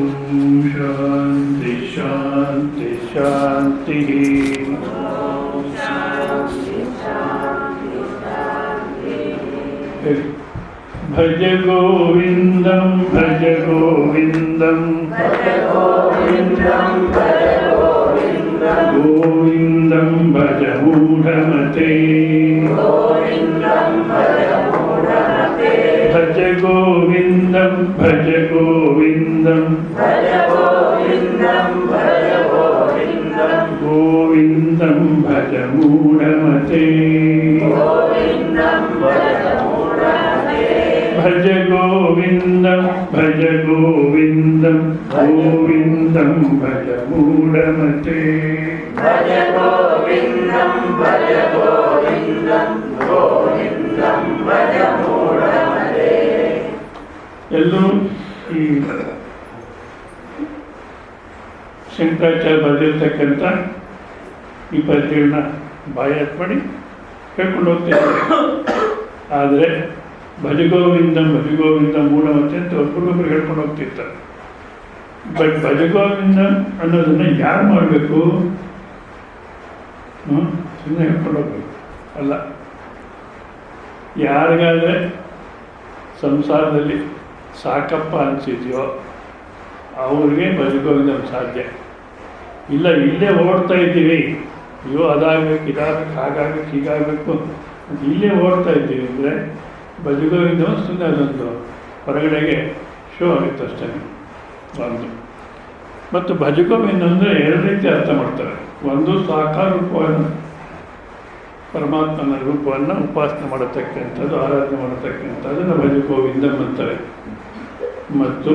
शांति शांति शांति। भज गोविंदम भज गोविंदम गोविंदम भज मूढ़मते भज गोविंदम भज गोविंदम गोविंदम भज मूढ़मते भज गोविंदम भज गोविंदम गोविंदम भज मूढ़मते भज गोविंदम भज गोविंदम गोविंदम भज मूढ़मते। ಎಲ್ಲರೂ ಈ ಶಂಕರಾಚಾರ್ಯ ಬರೆದಿರ್ತಕ್ಕಂಥ ಈ ಪದ್ಯಗಳನ್ನ ಬಾಯಾಟ್ ಮಾಡಿ ಹೇಳ್ಕೊಂಡು ಹೋಗ್ತಿದ್ದಾರೆ. ಆದರೆ ಭಜಗೋವಿಂದಂ ಮೂಢಮತೆ ಅಂತ ಒಬ್ಬರಿಗೊಬ್ಬರು ಹೇಳ್ಕೊಂಡು ಹೋಗ್ತಿರ್ತಾರೆ. ಬಟ್ ಭಜಗೋವಿಂದಂ ಅನ್ನೋದನ್ನು ಯಾರು ಮಾಡಬೇಕು? ಸುಮ್ಮನೆ ಹೇಳ್ಕೊಂಡು ಹೋಗ್ಬೇಕು ಅಲ್ಲ. ಯಾರಿಗಾದರೆ ಸಂಸಾರದಲ್ಲಿ ಸಾಕಪ್ಪ ಅನಿಸಿದೆಯೋ ಅವ್ರಿಗೆ ಭಜಗೋವಿಂದಂ ಸಾಧ್ಯ. ಇಲ್ಲ ಇಲ್ಲೇ ಓಡ್ತಾ ಇದ್ದೀವಿ, ಅಯ್ಯೋ ಅದಾಗಬೇಕು ಇದಾಗಬೇಕು ಹಾಗಾಗಬೇಕು ಹೀಗಾಗಬೇಕು ಅಂತ ಇಲ್ಲೇ ಓಡ್ತಾ ಇದ್ದೀವಿ ಅಂದರೆ ಭಜಗೋವಿಂದಂ ಸುಮ್ಮನೆ ಅದೊಂದು ಹೊರಗಡೆಗೆ ಶೋ ಆಗುತ್ತೆ ಅಷ್ಟೇ ಒಂದು. ಮತ್ತು ಭಜಗೋವಿಂದ ಅಂದರೆ ಎರಡು ರೀತಿ ಅರ್ಥ ಮಾಡ್ತಾರೆ. ಒಂದು ಸಾಕಾರ ರೂಪವನ್ನು, ಪರಮಾತ್ಮನ ರೂಪವನ್ನು ಉಪಾಸನೆ ಮಾಡತಕ್ಕಂಥದ್ದು, ಆರಾಧನೆ ಮಾಡತಕ್ಕಂಥದ್ದನ್ನು ಭಜಗೋವಿಂದಂ ಅಂತಾರೆ. ಮತ್ತು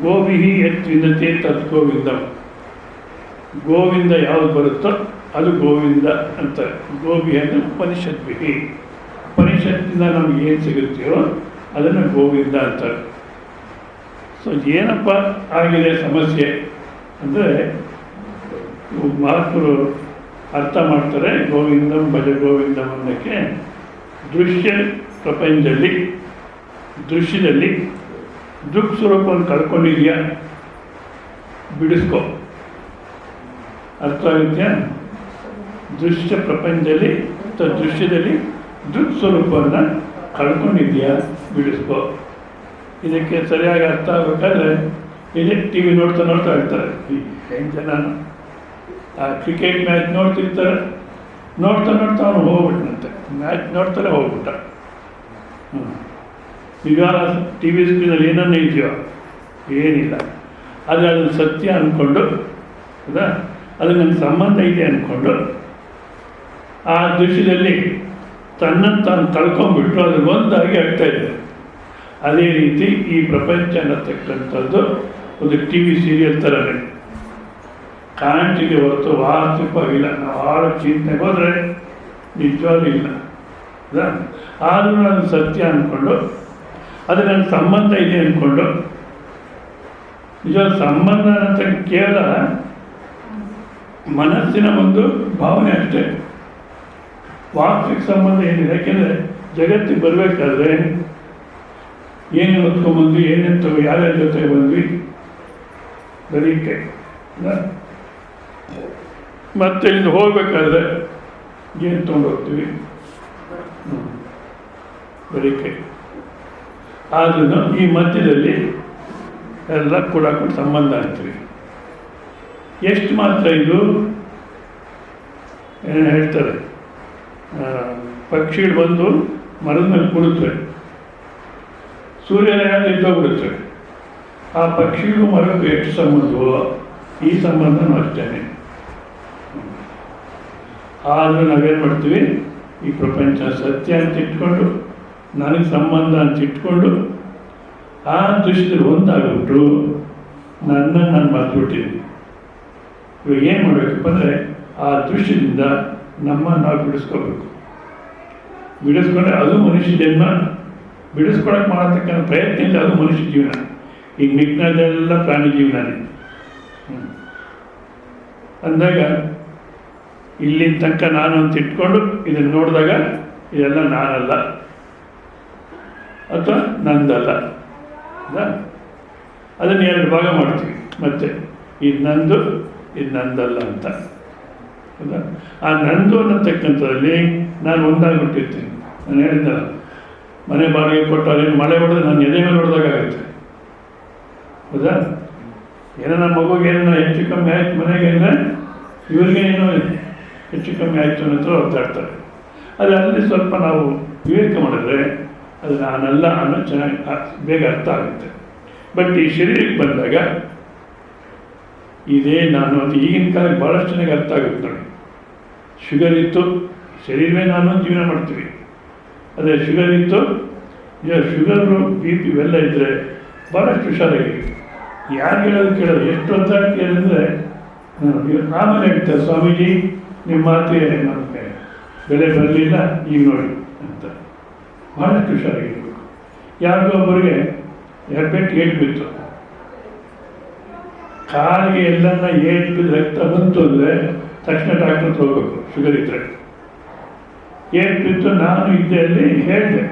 ಗೋವಿಹಿ ಯತ್ ವಿಂದತೆ ತದ್ ಗೋವಿಂದಂ, ಗೋವಿಂದ ಯಾವುದು ಬರುತ್ತೋ ಅದು ಗೋವಿಂದ ಅಂತಾರೆ. ಗೋವಿ ಅಂದರೆ ಉಪನಿಷದ್ವಿಹಿ, ಉಪನಿಷತ್ತಿಂದ ನಮ್ಗೆ ಏನು ಸಿಗುತ್ತೆಯೋ ಅದನ್ನು ಗೋವಿಂದ ಅಂತಾರೆ. ಸೊ ಏನಪ್ಪ ಆಗಿದೆ ಸಮಸ್ಯೆ ಅಂದರೆ ಮಹಾತ್ಮರು ಅರ್ಥ ಮಾಡ್ತಾರೆ ಗೋವಿಂದಂ ಭಜ ಗೋವಿಂದಂ ಅನ್ನೋಕ್ಕೆ. ದೃಶ್ಯ ಪ್ರಪಂಚದಲ್ಲಿ ದೃಶ್ಯದಲ್ಲಿ ದೃಕ್ ಸ್ವರೂಪವನ್ನು ಕಳ್ಕೊಂಡಿದೆಯಾ, ಬಿಡಿಸ್ಕೊ. ಅರ್ಥ ಆಗುತ್ತೆಯಾ? ದೃಶ್ಯ ಪ್ರಪಂಚದಲ್ಲಿ ಅಥವಾ ದೃಶ್ಯದಲ್ಲಿ ದೃಕ್ ಸ್ವರೂಪವನ್ನು ಕಳ್ಕೊಂಡಿದೆಯಾ, ಬಿಡಿಸ್ಕೊ. ಇದಕ್ಕೆ ಸರಿಯಾಗಿ ಅರ್ಥ ಆಗಬೇಕಾದ್ರೆ ಇದೇ ಟಿ ವಿ ನೋಡ್ತಾ ಇರ್ತಾರೆ ಏನು ಜನ. ಆ ಕ್ರಿಕೆಟ್ ಮ್ಯಾಚ್ ನೋಡ್ತಿರ್ತಾರೆ, ನೋಡ್ತಾ ಅವನು ಹೋಗ್ಬಿಟ್ನಂತೆ, ಮ್ಯಾಚ್ ನೋಡ್ತಾರೆ ಹೋಗ್ಬಿಟ್ಟ. ಈಗ ಟಿ ವಿ ಸ್ಕ್ರೀನಲ್ಲಿ ಏನನ್ನ ಇದೆಯೋ ಏನಿಲ್ಲ, ಆದರೆ ಅದನ್ನು ಸತ್ಯ ಅಂದ್ಕೊಂಡು ಹೌದಾ, ಅದು ನನ್ನ ಸಂಬಂಧ ಇದೆ ಅಂದ್ಕೊಂಡು ಆ ದೃಶ್ಯದಲ್ಲಿ ತನ್ನನ್ನು ತಾನು ಕಳ್ಕೊಂಡ್ಬಿಟ್ಟು ಅದು ಒಂದಾಗಿ ಆಗ್ತಾ ಇದೆ. ಅದೇ ರೀತಿ ಈ ಪ್ರಪಂಚ ಅನ್ನತಕ್ಕಂಥದ್ದು ಒಂದು ಟಿ ವಿ ಸೀರಿಯಲ್ ಥರನೇ ಕಾಣ್ತಿಗೆ ಹೊರತು ವಾಸ್ತವಿಕವಾಗಿಲ್ಲ. ನಾವು ಆಳೋ ಚಿಂತನೆಗೆ ಹೋದರೆ ನಿಜವಾಗ್ಲೂ ಇಲ್ಲ. ಆದರೂ ನಾನು ಸತ್ಯ ಅಂದ್ಕೊಂಡು ಅದು ನನ್ನ ಸಂಬಂಧ ಇದೆ ಅಂದ್ಕೊಂಡು, ನಿಜವಾದ ಸಂಬಂಧ ಅನ್ನೋಂಥ ಕೇವಲ ಮನಸ್ಸಿನ ಒಂದು ಭಾವನೆ ಅಷ್ಟೇ, ವಾಸ್ತವಿಕ ಸಂಬಂಧ ಏನಿದೆ. ಯಾಕೆಂದರೆ ಜಗತ್ತಿಗೆ ಬರಬೇಕಾದ್ರೆ ಏನೇನು ಹೊತ್ಕೊಂಡ್ಬಂದ್ವಿ, ಏನೇನು ತಗೋ ಯಾರ್ಯಾರ ಜೊತೆಗೆ ಬಂದ್ವಿ, ಬರೀ ಕೈ. ಮತ್ತೆ ಇಲ್ಲಿಂದ ಹೋಗ್ಬೇಕಾದ್ರೆ ಏನು ತೊಗೊಂಡು ಹೋಗ್ತೀವಿ, ಬರೀ ಕೈ. ಆದ್ರೂ ಈ ಮಧ್ಯದಲ್ಲಿ ಎಲ್ಲ ಕೂಡ ಸಂಬಂಧ ಆಗ್ತೀವಿ. ಎಷ್ಟು ಮಾತ್ರ ಇದು ಏನು ಹೇಳ್ತಾರೆ, ಪಕ್ಷಿಗಳು ಬಂದು ಮರದ ಮೇಲೆ ಕೂಡುತ್ತವೆ, ಸೂರ್ಯನ ಇದ್ದೋಗ್ಬಿಡುತ್ತವೆ. ಆ ಪಕ್ಷಿಗೂ ಮರಕ್ಕೂ ಎಷ್ಟು ಸಂಬಂಧವೋ ಈ ಸಂಬಂಧನೂ ಅಷ್ಟೇ. ಆದರೂ ನಾವೇನು ಮಾಡ್ತೀವಿ, ಈ ಪ್ರಪಂಚ ಸತ್ಯ ಅಂತ ಇಟ್ಕೊಂಡು, ನನಗೆ ಸಂಬಂಧ ಅಂತ ಇಟ್ಕೊಂಡು ಆ ದೃಶ್ಯದಲ್ಲಿ ಒಂದಾಗ್ಬಿಟ್ಟು ನನ್ನನ್ನು ನಾನು ಮರೆತುಬಿಟ್ಟಿದ್ದೀನಿ. ಇವಾಗ ಏನು ಮಾಡಬೇಕಪ್ಪ ಅಂದರೆ ಆ ದೃಶ್ಯದಿಂದ ನಮ್ಮನ್ನು ನಾವು ಬಿಡಿಸ್ಕೋಬೇಕು. ಬಿಡಿಸ್ಕೊಂಡ್ರೆ ಅದು ಮನುಷ್ಯ ಜನ್ಮ. ಬಿಡಿಸ್ಕೊಳಕ್ಕೆ ಮಾಡತಕ್ಕಂಥ ಪ್ರಯತ್ನ ಇಲ್ಲ, ಅದು ಮನುಷ್ಯ ಜೀವನ. ಈಗ ಮಿಕ್ಕಿನದೆಲ್ಲ ಪ್ರಾಣಿ ಜೀವನನೇ. ಅಂದಾಗ ಇಲ್ಲಿನ ತನಕ ನಾನು ಅಂತ ಇಟ್ಕೊಂಡು ಇದನ್ನು ನೋಡಿದಾಗ ಇದೆಲ್ಲ ನಾನಲ್ಲ ಅಥವಾ ನಂದಲ್ಲ. ಅದನ್ನು 2 ಭಾಗ ಮಾಡ್ತೀವಿ. ಮತ್ತೆ ಇದು ನಂದು, ಇದು ನಂದಲ್ಲ ಅಂತ. ಹೌದಾ? ಆ ನಂದು ಅನ್ನತಕ್ಕಂಥದ್ರಲ್ಲಿ ನಾನು ಒಂದಾಗ್ಬಿಟ್ಟಿರ್ತೀನಿ. ನಾನು ಹೇಳಿದ್ದಲ್ಲ, ಮನೆ ಬಾಡಿಗೆ ಕೊಟ್ಟು ಅದೇನು ಮಳೆ ಹೊಡೆದ್ರೆ ನಾನು ಎದೆ ಮೇಲೆ ಹೊಡೆದಾಗುತ್ತೆ. ಹೌದಾ? ಏನೋ ನಮ್ಮ ಮಗುಗೆ ಏನೋ ಹೆಚ್ಚು ಕಮ್ಮಿ ಆಯ್ತು ಮನೆಗೆ ಅಂದರೆ ಇವ್ರಿಗೆ ಏನೋ ಹೆಚ್ಚು ಕಮ್ಮಿ ಆಯಿತು ಅನ್ನೋ ಒದ್ದಾಡ್ತಾರೆ. ಆದರೆ ಅಲ್ಲಿ ಸ್ವಲ್ಪ ನಾವು ವಿವೇಕ ಮಾಡಿದ್ರೆ ಅದು ನಾನಲ್ಲ ಅನ್ನೋ ಚೆನ್ನಾಗಿ ಬೇಗ ಅರ್ಥ ಆಗುತ್ತೆ. ಬಟ್ ಈ ಶರೀರಕ್ಕೆ ಬಂದಾಗ ಇದೇ ನಾನು ಅದು ಈಗಿನ ಕಾಲಕ್ಕೆ ಭಾಳಷ್ಟು ಚೆನ್ನಾಗಿ ಅರ್ಥ ಆಗುತ್ತೆ ನೋಡಿ. ಶುಗರ್ ಇತ್ತು, ಶರೀರವೇ ನಾನು ಜೀವನ ಮಾಡ್ತೀವಿ. ಅದೇ ಶುಗರ್ ಇತ್ತು, ಈಗ ಶುಗರು BP ಇವೆಲ್ಲ ಇದ್ದರೆ ಭಾಳಷ್ಟು ಹುಷಾರಾಗಿ ಯಾರು ಹೇಳೋದು ಕೇಳೋದು. ಎಷ್ಟು ಒದ್ದಾಡ್ತೀವಿ ಅಂದರೆ ಆಮೇಲೆ ಹೇಳ್ತಾರೆ, ಸ್ವಾಮೀಜಿ ನಿಮ್ಮ ಮಾತಿಗೆ ನಮಗೆ ಬೆಲೆ ಬರಲಿಲ್ಲ ಈಗ ನೋಡಿ ಅಂತ. ಭಾಳಷ್ಟು ಹುಷಾರಾಗಿರ್ಬೇಕು. ಯಾರಿಗೋ ಒಬ್ಬರಿಗೆ ಹೆಬ್ಬೆಟ್ಟು ಏಟು ಬಿತ್ತು, ಕಾಲಿಗೆ ಎಲ್ಲನ್ನ ಏಟು ಬಿದ್ದು ರಕ್ತ ಬಂತು ಅಂದರೆ ತಕ್ಷಣ ಡಾಕ್ಟರ್ ಹೋಗ್ಬೇಕು, ಶುಗರ್ ಇದ್ದರೆ. ಏಟು ಬಿತ್ತು, ನಾನು ಇದ್ದೆ ಅಲ್ಲಿ ಹೇಳಿದೆ,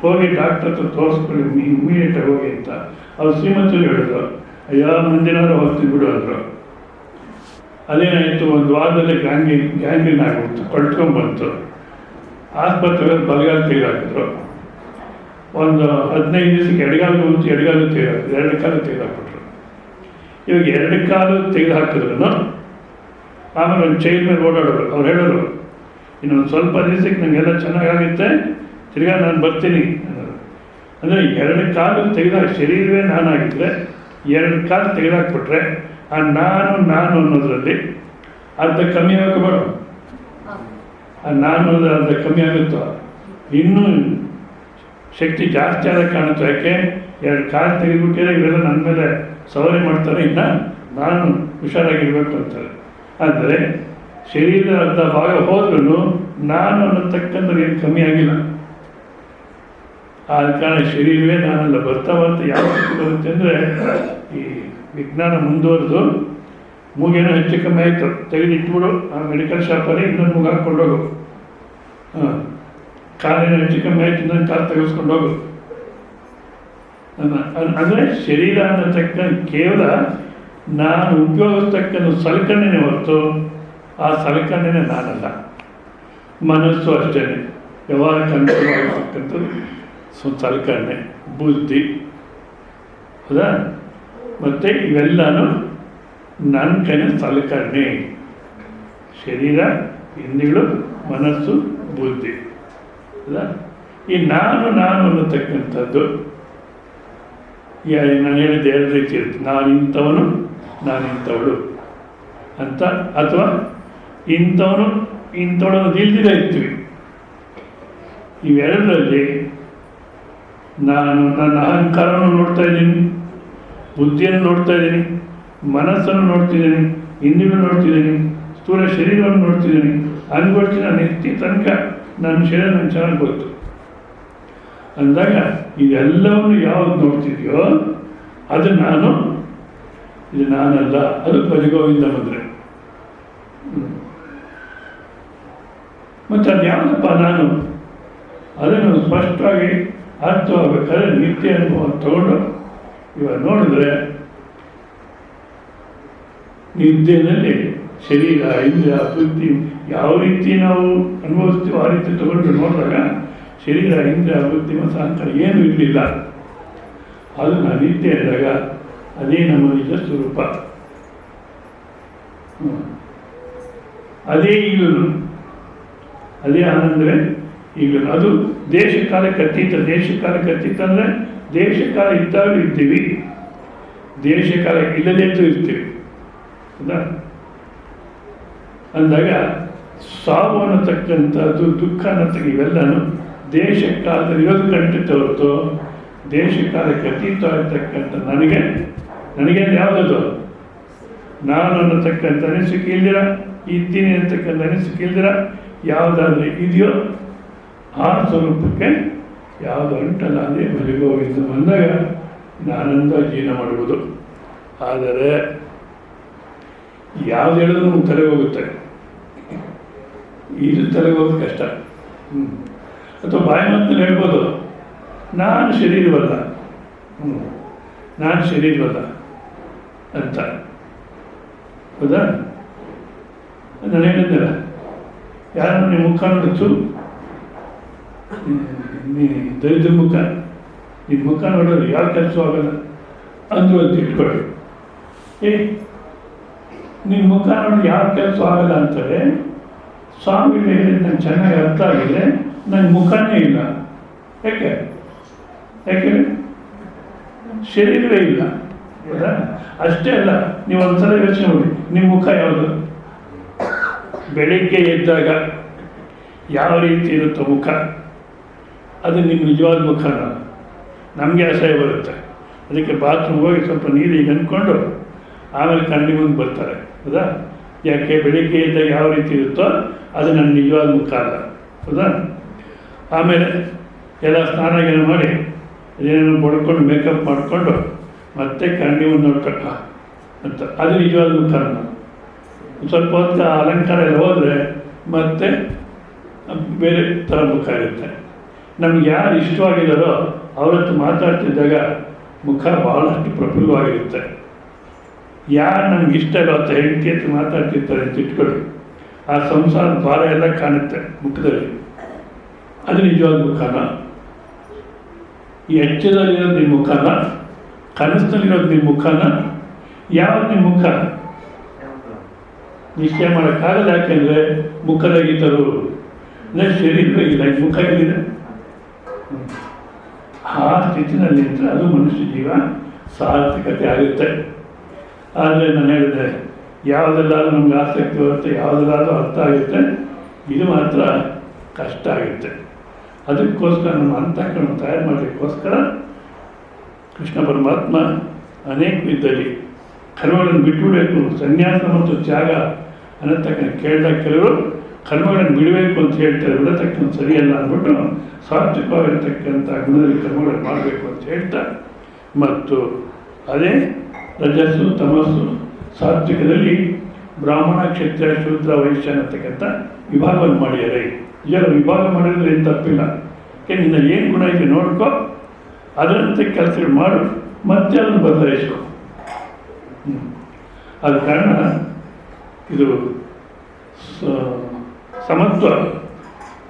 ಹೋಗಿ ಡಾಕ್ಟರ್ ಹತ್ರ ತೋರಿಸ್ಕೊಳ್ಳಿ ಇಮ್ಮಿಡಿಯೇಟಾಗಿ ಹೋಗಿ ಅಂತ. ಅವ್ರು ಶ್ರೀಮಂತರು ಹೇಳಿದ್ರು, ಅಯ್ಯೋ ಮುಂದಿನವರು ಹೋಗ್ತೀವಿ ಬಿಡು ಅಂದರು. ಅದೇನಾಯಿತು, 1 ವಾರದಲ್ಲಿ ಗ್ಯಾಂಗ್ರೀನ್ ಆಗಿಬಿಡ್ತು, ಕೊಳ್ತ್ಕೊಂಡ್ಬಂತು. ಆಸ್ಪತ್ರೆಗೆ ಬಲಗಾಲ ತೆಗೆದಾಕಿದ್ರು. ಒಂದು 15 ದಿವಸಕ್ಕೆ ಎಡಗಾಲು ಬಂತು, ಎಡಗಾಲು ತೆಗೆದಾಕಿದ್ರು, 2 ಕಾಲು ತೆಗೆದಾಕ್ಬಿಟ್ರು. ಇವಾಗ 2 ಕಾಲು ತೆಗೆದು ಹಾಕಿದ್ರು. ಆಮೇಲೆ ಒಂದು ಚೈನ್ ಮೇಲೆ ಓಡಾಡೋರು. ಅವ್ರು ಹೇಳೋರು, ಇನ್ನೊಂದು ಸ್ವಲ್ಪ ದಿವಸಕ್ಕೆ ನನಗೆಲ್ಲ ಚೆನ್ನಾಗಾಗುತ್ತೆ, ತಿರ್ಗಾ ನಾನು ಬರ್ತೀನಿ ಅನ್ನೋರು. ಅಂದರೆ 2 ಕಾಲು ತೆಗೆದಾಗ ಶರೀರವೇ ನಾನಾಗಿದ್ದರೆ 2 ಕಾಲು ತೆಗೆದಾಕ್ಬಿಟ್ರೆ ಆ ನಾನು ಅನ್ನೋದ್ರಲ್ಲಿ ಅರ್ಧ ಕಮ್ಮಿ ಆಗಬೇಡ. ಆ ನಾನು ಅನ್ನೋದು ಅರ್ಧ ಕಮ್ಮಿ ಆಗುತ್ತೋ, ಇನ್ನೂ ಶಕ್ತಿ ಜಾಸ್ತಿ ಆದ ಕಾಣುತ್ತೆ. ಯಾಕೆ 2 ಕಾಲು ತೆಗೆದುಬಿಟ್ಟಿದ್ರೆ ಇವೆಲ್ಲ ನನ್ನ ಮೇಲೆ ಸವಾರಿ ಮಾಡ್ತಾರೆ, ಇನ್ನು ನಾನು ಹುಷಾರಾಗಿರ್ಬೇಕು ಅಂತಾರೆ. ಆದರೆ ಶರೀರದ ಅರ್ಧ ಭಾಗ ಹೋದ್ರೂ ನಾನು ಅನ್ನತಕ್ಕಂಥ ಏನು ಕಮ್ಮಿ ಆಗಿಲ್ಲ. ಆದ ಕಾರಣ ಶರೀರವೇ ನಾನಲ್ಲ. ಬರ್ತಾ ಯಾವ ರೀತಿ ಬರುತ್ತೆ ಅಂದರೆ, ಈ ವಿಜ್ಞಾನ ಮುಂದುವರೆದು ಮೂಗೇನೋ ಹೆಚ್ಚು ಕಮ್ಮಿ ಆಯಿತು, ತೆಗೆದಿಟ್ಬಿಡು ಆ ಮೆಡಿಕಲ್ ಶಾಪಲ್ಲಿ ಇನ್ನೊಂದು ಮೂಗು ಹಾಕ್ಕೊಂಡು ಹೋಗು. ಕಾಲೇನೋ ಹೆಚ್ಚು ಕಮ್ಮಿ ಆಯಿತು, ಇನ್ನೊಂದು ಕಾಲು ತೆಗೆಸ್ಕೊಂಡು ಹೋಗು. ಅಂದರೆ ಶರೀರ ಅನ್ನತಕ್ಕ ಕೇವಲ ನಾನು ಉಪಯೋಗಿಸ್ತಕ್ಕಂಥ ಸಲಕರಣೆನೇ ಹೊರತು ಆ ಸಲಕರಣೆನೇ ನಾನಲ್ಲ. ಮನಸ್ಸು ಅಷ್ಟೇ, ಯಾವಾಗ ಕಂಟ್ರೋಲ್ ಆಗಿರ್ತಕ್ಕಂಥದ್ದು ಸಲಕರಣೆ, ಬುದ್ಧಿ. ಹೌದಾ? ಮತ್ತು ಇವೆಲ್ಲನೂ ನನ್ನ ಕೈನ ಸಲಕರಣೆ. ಶರೀರ, ಇಂದ್ರಿಯಗಳು, ಮನಸ್ಸು, ಬುದ್ಧಿ. ಹೌದಾ? ಈ ನಾನು ಅನ್ನತಕ್ಕಂಥದ್ದು ನಾನು ಹೇಳಿದ್ದೆ 2 ರೀತಿ ಇರುತ್ತೆ. ನಾನು ಇಂಥವನು, ನಾನು ಇಂಥವಳು ಅಂತ. ಅಥವಾ ಇಂಥವನು ಇಂಥವಳು ಇಲ್ದಿರ ಇರ್ತೀವಿ. ಇವೆರಡರಲ್ಲಿ ನಾನು ನನ್ನ ಅಹಂಕಾರವನ್ನು ನೋಡ್ತಾ ಇದ್ದೀನಿ, ಬುದ್ಧಿಯನ್ನು ನೋಡ್ತಾ ಇದ್ದೀನಿ, ಮನಸ್ಸನ್ನು ನೋಡ್ತಿದ್ದೀನಿ, ಇಂದ್ರಿಯಗಳನ್ನು ನೋಡ್ತಿದ್ದೀನಿ, ಸ್ಥೂಲ ಶರೀರವನ್ನು ನೋಡ್ತಿದ್ದೀನಿ, ಅನ್ಗೊಡ್ತೀನಿ. ನಾನು ಎತ್ತಿ ತನಕ ನನ್ನ ಶರೀರ ನನಗೆ ಚೆನ್ನಾಗಿ ಗೊತ್ತು ಅಂದಾಗ ಇದೆಲ್ಲವನ್ನು ಯಾವುದು ನೋಡ್ತಿದೆಯೋ ಅದು ನಾನು, ಇದು ನಾನಲ್ಲ. ಅದು ಭಜಗೋವಿಂದ ಬಂದರೆ. ಮತ್ತು ಅದು ಯಾವುದಪ್ಪ ನಾನು, ಅದನ್ನು ಸ್ಪಷ್ಟವಾಗಿ ಅರ್ಥವಾಗಬೇಕಾದ್ರೆ ನಿತ್ಯ ಅನುಭವ ತಗೊಂಡು ಇವಾಗ ನೋಡಿದ್ರೆ ನಿದ್ದೆಯಲ್ಲಿ ಶರೀರ, ಇಂದ್ರಿಯ, ಬುದ್ಧಿ ಯಾವ ರೀತಿ ನಾವು ಅನುಭವಿಸ್ತೀವೋ ಆ ರೀತಿ ತಗೊಂಡು ನೋಡಿದಾಗ ಶರೀರ, ಇಂದ್ರಿಯ, ಬುದ್ಧಿ ಮತ್ತು ಅಹಂಕಾರ ಏನೂ ಇರಲಿಲ್ಲ. ಅದು ನಾವು ನಿದ್ದೆ ಇದ್ದಾಗ ಅದೇ ನಮ್ಮ ನಿಜ ಸ್ವರೂಪ. ಅದೇ ಈಗಲೂ, ಅದೇ ಆನಂದವೇ ಈಗಲೂ. ಅದು ದೇಶಕಾಲಕ್ಕೆ ಅತೀತ. ದೇಶಕಾಲಕ್ಕೆ ಅತೀತ ಅಂದರೆ ದೇಶಕಾಲ ಇದ್ದಾಗಲೂ ಇರ್ತೀವಿ, ದೇಶಕಾಲ ಇಲ್ಲದೇದ್ದು ಇರ್ತೀವಿ. ಹೌದಾ? ಅಂದಾಗ ಸಾವು ಅನ್ನತಕ್ಕಂಥದ್ದು, ದುಃಖ ಅನ್ನತಕ್ಕ ಇವೆಲ್ಲನೂ ದೇಶಕಾಲದಲ್ಲಿ ಇರೋದು ಕಂಡಿತ ಹೊರತು ದೇಶಕಾಲಕ್ಕೆ ಅತೀತವಾಗಿರ್ತಕ್ಕಂಥ ನನಗೆ ಯಾವುದದು ನಾನು ಅನ್ನತಕ್ಕಂಥ ಅನಿಸಿಕೆ ಇಲ್ದಿರ, ಇದ್ದೀನಿ ಅನ್ನತಕ್ಕಂಥ ಅನಿಸಿಕೆ ಇಲ್ದಿರ ಯಾವುದಾದ್ರೂ ಇದೆಯೋ ಆ ಸ್ವರೂಪಕ್ಕೆ ಯಾವುದು ಅಂಟಲ್ಲ. ಅದೇ ಭಜಗೋವಿಂದ ಬಂದಾಗ ನಾನಂದ ಜೀವನ ಮಾಡುವುದು. ಆದರೆ ಯಾವ್ದು ಹೇಳಿದ್ರು ನಮ್ಗೆ ತಲೆಗೆ ಹೋಗುತ್ತೆ, ಇದು ತಲೆಗೆ ಹೋಗೋದು ಕಷ್ಟ. ಅಥವಾ ಬಾಯಿ ಮಾತಲ್ಲಿ ಹೇಳ್ಬೋದು, ನಾನು ಶರೀರವಲ್ಲ. ನಾನು ಶರೀರವಲ್ಲ ಅಂತ. ಹೌದಾ? ನಾನು ಹೇಳಿದ್ದೆಲ್ಲ, ಯಾರು ನಿಮ್ಮ ಮುಖ ನೋಡಿತು, ದರಿದ್ರ ಮುಖ, ನಿಮ್ಮ ಮುಖ ನೋಡೋದು ಯಾವ ಕೆಲಸ ಆಗಲ್ಲ ಅಂದ್ರು ಅಂತ ಇಟ್ಕೊಳ್ಳಿ. ನಿಮ್ಮ ಮುಖ ನೋಡಿ ಯಾವ ಕೆಲಸ ಆಗಲ್ಲ ಅಂತಾರೆ. ಸ್ವಾಮಿ ಹೇಳಿದ್ದು ನಂಗೆ ಚೆನ್ನಾಗಿ ಅರ್ಥ ಆಗಿದೆ, ನಂಗೆ ಮುಖನೇ ಇಲ್ಲ. ಯಾಕೆ? ಶರೀರವೇ ಇಲ್ಲ. ಹೌದಾ? ಅಷ್ಟೇ ಅಲ್ಲ, ನೀವು ಒಂದ್ಸಲ ಯೋಚನೆ ಮಾಡಿ, ನಿಮ್ಮ ಮುಖ ಯಾವುದು? ಬೆಳಿಗ್ಗೆ ಎದ್ದಾಗ ಯಾವ ರೀತಿ ಇರುತ್ತೋ ಮುಖ, ಅದು ನಿಮ್ಮ ನಿಜವಾದ ಮುಖನ. ನಮಗೆ ಅಸಹ್ಯ ಬರುತ್ತೆ, ಅದಕ್ಕೆ ಬಾತ್ರೂಮ್ಗೆ ಹೋಗಿ ಸ್ವಲ್ಪ ನೀರಿಗೆ ಅಂದ್ಕೊಂಡು ಆಮೇಲೆ ಕಣ್ಣಿ ಮುಂದೆ ಬರ್ತಾರೆ. ಹೌದಾ? ಯಾಕೆ? ಬೆಳಿಗ್ಗೆ ಇದ್ದಾಗ ಯಾವ ರೀತಿ ಇರುತ್ತೋ ಅದು ನನ್ನ ನಿಜವಾದ ಮುಖ ಅಲ್ಲ. ಹೌದಾ? ಆಮೇಲೆ ಎಲ್ಲ ಸ್ನಾನ ಮಾಡಿ ಅದೇನೇನೋ ಬಡ್ಕೊಂಡು ಮೇಕಪ್ ಮಾಡಿಕೊಂಡು ಮತ್ತೆ ಕಣ್ಣಿ ಮುಂದೆ ನೋಡ್ಕೊಟ್ಟ ಅಂತ, ಅದು ನಿಜವಾದ ಮುಖ. ಸ್ವಲ್ಪ ಹೊತ್ತು ಅಲಂಕಾರ ಎಲ್ಲ ಹೋದರೆ ಮತ್ತೆ ಬೇರೆ ಥರ ಮುಖ ಇರುತ್ತೆ. ನಮ್ಗೆ ಯಾರು ಇಷ್ಟವಾಗಿದ್ದಾರೋ ಅವರತ್ತು ಮಾತಾಡ್ತಿದ್ದಾಗ ಮುಖ ಭಾಳಷ್ಟು ಪ್ರಫುಲ್ಲವಾಗಿರುತ್ತೆ. ಯಾರು ನಮ್ಗೆ ಇಷ್ಟ ಇಲ್ಲ ಅಂತ ಹೆಂಡತಿ ಹತ್ರ ಮಾತಾಡ್ತಿರ್ತಾರೆ ಅಂತ ಇಟ್ಕೊಳ್ಳಿ, ಆ ಸಂಸಾರದ ಭಾರ ಎಲ್ಲ ಕಾಣುತ್ತೆ ಮುಖದಲ್ಲಿ. ಅದು ನಿಜವಾದ ಮುಖನ? ಈ ಎಚ್ಚರದಲ್ಲಿರೋದು ನಿಮ್ಮ ಮುಖನ? ಕನಸಿನಲ್ಲಿರೋದು ನಿಮ್ಮ ಮುಖನ? ಯಾವ್ದು ನಿಮ್ಮ ಮುಖ? ನಿಶ್ಚಯ ಮಾಡೋಕ್ಕಾಗಲ್ಲ. ಯಾಕೆಂದರೆ ಮುಖದಾಗಿದ್ದರು ಅಂದರೆ ಶರೀರದಾಗಿಲ್ಲ, ಮುಖ ಇಲ್ಲಿದೆ. ಆ ಸ್ಥಿತಿನಲ್ಲಿ ಇದ್ದರೆ ಅದು ಮನುಷ್ಯ ಜೀವ ಸಾರ್ಥಕತೆ ಆಗುತ್ತೆ. ಆದರೆ ನಾನು ಹೇಳಿದೆ, ಯಾವುದೆಲ್ಲಾದ್ರೂ ನಮ್ಗೆ ಆಸಕ್ತಿ ಬರುತ್ತೆ, ಯಾವುದೆಲ್ಲಾದ್ರೂ ಅರ್ಥ ಆಗುತ್ತೆ, ಇದು ಮಾತ್ರ ಕಷ್ಟ ಆಗುತ್ತೆ. ಅದಕ್ಕೋಸ್ಕರ ನಮ್ಮ ಅಂತಃಕರಣ ತಯಾರು ಮಾಡಲಿಕ್ಕೋಸ್ಕರ ಕೃಷ್ಣ ಪರಮಾತ್ಮ ಅನೇಕ ವಿಧದಲ್ಲಿ ಕರ್ಮಗಳನ್ನು ಬಿಟ್ಟುಬಿಡಬೇಕು, ಸನ್ಯಾಸ ಮತ್ತು ತ್ಯಾಗ ಅನ್ನತಕ್ಕಂಥ ಕೇಳಿದಾಗ ಕೆಲವರು ಕರ್ಮಗಳನ್ನು ಬಿಡಬೇಕು ಅಂತ ಹೇಳ್ತಾರೆ. ಬಿಡತಕ್ಕಂಥ ಸರಿಯಲ್ಲ ಅಂದ್ಬಿಟ್ಟು ಸಾತ್ವಿಕವಾಗಿರ್ತಕ್ಕಂಥ ಗುಣದಲ್ಲಿ ಕರ್ಮಗಳನ್ನು ಮಾಡಬೇಕು ಅಂತ ಹೇಳ್ತಾ, ಮತ್ತು ಅದೇ ರಜಸ್ಸು ತಮಸ್ಸು ಸಾತ್ವಿಕದಲ್ಲಿ ಬ್ರಾಹ್ಮಣ ಕ್ಷತ್ರಿಯ ಶೂದ್ರ ವೈಶ್ಯ ಅನ್ನತಕ್ಕಂಥ ವಿಭಾಗವನ್ನು ಮಾಡಿದ್ದಾರೆ. ಇದರ ವಿಭಾಗ ಮಾಡಿದ್ರೆ ಏನು ತಪ್ಪಿಲ್ಲ. ನಿನ್ನ ಏನು ಗುಣ ಇದೆ ನೋಡ್ಕೊ, ಅದರಂತೆ ಕೆಲಸಗಳು ಮಾಡು, ಮತ್ತೆ ಅದನ್ನು ಬದಲಾಯಿಸ್ಕೊ. ಆದ ಕಾರಣ ಇದು ಸಮತ್ವ,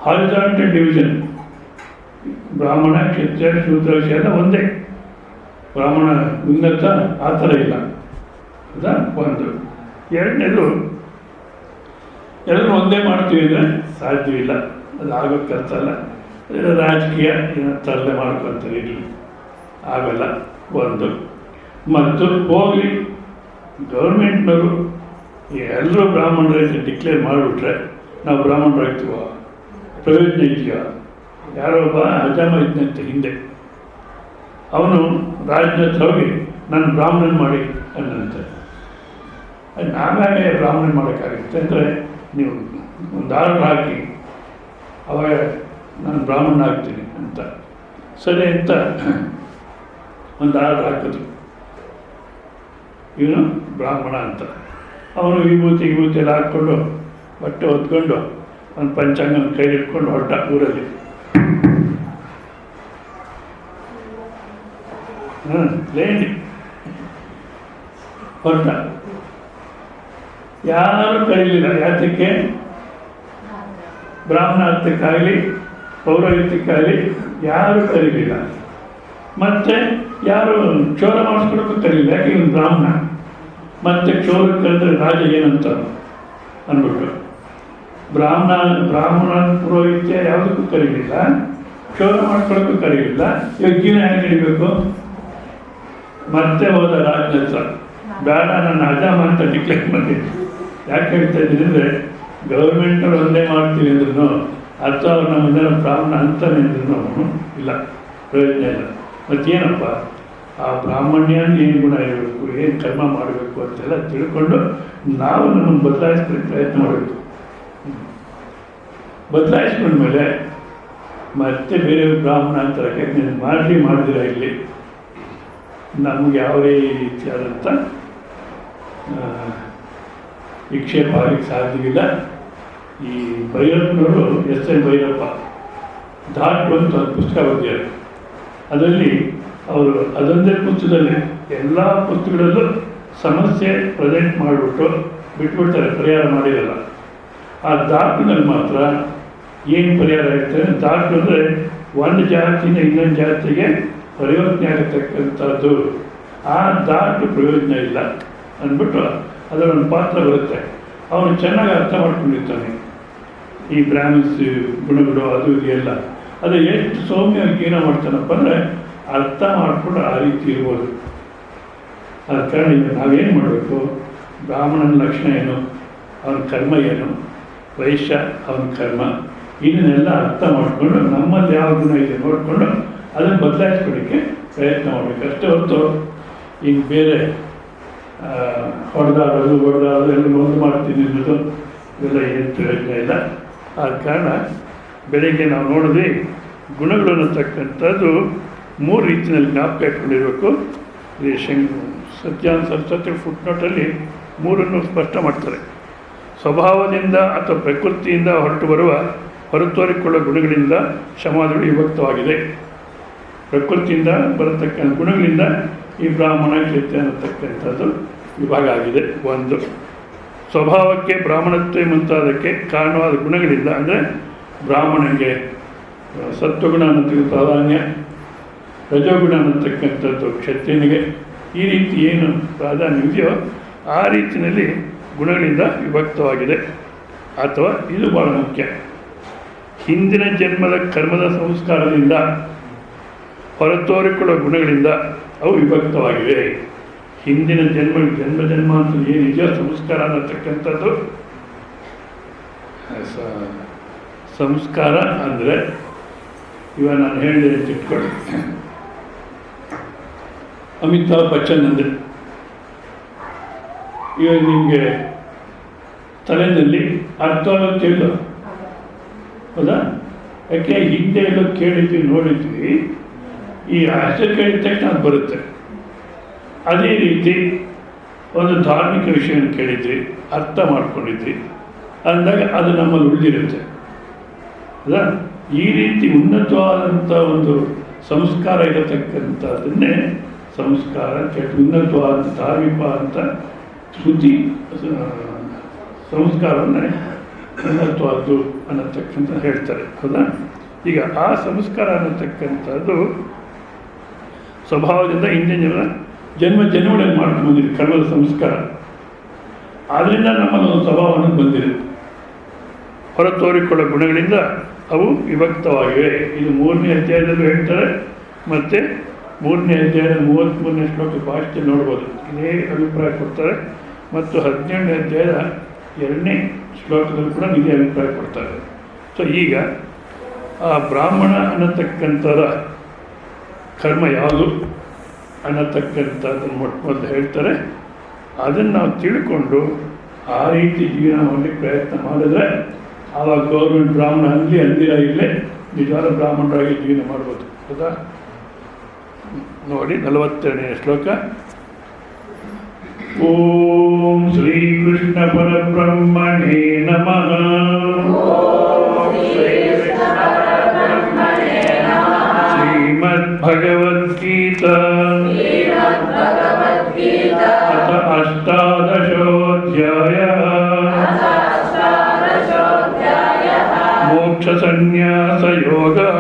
ಹಾರಿಜಾಂಟಲ್ ಡಿವಿಷನ್. ಬ್ರಾಹ್ಮಣ ಕ್ಷತ್ರಿಯ ಶೂದ್ರ ವೈಶ್ಯ ಎಲ್ಲ ಒಂದೇ, ಬ್ರಾಹ್ಮಣ ಉನ್ನತ ಆ ಥರ ಇಲ್ಲ. ಹೌದಾ? ಒಂದು. ಎರಡನೇದು, ಎಲ್ಲರೂ ಒಂದೇ ಮಾಡ್ತೀವಿ ಅಂದರೆ ಸಾಧ್ಯವಿಲ್ಲ, ಅದು ಆಗೋ ಕೆಲಸ ಅಲ್ಲ. ರಾಜಕೀಯ ಏನಂತರಲ್ಲೇ ಮಾಡ್ಕೊಳ್ತಾರೆ, ಇರಲಿ, ಆಗಲ್ಲ. ಒಂದು. ಮತ್ತು ಹೋಗಲಿ, ಗೌರ್ಮೆಂಟ್ನವರು ಎಲ್ಲರೂ ಬ್ರಾಹ್ಮಣರಾಗಿ ಡಿಕ್ಲೇರ್ ಮಾಡಿಬಿಟ್ರೆ ನಾವು ಬ್ರಾಹ್ಮಣರಾಗ್ತೀವ? ಪ್ರಯೋಜನ ಇದೆಯಾ? ಯಾರೋ ಒಬ್ಬ ಅಜಾಮ ಇದ್ದಂತೆ ಹಿಂದೆ, ಅವನು ರಾಜನ ಹತ್ರ ಹೋಗಿ ನಾನು ಬ್ರಾಹ್ಮಣನ್ ಮಾಡಿ ಅನ್ನಂತೆ. ನಾವ್ಯಾಗೆ ಬ್ರಾಹ್ಮಣನ್ ಮಾಡೋಕ್ಕಾಗುತ್ತೆ ಅಂದರೆ, ನೀವು ಒಂದು ಆರ್ಡರ್ ಹಾಕಿ ಅವಾಗ ನಾನು ಬ್ರಾಹ್ಮಣ ಆಗ್ತೀನಿ ಅಂತ. ಸರಿ ಅಂತ ಒಂದು ಆರ್ಡರ್ ಹಾಕಿದ್ರು, ಇವನು ಬ್ರಾಹ್ಮಣ ಅಂತ. ಅವನು ವಿಭೂತಿ ಎಲ್ಲ ಹಾಕ್ಕೊಂಡು ಬಟ್ಟೆ ಹೊತ್ಕೊಂಡು ಒಂದು ಪಂಚಾಂಗನ ಕೈಲಿ ಇಟ್ಕೊಂಡು ಹೊರಟ ಊರಲ್ಲಿ. ಲೇಂಡಿ ಹೊರಟ. ಯಾರು ಕರೀಲಿಲ್ಲ. ಯಾತಕ್ಕೆ? ಬ್ರಾಹ್ಮಣ ಅರ್ಥಕ್ಕಾಗಲಿ ಪೌರೋಹಿತ್ಯಕ್ಕಾಗಲಿ ಯಾರು ಕರೀಲಿಲ್ಲ. ಮತ್ತು ಯಾರು ಕ್ಷೌರ ಮಾಡಿಸ್ಕೊಳಕ್ಕೂ ಕರೀಲಿಲ್ಲ. ಯಾಕೆ? ಇವನು ಬ್ರಾಹ್ಮಣ. ಮತ್ತು ಕ್ಷೌರ ಕರೆದ್ರೆ ರಾಜ ಏನಂತ ಅಂದ್ಬಿಟ್ಟು ಬ್ರಾಹ್ಮಣ ಪುರೋಹಿತ್ಯ ಯಾವುದಕ್ಕೂ ಕರೀಲಿಲ್ಲ, ಕ್ಷೌರ ಮಾಡ್ಕೊಳಕ್ಕೂ ಕರೀಲಿಲ್ಲ. ಇವಾಗ ಜೀವನ ಹೇಗೆ ನಡಿಬೇಕು? ಮತ್ತೆ ಹೋದ ರಾಜನ ಹತ್ರ, ಬೇಡ ನನ್ನ ಅಜಾಮ ಅಂತ ಡಿಕ್ಲೇರ್ ಮಾಡಿದ್ವಿ. ಯಾಕೆ ಹೇಳ್ತಾ ಇದ್ದೀನಿ ಅಂದರೆ, ಗೌರ್ಮೆಂಟವ್ರು ಒಂದೇ ಮಾಡ್ತೀವಿ ಅಂದ್ರೂ ಅಥವಾ ಅವ್ರು ನಮ್ಮದೆಲ್ಲ ಬ್ರಾಹ್ಮಣ ಅಂತಾನೆ ಅಂದ್ರೂ ಇಲ್ಲ, ಪ್ರಯೋಜನ ಇಲ್ಲ. ಮತ್ತೇನಪ್ಪ ಆ ಬ್ರಾಹ್ಮಣ್ಯ ಏನು ಗುಣ ಇರಬೇಕು, ಏನು ಕರ್ಮ ಮಾಡಬೇಕು ಅಂತೆಲ್ಲ ತಿಳ್ಕೊಂಡು ನಾವು ನಮ್ಮನ್ನು ಬದಲಾಯಿಸ್ಕೊಳ್ಳೋಕ್ಕೆ ಪ್ರಯತ್ನ ಮಾಡಬೇಕು. ಬದಲಾಯಿಸ್ಕೊಂಡ್ಮೇಲೆ ಮತ್ತೆ ಬೇರೆ ಬ್ರಾಹ್ಮಣ ಅಂತಾರೆ. ನೀನು ಮಾಡಿದಿರ ಇಲ್ಲಿ ನಮಗೆ ಯಾವುದೇ ರೀತಿಯಾದಂಥ ವಿಕ್ಷೇಪ ಆಗಲಿಕ್ಕೆ ಸಾಧ್ಯವಿಲ್ಲ. ಈ ಭೈರಪ್ಪನವರು ಎಸ್.ಎನ್. ಭೈರಪ್ಪ ಧಾಟ್ ಅಂತ ಒಂದು ಪುಸ್ತಕ ಬರೆದಿದ್ದಾರೆ. ಅದರಲ್ಲಿ ಅವರು ಅದೊಂದೇ ಪುಸ್ತಕದಲ್ಲಿ ಎಲ್ಲ ಪುಸ್ತಕಗಳಲ್ಲೂ ಸಮಸ್ಯೆ ಪ್ರೆಸೆಂಟ್ ಮಾಡಿಬಿಟ್ಟು ಬಿಟ್ಬಿಡ್ತಾರೆ, ಪರಿಹಾರ ಮಾಡಿರಲ್ಲ. ಆ ಧಾತುನಲ್ಲಿ ಮಾತ್ರ ಏನು ಪರಿಹಾರ ಇರ್ತದೆ? ಧಾತು ಅಂದರೆ ಒಂದು ಜಾತಿಯಿಂದ ಇನ್ನೊಂದು ಜಾತಿಗೆ ಪರಿವರ್ತನೆ ಆಗತಕ್ಕಂಥದ್ದು. ಆ ಧಾತು ಪ್ರಯೋಜನ ಇಲ್ಲ ಅಂದ್ಬಿಟ್ಟು ಅದರ ಒಂದು ಪಾತ್ರ ಬರುತ್ತೆ. ಅವನು ಚೆನ್ನಾಗಿ ಅರ್ಥ ಮಾಡ್ಕೊಂಡಿರ್ತಾನೆ ಈ ಬ್ರಾಹ್ಮಿನ್ಸ್ ಗುಣಗಳು ಅದು ಇದು ಎಲ್ಲ. ಅದು ಎಷ್ಟು ಸೌಮ್ಯವಾಗಿ ಏನೋ ಮಾಡ್ತಾನಪ್ಪ ಅಂದರೆ ಅರ್ಥ ಮಾಡಿಕೊಂಡು ಆ ರೀತಿ ಇರ್ಬೋದು. ಆದ ಕಾರಣ ಈಗ ನಾವೇನು ಮಾಡಬೇಕು? ಬ್ರಾಹ್ಮಣನ ಲಕ್ಷಣ ಏನು, ಅವನ ಕರ್ಮ ಏನು, ವೈಶ್ಯ ಅವನ ಕರ್ಮ, ಇದನ್ನೆಲ್ಲ ಅರ್ಥ ಮಾಡಿಕೊಂಡು ನಮ್ಮಲ್ಲಿ ಯಾವ ಗುಣ ಇದೆ ನೋಡಿಕೊಂಡು ಅದನ್ನು ಬದಲಾಯಿಸ್ಕೊಳ್ಳಿಕ್ಕೆ ಪ್ರಯತ್ನ ಮಾಡಬೇಕು ಅಷ್ಟೇ ಹೊರತು ಈಗ ಬೇರೆ ಹೊಡೆದಾಡೋದು ಎಲ್ಲ ಒಂದು ಮಾಡ್ತೀನಿ ಅನ್ನೋದು ಇವೆಲ್ಲ ಏನು ಪ್ರಯೋಜನ ಇಲ್ಲ. ಆದ ಕಾರಣ ಬೆಳಗ್ಗೆ ನಾವು ನೋಡಿದ್ವಿ ಗುಣಗಳು ಅನ್ನತಕ್ಕಂಥದ್ದು 3 ರೀತಿಯಲ್ಲಿ ಜ್ಞಾಪಕ ಇಟ್ಕೊಂಡಿರಬೇಕು. ಈ ಸತ್ಯಾನ್ ಸರಸ್ವತಿ ಫುಟ್ನೋಟಲ್ಲಿ 3 ಸ್ಪಷ್ಟ ಮಾಡ್ತಾರೆ. ಸ್ವಭಾವದಿಂದ ಅಥವಾ ಪ್ರಕೃತಿಯಿಂದ ಹೊರಟು ಬರುವ ಹೊರತೋರಿಕೊಳ್ಳುವ ಗುಣಗಳಿಂದ ಸಮಾಧಿಗಳು ವಿಭಕ್ತವಾಗಿದೆ. ಪ್ರಕೃತಿಯಿಂದ ಬರತಕ್ಕಂಥ ಗುಣಗಳಿಂದ ಈ ಬ್ರಾಹ್ಮಣ ಕ್ಷತ್ರಿಯ ಅನ್ನತಕ್ಕಂಥದ್ದು ವಿಭಾಗ ಆಗಿದೆ. 1 ಸ್ವಭಾವಕ್ಕೆ ಬ್ರಾಹ್ಮಣತ್ವ ಮುಂತಾದಕ್ಕೆ ಕಾರಣವಾದ ಗುಣಗಳಿಂದ, ಅಂದರೆ ಬ್ರಾಹ್ಮಣನಿಗೆ ಸತ್ವಗುಣ ಅನ್ನತಕ್ಕ ಪ್ರಾಧಾನ್ಯ, ರಜೋಗುಣ ಅನ್ನತಕ್ಕಂಥದ್ದು ಕ್ಷತ್ರಿಯನಿಗೆ, ಈ ರೀತಿ ಏನು ಪ್ರಾಧಾನ್ಯ ಇದೆಯೋ ಆ ರೀತಿಯಲ್ಲಿ ಗುಣಗಳಿಂದ ವಿಭಕ್ತವಾಗಿದೆ. ಅಥವಾ ಇದು ಭಾಳ ಮುಖ್ಯ, ಹಿಂದಿನ ಜನ್ಮದ ಕರ್ಮದ ಸಂಸ್ಕಾರದಿಂದ ಹೊರತೋರಿಕೊಳ್ಳುವ ಗುಣಗಳಿಂದ ಅವು ವಿಭಕ್ತವಾಗಿವೆ. ಹಿಂದಿನ ಜನ್ಮ ಅಂತ ಏನಿದೆಯೋ ಸಂಸ್ಕಾರ ಅನ್ನತಕ್ಕಂಥದ್ದು, ಸಂಸ್ಕಾರ ಅಂದರೆ ಇವಾಗ ನಾನು ಹೇಳಿದೆ ಅಂತ ಇಟ್ಕೊಳ್ಳಿ. ಅಮಿತಾಬ್ ಬಚ್ಚನ್ ಅಂದರೆ ಇವಾಗ ನಿಮಗೆ ತಲೆಯಲ್ಲಿ ಅರ್ಥವಾಗುತ್ತಿಲ್ಲ, ಹೌದಾ? ಯಾಕೆ ಹಿಂದೆ ಎಲ್ಲೋ ಕೇಳಿದ್ವಿ ನೋಡಿದ್ವಿ, ಈ ಹೆಸರು ಕೇಳಿದ ತಕ್ಷಣ ಅದು ಬರುತ್ತೆ. ಅದೇ ರೀತಿ ಒಂದು ಧಾರ್ಮಿಕ ವಿಷಯವನ್ನು ಕೇಳಿದ್ವಿ, ಅರ್ಥ ಮಾಡ್ಕೊಂಡಿದ್ವಿ ಅಂದಾಗ ಅದು ನಮ್ಮಲ್ಲಿ ಉಳಿದಿರುತ್ತೆ, ಹೌದಾ? ಈ ರೀತಿ ಉನ್ನತವಾದಂಥ ಒಂದು ಸಂಸ್ಕಾರ ಇರತಕ್ಕಂಥದ್ದನ್ನೇ ಸಂಸ್ಕಾರ ಉನ್ನತವಾದ ಧಾರ್ಮಿಕವಾದಂಥ ಶ್ರುತಿ ಸಂಸ್ಕಾರವನ್ನೇ ಉನ್ನತವಾದ್ದು ಅನ್ನತಕ್ಕಂಥ ಹೇಳ್ತಾರೆ, ಹೌದಾ? ಈಗ ಆ ಸಂಸ್ಕಾರ ಅನ್ನತಕ್ಕಂಥದ್ದು ಸ್ವಭಾವದಿಂದ ಹಿಂದಿನ ಜನ್ಮಗಳಲ್ಲಿ ಮಾಡ್ಕೊಂಡು ಬಂದಿದೆ, ಕರ್ಮದ ಸಂಸ್ಕಾರ. ಆದ್ದರಿಂದ ನಮ್ಮಲ್ಲಿ ಒಂದು ಸ್ವಭಾವ ಅನ್ನೋದು ಬಂದಿದೆ. ಹೊರತೋರಿಕೊಳ್ಳೋ ಗುಣಗಳಿಂದ ಅವು ವಿಭಕ್ತವಾಗಿವೆ. ಇದು 3ನೇ ಅಧ್ಯಾಯದಲ್ಲೂ ಹೇಳ್ತಾರೆ, ಮತ್ತು 3ನೇ ಅಧ್ಯಾಯದ 33ನೇ ಶ್ಲೋಕ ಭಾಷೆ ನೋಡ್ಬೋದು, ಇದೇ ಅಭಿಪ್ರಾಯ ಕೊಡ್ತಾರೆ. ಮತ್ತು 17ನೇ ಅಧ್ಯಾಯದ 2ನೇ ಶ್ಲೋಕದಲ್ಲಿ ಕೂಡ ಇದೇ ಅಭಿಪ್ರಾಯ ಕೊಡ್ತಾರೆ. ಸೊ ಈಗ ಆ ಬ್ರಾಹ್ಮಣ ಅನ್ನತಕ್ಕಂಥರ ಕರ್ಮ ಯಾವುದು ಅನ್ನತಕ್ಕಂಥದ್ದನ್ನು ಮೊದಲು ಹೇಳ್ತಾರೆ. ಅದನ್ನು ನಾವು ತಿಳ್ಕೊಂಡು ಆ ರೀತಿ ಜೀವನ ಮಾಡಲಿಕ್ಕೆ ಪ್ರಯತ್ನ ಮಾಡಿದ್ರೆ ಆವಾಗ ಗೌರ್ಮೆಂಟ್ ಬ್ರಾಹ್ಮಣ ಅಂದಿರ ಇಲ್ಲೇ ನಿಜವಾದ ಬ್ರಾಹ್ಮಣರಾಗಿ ಜೀವನ ಮಾಡ್ಬೋದು, ಹೌದಾ? ನೋಡಿ 42ನೇ ಶ್ಲೋಕ. ಓಂ ಶ್ರೀ ಕೃಷ್ಣ ಪರಬ್ರಹ್ಮಣೇ ನಮಃ. ಶ್ರೀಮದ್ಭಗವದ್ಗೀತಾ ಅಥ ಅಷ್ಟಾದಶೋऽಧ್ಯಾಯಃ. ಮೋಕ್ಷಸನ್ಯಾಸಯೋಗಃ.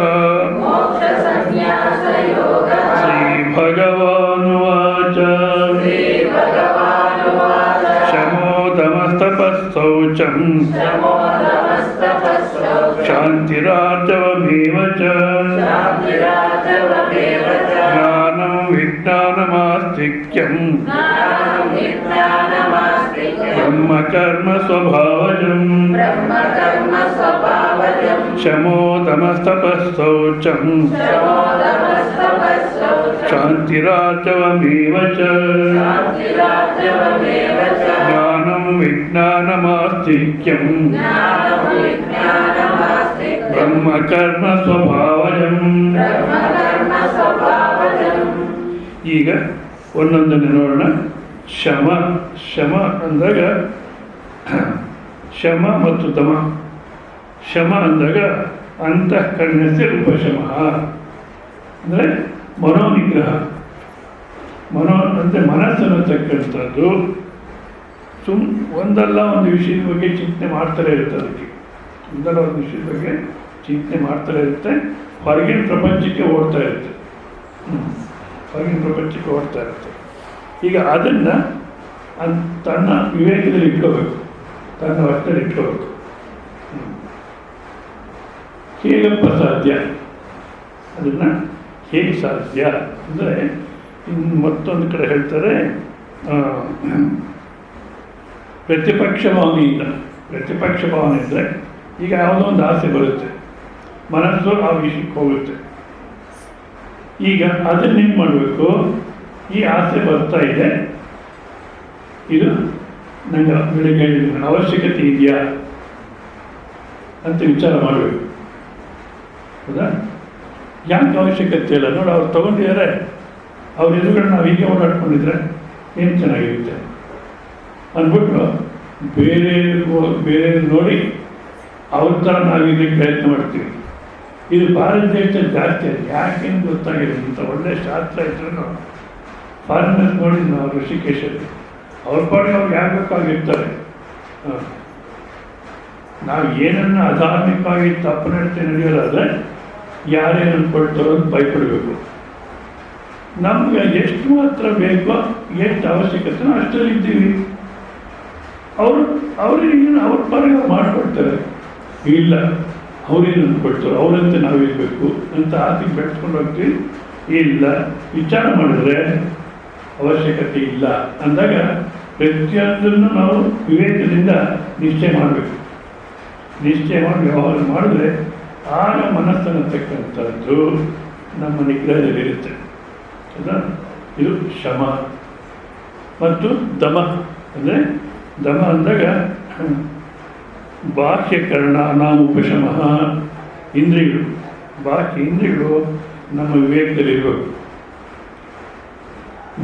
ಶ್ರೀಭಗವಾನುವಾಚ. ಶಮೋದಮಸ್ತಪಃ ಶೌಚಂ ಶಾಂತಿರಾರ್ಜವಮೇವ ಚ. ಜ್ಞಾನಂ ವಿಜ್ಞಾನಮಾಸ್ತಿಕ್ಯಂ ಬ್ರಹ್ಮಕರ್ಮ ಸ್ವಭಾವಜಂ. ಶಮೋದಮಸ್ತಪಃ ಶೌಚಂ ಶಾಂತಿರಾರ್ಜವಮೇವ ಚ. ಜ್ಞಾನಂ ವಿಜ್ಞಾನಮಾಸ್ತಿಕ್ಯಂ ಬ್ರಹ್ಮಕರ್ಮ ಸ್ವಭಾವಜಂ. ಈಗ ಒಂದೊಂದನ್ನು ನೋಡೋಣ. ಶಮ ಅಂದಾಗ ಶಮ ಮತ್ತು ದಮ. ಶಮ ಅಂದಾಗ ಅಂತಃಕರಣಸ್ಯ ಉಪಶಮ ಅಂದರೆ ಮನೋನಿಗ್ರಹ. ಅಂದರೆ ಮನಸ್ಸನ್ನತಕ್ಕಂಥದ್ದು ಒಂದಲ್ಲ ಒಂದು ವಿಷಯದ ಬಗ್ಗೆ ಚಿಂತನೆ ಮಾಡ್ತಾರೆ ಇರುತ್ತೆ. ಅದಕ್ಕೆ ಒಂದಲ್ಲ ಒಂದು ವಿಷಯದ ಬಗ್ಗೆ ಚಿಂತನೆ ಮಾಡ್ತಾರೆ ಇರುತ್ತೆ. ಹೊರಗಿನ ಪ್ರಪಂಚಕ್ಕೆ ಓಡ್ತಾ ಇರುತ್ತೆ. ಹೊರಗಿನ ಪ್ರಪಂಚಕ್ಕೆ ಓಡ್ತಾ ಇರುತ್ತೆ. ಈಗ ಅದನ್ನು ತನ್ನ ವಿವೇಕದಲ್ಲಿ ಇಟ್ಕೋಬೇಕು, ತನ್ನ ವರ್ತದಲ್ಲಿ ಇಟ್ಕೋಬೇಕು. ಹೇಗಪ್ಪ ಸಾಧ್ಯ? ಅದನ್ನು ಹೇಗೆ ಸಾಧ್ಯ ಅಂದರೆ ಇನ್ನು ಮತ್ತೊಂದು ಕಡೆ ಹೇಳ್ತಾರೆ, ಪ್ರತಿಪಕ್ಷ ಭಾವನೆಯಿಂದ. ಪ್ರತಿಪಕ್ಷ ಭಾವನೆ ಅಂದರೆ ಈಗ ಯಾವುದೋ ಒಂದು ಆಸೆ ಬರುತ್ತೆ, ಮನಸ್ಸು ಆ ವಿಷಯಕ್ಕೆ ಹೋಗುತ್ತೆ. ಈಗ ಅದನ್ನೇನು ಮಾಡಬೇಕು? ಈ ಆಸೆ ಬರ್ತಾ ಇದೆ, ಇದು ನನಗೆ ಬೆಳಿಗ್ಗೆ ಅವಶ್ಯಕತೆ ಇದೆಯಾ ಅಂತ ವಿಚಾರ ಮಾಡಬೇಕು. ಹೌದಾ? ಯಾಕೆ ಅವಶ್ಯಕತೆ ಇಲ್ಲ ನೋಡಿ, ಅವ್ರು ತೊಗೊಂಡಿದ್ದಾರೆ, ಅವ್ರ ಎದುರುಗಡೆ ನಾವು ಹೀಗೆ ಓಡಾಡ್ಕೊಂಡಿದ್ರೆ ಏನು ಚೆನ್ನಾಗಿರುತ್ತೆ ಅಂದ್ಬಿಟ್ಟು ಬೇರೆ ನೋಡಿ ಅವ್ರ ಥರ ನಾವಿರ್ಲಿಕ್ಕೆ ಪ್ರಯತ್ನ ಮಾಡ್ತೀವಿ. ಇದು ಭಾರತ ದೇಶದಲ್ಲಿ ಜಾಸ್ತಿ ಅದು. ಯಾಕೆಂದು ಗೊತ್ತಾಗಿದೆ. ಇಂಥ ಒಳ್ಳೆಯ ಶಾಸ್ತ್ರ ಇದ್ರೂ ಫಾರಿನರ್ಸ್ ನೋಡಿದ್ದು ನಾವು ಋಷಿಕೇಶಲ್ಲಿ ಅವ್ರ ಪಾಡಿಗೆ ಅವ್ರು ಯಾರು ಬೇಕಾಗಿರ್ತಾರೆ. ನಾವು ಏನನ್ನು ಅಧಾರ್ಮಿಕವಾಗಿ ತಪ್ಪು ನಡತೆ ನಡೆಯೋದಾದರೆ ಯಾರೇನು ಅಂದ್ಕೊಳ್ತಾರೋ ಅಂತ ಭಯಪಡಬೇಕು. ನಮ್ಗೆ ಎಷ್ಟು ಮಾತ್ರ ಬೇಕೋ, ಎಷ್ಟು ಅವಶ್ಯಕತೆನೋ ಅಷ್ಟರಲ್ಲಿದ್ದೀವಿ. ಅವ್ರೇನು ಅವ್ರ ಪಾಡಿಗೆ ಮಾಡಿಕೊಡ್ತಾರೆ. ಇಲ್ಲ, ಅವ್ರೇನು ಅಂದ್ಕೊಳ್ತಾರೆ, ಅವರಂತೆ ನಾವಿರಬೇಕು ಅಂತ ಆಸೆಗೆ ಬೆಳೆಸ್ಕೊಂಡು ಹೋಗ್ತೀವಿ. ಇಲ್ಲ, ವಿಚಾರ ಮಾಡಿದ್ರೆ ಅವಶ್ಯಕತೆ ಇಲ್ಲ ಅಂದಾಗ ಪ್ರತಿಯೊಂದನ್ನು ನಾವು ವಿವೇಕದಿಂದ ನಿಶ್ಚಯ ಮಾಡಬೇಕು. ನಿಶ್ಚಯ ಮಾಡಿ ವ್ಯವಹಾರ ಮಾಡಿದ್ರೆ ಆಗ ಮನಸ್ಸನ್ನತಕ್ಕಂಥದ್ದು ನಮ್ಮ ನಿಗ್ರಹದಲ್ಲಿರುತ್ತೆ. ಹೌದಾ? ಇದು ಶಮ ಮತ್ತು ದಮ. ಅಂದರೆ ದಮ ಅಂದಾಗ ಬಾಹ್ಯಕರಣ ನಾವು ಉಪಶಮ. ಇಂದ್ರಿಯಗಳು, ಬಾಹ್ಯ ಇಂದ್ರಿಯಗಳು ನಮ್ಮ ವಿವೇಕದಲ್ಲಿರಬೇಕು.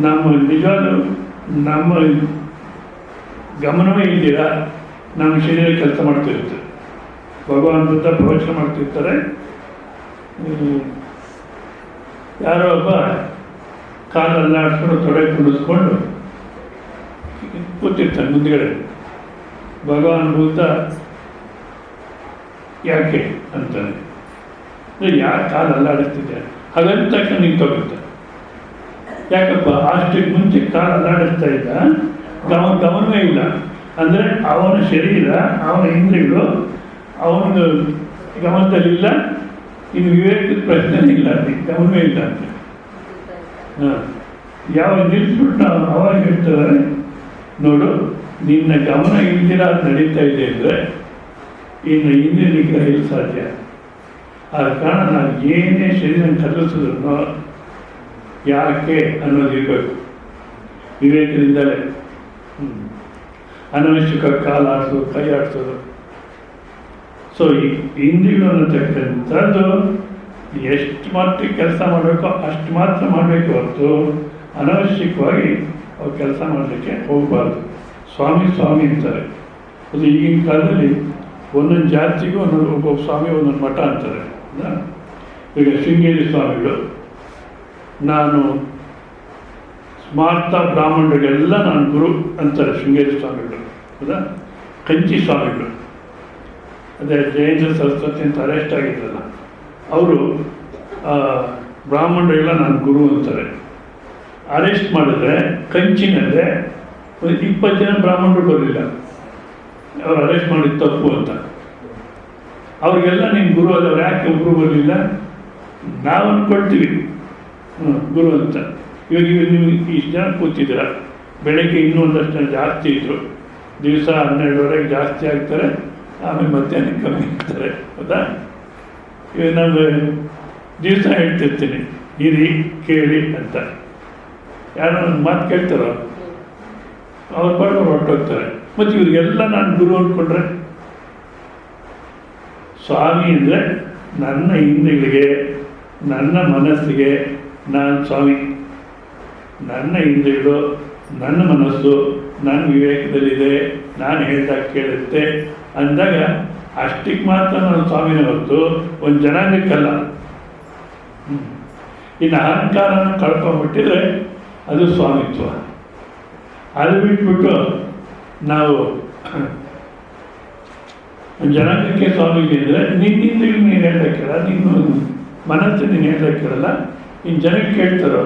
ನಮ್ಮ ನಿಜವಾದ ನಮ್ಮ ಗಮನವೇ ಇದ್ದೀರಾ, ನಮ್ಮ ಶರೀರ ಕೆಲಸ ಮಾಡ್ತಿರುತ್ತೆ. ಭಗವಾನ್ ಬುದ್ಧ ಪ್ರವಚನ ಮಾಡ್ತಿರ್ತಾರೆ. ಯಾರೋ ಒಬ್ಬ ಕಾಲೆಲ್ಲ ಆಡಿಸ್ಕೊಂಡು ತೊಡೆ ಕುಡಿಸ್ಕೊಂಡು ಕೂತಿರ್ತಾನೆ ಮುಂದ್ಗಡೆ. ಭಗವಾನ್ ಬುದ್ಧ ಯಾಕೆ ಅಂತಾನೆ, ಯಾರು ಕಾಲು ಅಲ್ಲಾಡಿಸ್ತಿದ್ದೆ ಹಾಗಂತ ತಕ್ಷಣ ನಿಂತೋಗುತ್ತೆ. ಯಾಕಪ್ಪ ಅಷ್ಟಕ್ಕೆ ಮುಂಚೆ ಕಾಲು ಅಲ್ಲಾಡಿಸ್ತಾ ಇದ್ದ, ಗಮನವೇ ಇಲ್ಲ. ಅಂದರೆ ಅವನ ಶರೀರ, ಅವನ ಇಂದ್ರಿಯಗಳು ಅವನ ಗಮನದಲ್ಲಿಲ್ಲ. ಇನ್ನು ವಿವೇಕದ ಪ್ರಶ್ನೆನೇ ಇಲ್ಲ, ಅದಕ್ಕೆ ಗಮನವೇ ಇಲ್ಲ ಅಂತ. ಯಾವ ನಿಲ್ಲಿಸ್ಬಿಟ್ಟು ನಾವು ಅವಾಗ ಹೇಳ್ತಾರೆ, ನೋಡು ನಿನ್ನ ಗಮನ ಇಲ್ದಿರ ಅದು ನಡೀತಾ ಇದೆ ಅಂದರೆ ಇನ್ನು ಇಂದ್ರಿಯ ನಿಗ್ರಹ ಇಲ್ಲ ಸಾಧ್ಯ. ಆದ ಕಾರಣ ನಾವು ಏನೇ ಶರೀರ ಕಲಿಸಿದ್ರು ಯಾಕೆ ಅನ್ನೋದಿರಬೇಕು ವಿವೇಕದಿಂದಲೇ. ಅನವಶ್ಯಕ ಕಾಲು ಆಡಿಸೋದು, ಕೈ ಆಡಿಸೋದು. ಸೊ ಈ ಇಂದ್ರಿಯಗಳು ಅನ್ನತಕ್ಕಂಥದ್ದು ಎಷ್ಟು ಮಾತ್ರ ಕೆಲಸ ಮಾಡಬೇಕೋ ಅಷ್ಟು ಮಾತ್ರ ಮಾಡಬೇಕು ಹೊರತು ಅನವಶ್ಯಕವಾಗಿ ಅವ್ರು ಕೆಲಸ ಮಾಡಲಿಕ್ಕೆ ಹೋಗಬಾರ್ದು. ಸ್ವಾಮಿ ಅಂತಾರೆ. ಅದು ಈಗಿನ ಕಾಲದಲ್ಲಿ ಒಂದೊಂದು ಜಾತಿಗೂ ಒಬ್ಬೊಬ್ಬ ಸ್ವಾಮಿ ಒಂದೊಂದು ಮಠ ಅಂತಾರೆ. ಈಗ ಶೃಂಗೇರಿ ಸ್ವಾಮಿಗಳು, ನಾನು ಸ್ಮಾರ್ತ ಬ್ರಾಹ್ಮಣರಿಗೆಲ್ಲ ನಾನು ಗುರು ಅಂತಾರೆ ಶೃಂಗೇರಿ ಸ್ವಾಮಿಗಳು. ಹೌದಾ? ಕಂಚಿ ಸ್ವಾಮಿಗಳು, ಅದೇ ಜಯೇಂದ್ರ ಸರಸ್ವತಿ ಅಂತ ಅರೆಸ್ಟ್ ಆಗಿದ್ರಲ್ಲ, ಅವರು ಬ್ರಾಹ್ಮಣರಿಗೆಲ್ಲ ನಾನು ಗುರು ಅಂತಾರೆ. ಅರೆಸ್ಟ್ ಮಾಡಿದ್ರೆ ಕಂಚಿನಲ್ಲೇ ಒಂದು 20 ಜನ ಬ್ರಾಹ್ಮಣರು ಬರಲಿಲ್ಲ, ಅವ್ರು ಅರೆಸ್ಟ್ ಮಾಡಿದ ತಪ್ಪು ಅಂತ. ಅವ್ರಿಗೆಲ್ಲ ನೀನು ಗುರು ಅಲ್ಲವ್ರು ಯಾಕೆ ಒಬ್ಬರು ಬರಲಿಲ್ಲ? ನಾವು ಅಂದ್ಕೊಳ್ತೀವಿ ಗುರು ಅಂತ. ಇವಾಗ ನೀವು ಇಷ್ಟು ಜನ ಕೂತಿದ್ದೀರ, ಬೆಳಗ್ಗೆ ಇನ್ನೂ ಒಂದಷ್ಟು ಜನ ಜಾಸ್ತಿ ಇದ್ದರು, ದಿವಸ 12ವರೆಗೆ ಜಾಸ್ತಿ ಆಗ್ತಾರೆ, ಆಮೇಲೆ ಮಧ್ಯಾಹ್ನಕ್ಕೆ ಕಮ್ಮಿ ಆಗ್ತಾರೆ. ಹೌದಾ? ಇವಾಗ ನಾನು ದಿವಸ ಹೇಳ್ತಿರ್ತೀನಿ ಇರಿ ಕೇಳಿ ಅಂತ. ಯಾರೋ ಒಂದು ಮಾತು ಕೇಳ್ತಾರೋ ಅವ್ರ ಪಾಡು ಹೊರಟೋಗ್ತಾರೆ. ಮತ್ತು ಇವ್ರಿಗೆಲ್ಲ ನಾನು ಗುರು ಅಂದ್ಕೊಂಡ್ರೆ, ಸ್ವಾಮಿ ಅಂದರೆ ನನ್ನ ಇಂದ್ರಿಯಗಳಿಗೆ, ನನ್ನ ಮನಸ್ಸಿಗೆ ನಾನು ಸ್ವಾಮಿ. ನನ್ನ ಇಂದ್ರಿಯಗಳು, ನನ್ನ ಮನಸ್ಸು ನನ್ನ ವಿವೇಕದಲ್ಲಿದೆ, ನಾನು ಹೇಳಿದಾಗ ಕೇಳುತ್ತೆ ಅಂದಾಗ ಅಷ್ಟಕ್ಕೆ ಮಾತ್ರ ನಾನು ಸ್ವಾಮಿನ ಹೊರತು ಒಂದು ಜನಾಂಗಕ್ಕಲ್ಲ. ಇನ್ನು ಅಹಂಕಾರನ ಕಳ್ಕೊಂಡ್ಬಿಟ್ಟಿದ್ರೆ ಅದು ಸ್ವಾಮಿತ್ವ. ಅದು ಬಿಟ್ಬಿಟ್ಟು ನಾವು ಜನಾಂಗಕ್ಕೆ ಸ್ವಾಮೀಜಿ ಅಂದರೆ ನಿನ್ನಿಂದ ನೀನು ಹೇಳಕ್ಕಿಲ್ಲ, ನೀನು ಮನಸ್ಸು ನೀನು ಹೇಳಕ್ಕಿರಲ್ಲ, ಇನ್ನು ಜನಕ್ಕೆ ಕೇಳ್ತಾರೋ.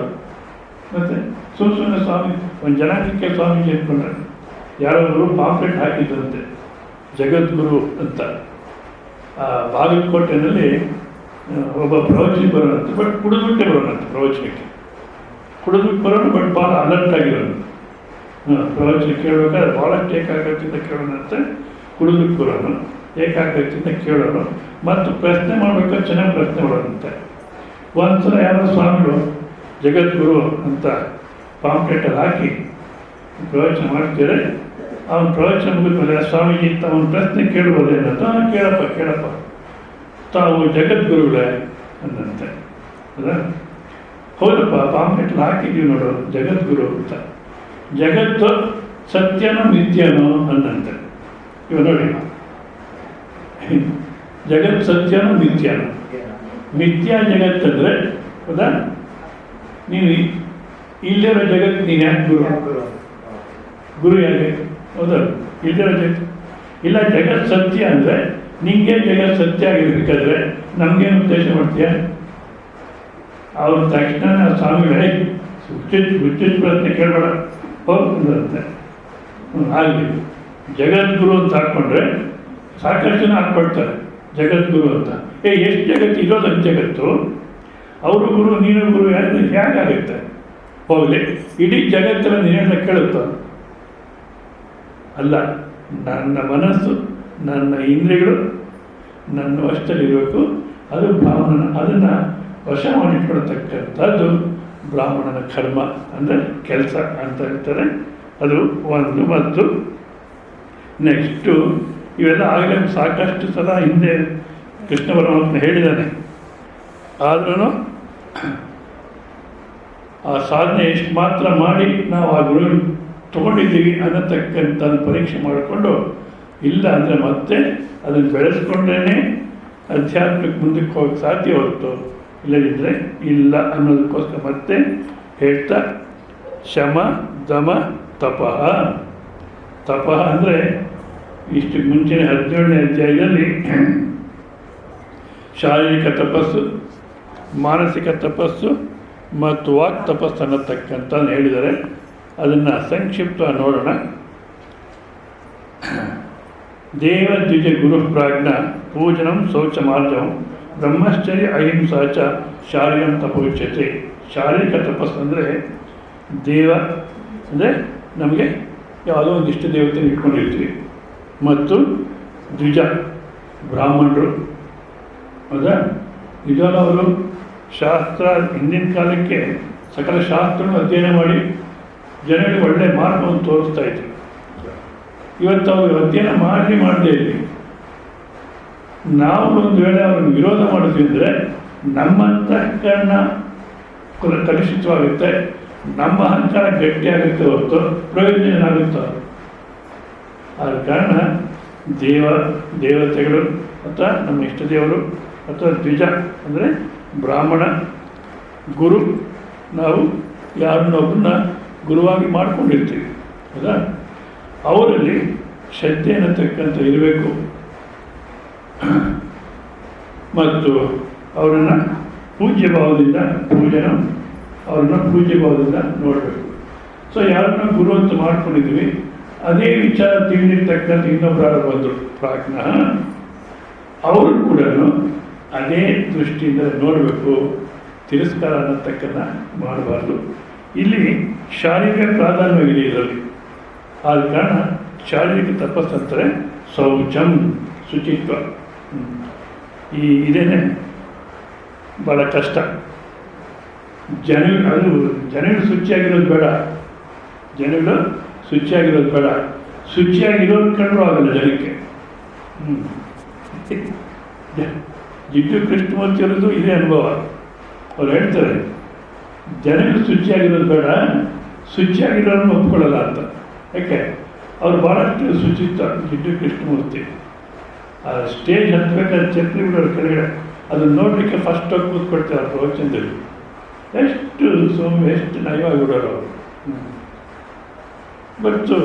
ಮತ್ತು ಸುಮ್ಮನೆ ಸ್ವಾಮಿ ಒಂದು ಜನಾಂಗಕ್ಕೆ ಸ್ವಾಮೀಜಿ ಅಂದ್ಕೊಂಡ್ರೆ ಯಾರೊಬ್ಬರು ಪಾಂಪ್ಲೆಟ್ ಹಾಕಿದ್ದಂತೆ ಜಗದ್ಗುರು ಅಂತ. ಆ ಬಾಗಲಕೋಟೆಯಲ್ಲಿ ಒಬ್ಬ ಪ್ರವಚನ ಬರೋಣಂತೆ, ಬಟ್ ಕುಡಿದ್ಬಿಟ್ಟೆ ಬರೋಣಂತೆ ಪ್ರವಚನಕ್ಕೆ. ಕುಡಿದ್ಬಿಟ್ಟು ಬರೋಣ, ಬಟ್ ಭಾಳ ಅಲರ್ಟ್ ಆಗಿರೋನು. ಪ್ರವಚನ ಕೇಳಬೇಕಾದ್ರೆ ಭಾಳಷ್ಟು ಏಕಾಗ್ರತೆಯಿಂದ ಕೇಳೋಣಂತೆ, ಕುಡಿದ್ಬಿಟ್ಟು ಬರೋನು, ಏಕಾಗ್ರತೆಯಿಂದ ಕೇಳೋನು, ಮತ್ತು ಪ್ರಶ್ನೆ ಮಾಡಬೇಕಾದ್ರೆ ಚೆನ್ನಾಗಿ ಪ್ರಶ್ನೆ ಮಾಡೋಣಂತೆ. ಒಂದು ಸಲ ಯಾರೋ ಸ್ವಾಮಿಗಳು ಜಗದ್ಗುರು ಅಂತ ಪಾಂಪ್ಲೆಟಲ್ಲಿ ಹಾಕಿ ಪ್ರವಚನ ಮಾಡ್ತಾರೆ. ಅವನ ಪ್ರವಚನ ಮುಗಿದ್ಮೇಲೆ ಸ್ವಾಮೀಜಿ ಅಂತ ಅವನ ಪ್ರಶ್ನೆ ಕೇಳ್ಬೋದೇನಂತ, ಕೇಳಪ್ಪ ತಾವು ಜಗದ್ಗುರುಗಳೇ ಅಂದಂತೆ. ಹೌದಾ? ಹೌದಪ್ಪ, ಪಾಂಪ್ಲೆಟಲ್ಲಿ ಹಾಕಿದ್ದೀವಿ ನೋಡು ಜಗದ್ಗುರು ಅಂತ. ಜಗತ್ತು ಸತ್ಯನೋ ಮಿಥ್ಯನೋ ಅಂದಂತೆ. ಇವ ನೋಡಿ, ಜಗತ್ ಸತ್ಯನೋ ಮಿಥ್ಯನೋ? ಮಿಥ್ಯಾ ಜಗತ್ತಂದರೆ, ಹೌದಾ, ನೀನು ಇಲ್ಲಿರೋ ಜಗತ್ತು ನೀನು ಯಾಕೆ ಗುರು ಯಾಕೆ? ಹೌದಾ? ಇಲ್ಲಿರೋ ಜಗತ್ತು ಇಲ್ಲ. ಜಗತ್ ಸತ್ಯ ಅಂದರೆ ನಿಂಗೆ ಜಗತ್ ಸತ್ಯ ಆಗಿರ್ಬೇಕಾದ್ರೆ ನಮಗೇನು ಉದ್ದೇಶ ಮಾಡ್ತೀಯ? ಅವ್ರ ತಕ್ಷಣ ಸ್ವಾಮಿಗಳೇ ಹುಚ್ಚಿನ ಪ್ರಶ್ನೆ ಕೇಳಬೇಡ ಹೋಗ್ತಂತೆ. ಆಗಲಿ ಜಗದ್ಗುರು ಅಂತ ಹಾಕ್ಕೊಂಡ್ರೆ ಸಾಕಷ್ಟು ಜನ ಹಾಕ್ಕೊಡ್ತಾರೆ ಜಗದ್ಗುರು ಅಂತ. ಎಷ್ಟು ಜಗತ್ತು ಇರೋದು ಜಗತ್ತು, ಅವರು ಗುರು ನೀನು ಗುರು ಹೇಗಾಗುತ್ತೆ? ಹೋಗಲಿ, ಇಡೀ ಜಗತ್ತರ ನೀನೆಲ್ಲ ಕೇಳುತ್ತೋ? ಅಲ್ಲ, ನನ್ನ ಮನಸ್ಸು ನನ್ನ ಇಂದ್ರಿಯಗಳು ನನ್ನ ವಶದಲ್ಲಿರಬೇಕು. ಅದು ಬ್ರಾಹ್ಮಣನ, ಅದನ್ನು ವಶ ಮಾಡಿಕೊಳ್ತಕ್ಕಂಥದ್ದು ಬ್ರಾಹ್ಮಣನ ಕರ್ಮ, ಅಂದರೆ ಕೆಲಸ ಅಂತ ಹೇಳ್ತಾರೆ. ಅದು ಒಂದು. ಮತ್ತು ನೆಕ್ಸ್ಟು ಇವೆಲ್ಲ ಆಗಲೇ ಸಾಕಷ್ಟು ಸಲ ಹಿಂದೆ ಕೃಷ್ಣ ಪರಮಾತ್ಮ ಹೇಳಿದ್ದಾನೆ. ಆದ್ರೂ ಆ ಸಾಧನೆ ಎಷ್ಟು ಮಾತ್ರ ಮಾಡಿ ನಾವು ಆ ಗುರು ತೊಗೊಂಡಿದ್ದೀವಿ ಅನ್ನತಕ್ಕಂಥ ಪರೀಕ್ಷೆ ಮಾಡಿಕೊಂಡು, ಇಲ್ಲ ಅಂದರೆ ಮತ್ತೆ ಅದನ್ನು ಬೆಳೆಸ್ಕೊಂಡ್ರೇ ಅಧ್ಯಾತ್ಮಕ್ಕೆ ಮುಂದಕ್ಕೆ ಹೋಗಕ್ಕೆ ಸಾಧ್ಯ ಹೊರತು ಇಲ್ಲದಿದ್ದರೆ ಇಲ್ಲ ಅನ್ನೋದಕ್ಕೋಸ್ಕರ ಮತ್ತೆ ಹೇಳ್ತಾ, ಶಮ ದಮ ತಪಃ. ತಪಃ ಅಂದರೆ ಇಷ್ಟು ಮುಂಚಿನ 17ನೇ ಅಧ್ಯಾಯದಲ್ಲಿ ಶಾರೀರಿಕ ತಪಸ್ಸು, ಮಾನಸಿಕ ತಪಸ್ಸು ಮತ್ತು ವಾಕ್ ತಪಸ್ಸು ಅನ್ನತಕ್ಕಂಥ ಹೇಳಿದ್ದಾರೆ. ಅದನ್ನು ಸಂಕ್ಷಿಪ್ತ ನೋಡೋಣ. ದೇವದ್ವಿಜ ಗುರು ಪ್ರಾಜ್ಞ ಪೂಜನಂ ಶೌಚಮಾರ್ಜವಂ ಬ್ರಹ್ಮಚರ್ಯ ಅಹಿಂಸಾ ಚ ಶಾರೀರಂ ತಪೋಚ್ಯತೆ. ಶಾರೀರಿಕ ತಪಸ್ಸು ಅಂದರೆ ದೇವ ಅಂದರೆ ನಮಗೆ ಯಾವುದೋ ಒಂದು ಇಷ್ಟ ದೇವತೆ ಇಟ್ಕೊಂಡಿರ್ತೀವಿ. ಮತ್ತು ದ್ವಿಜ ಬ್ರಾಹ್ಮಣರು, ಹೌದಾ, ನಿಜವಾದವರು ಶಾಸ್ತ್ರ ಹಿಂದಿನ ಕಾಲಕ್ಕೆ ಸಕಲ ಶಾಸ್ತ್ರವನ್ನು ಅಧ್ಯಯನ ಮಾಡಿ ಜನರಿಗೆ ಒಳ್ಳೆಯ ಮಾರ್ಗವನ್ನು ತೋರಿಸ್ತಾ ಇದ್ರು. ಇವತ್ತು ಅವರು ಅಧ್ಯಯನ ಮಾಡದೇ ಇರಲಿ, ನಾವು ಒಂದು ವೇಳೆ ಅವ್ರನ್ನ ವಿರೋಧ ಮಾಡಿದ್ವಿ ಅಂದರೆ ನಮ್ಮ ಅಂತಃಕರಣ ಕಲುಷಿತವಾಗುತ್ತೆ, ನಮ್ಮ ಅಹಂಕಾರ ಗಟ್ಟಿಯಾಗುತ್ತೆ ಹೊರತು ಪ್ರಯೋಜನ ಏನಾಗುತ್ತೋ. ಆದ ಕಾರಣ ದೇವತೆಗಳು ಅಥವಾ ನಮ್ಮ ಇಷ್ಟ ದೇವರು ಅಥವಾ ದ್ವಿಜ ಅಂದರೆ ಬ್ರಾಹ್ಮಣ, ಗುರು, ನಾವು ಯಾರನ್ನೊಬ್ಬರನ್ನ ಗುರುವಾಗಿ ಮಾಡ್ಕೊಂಡಿರ್ತೀವಿ, ಹೌದಾ, ಅವರಲ್ಲಿ ಶ್ರದ್ಧೆ ಅನ್ನತಕ್ಕಂಥ ಇರಬೇಕು. ಮತ್ತು ಅವರನ್ನು ಪೂಜ್ಯ ಭಾವದಿಂದ ಅವ್ರನ್ನ ಪೂಜ್ಯ ಭಾವದಿಂದ ನೋಡಬೇಕು. ಸೊ ಯಾರನ್ನ ಗುರು ಅಂತ ಮಾಡ್ಕೊಂಡಿದ್ವಿ, ಅದೇ ವಿಚಾರ ತಿಳಿದಿರ್ತಕ್ಕಂಥ ಇನ್ನೊಬ್ಬರು ಬಂದರು ಪ್ರಾಜ್ಞ, ಅವರು ಕೂಡ ಅದೇ ದೃಷ್ಟಿಯಿಂದ ನೋಡಬೇಕು, ತಿರಸ್ಕಾರ ಅನ್ನತಕ್ಕನ್ನ ಮಾಡಬಾರ್ದು. ಇಲ್ಲಿ ಶಾರೀರಿಕ ಪ್ರಾಧಾನ್ಯವಿದೆ ಇದರಲ್ಲಿ. ಆದ ಕಾರಣ ಶಾರೀರಿಕ ತಪಸ್ಸಂತಾರೆ ಶೌಚಂ, ಶುಚಿತ್ವ. ಇದೇನೆ ಭಾಳ ಕಷ್ಟ. ಜನಗಳು ಶುಚಿಯಾಗಿರೋದು ಬೇಡ, ಶುಚಿಯಾಗಿರೋದು ಕಂಡ್ರೂ ಆಗಲ್ಲ ಜನಕ್ಕೆ. ಜಿಡ್ಡು ಕೃಷ್ಣಮೂರ್ತಿ ಅವರದ್ದು ಇದೇ ಅನುಭವ. ಅವ್ರು ಹೇಳ್ತಾರೆ, ಜನಗಳು ಶುಚಿಯಾಗಿರೋದು ಬೇಡ, ಶುಚಿಯಾಗಿರೋರನ್ನು ಒಪ್ಕೊಳ್ಳಲ್ಲ ಅಂತ. ಯಾಕೆ? ಅವ್ರು ಭಾಳಷ್ಟು ಶುಚಿತ್ವ. ಜಿಡ್ಡು ಕೃಷ್ಣಮೂರ್ತಿ ಆ ಸ್ಟೇಜ್ ಹತ್ತಬೇಕಾದ್ರೆ ಛತ್ರಿ ಬಿಡೋರು ಕೆಳಗಡೆ, ಅದನ್ನು ನೋಡಲಿಕ್ಕೆ ಫಸ್ಟ್ ಹೋಗಿ ಕೂತ್ಕೊಳ್ತಾರೆ ಪ್ರವಚನದಲ್ಲಿ. ಎಷ್ಟು ನಯವಾಗಿಬಿಡೋರು ಅವರು. ಮತ್ತು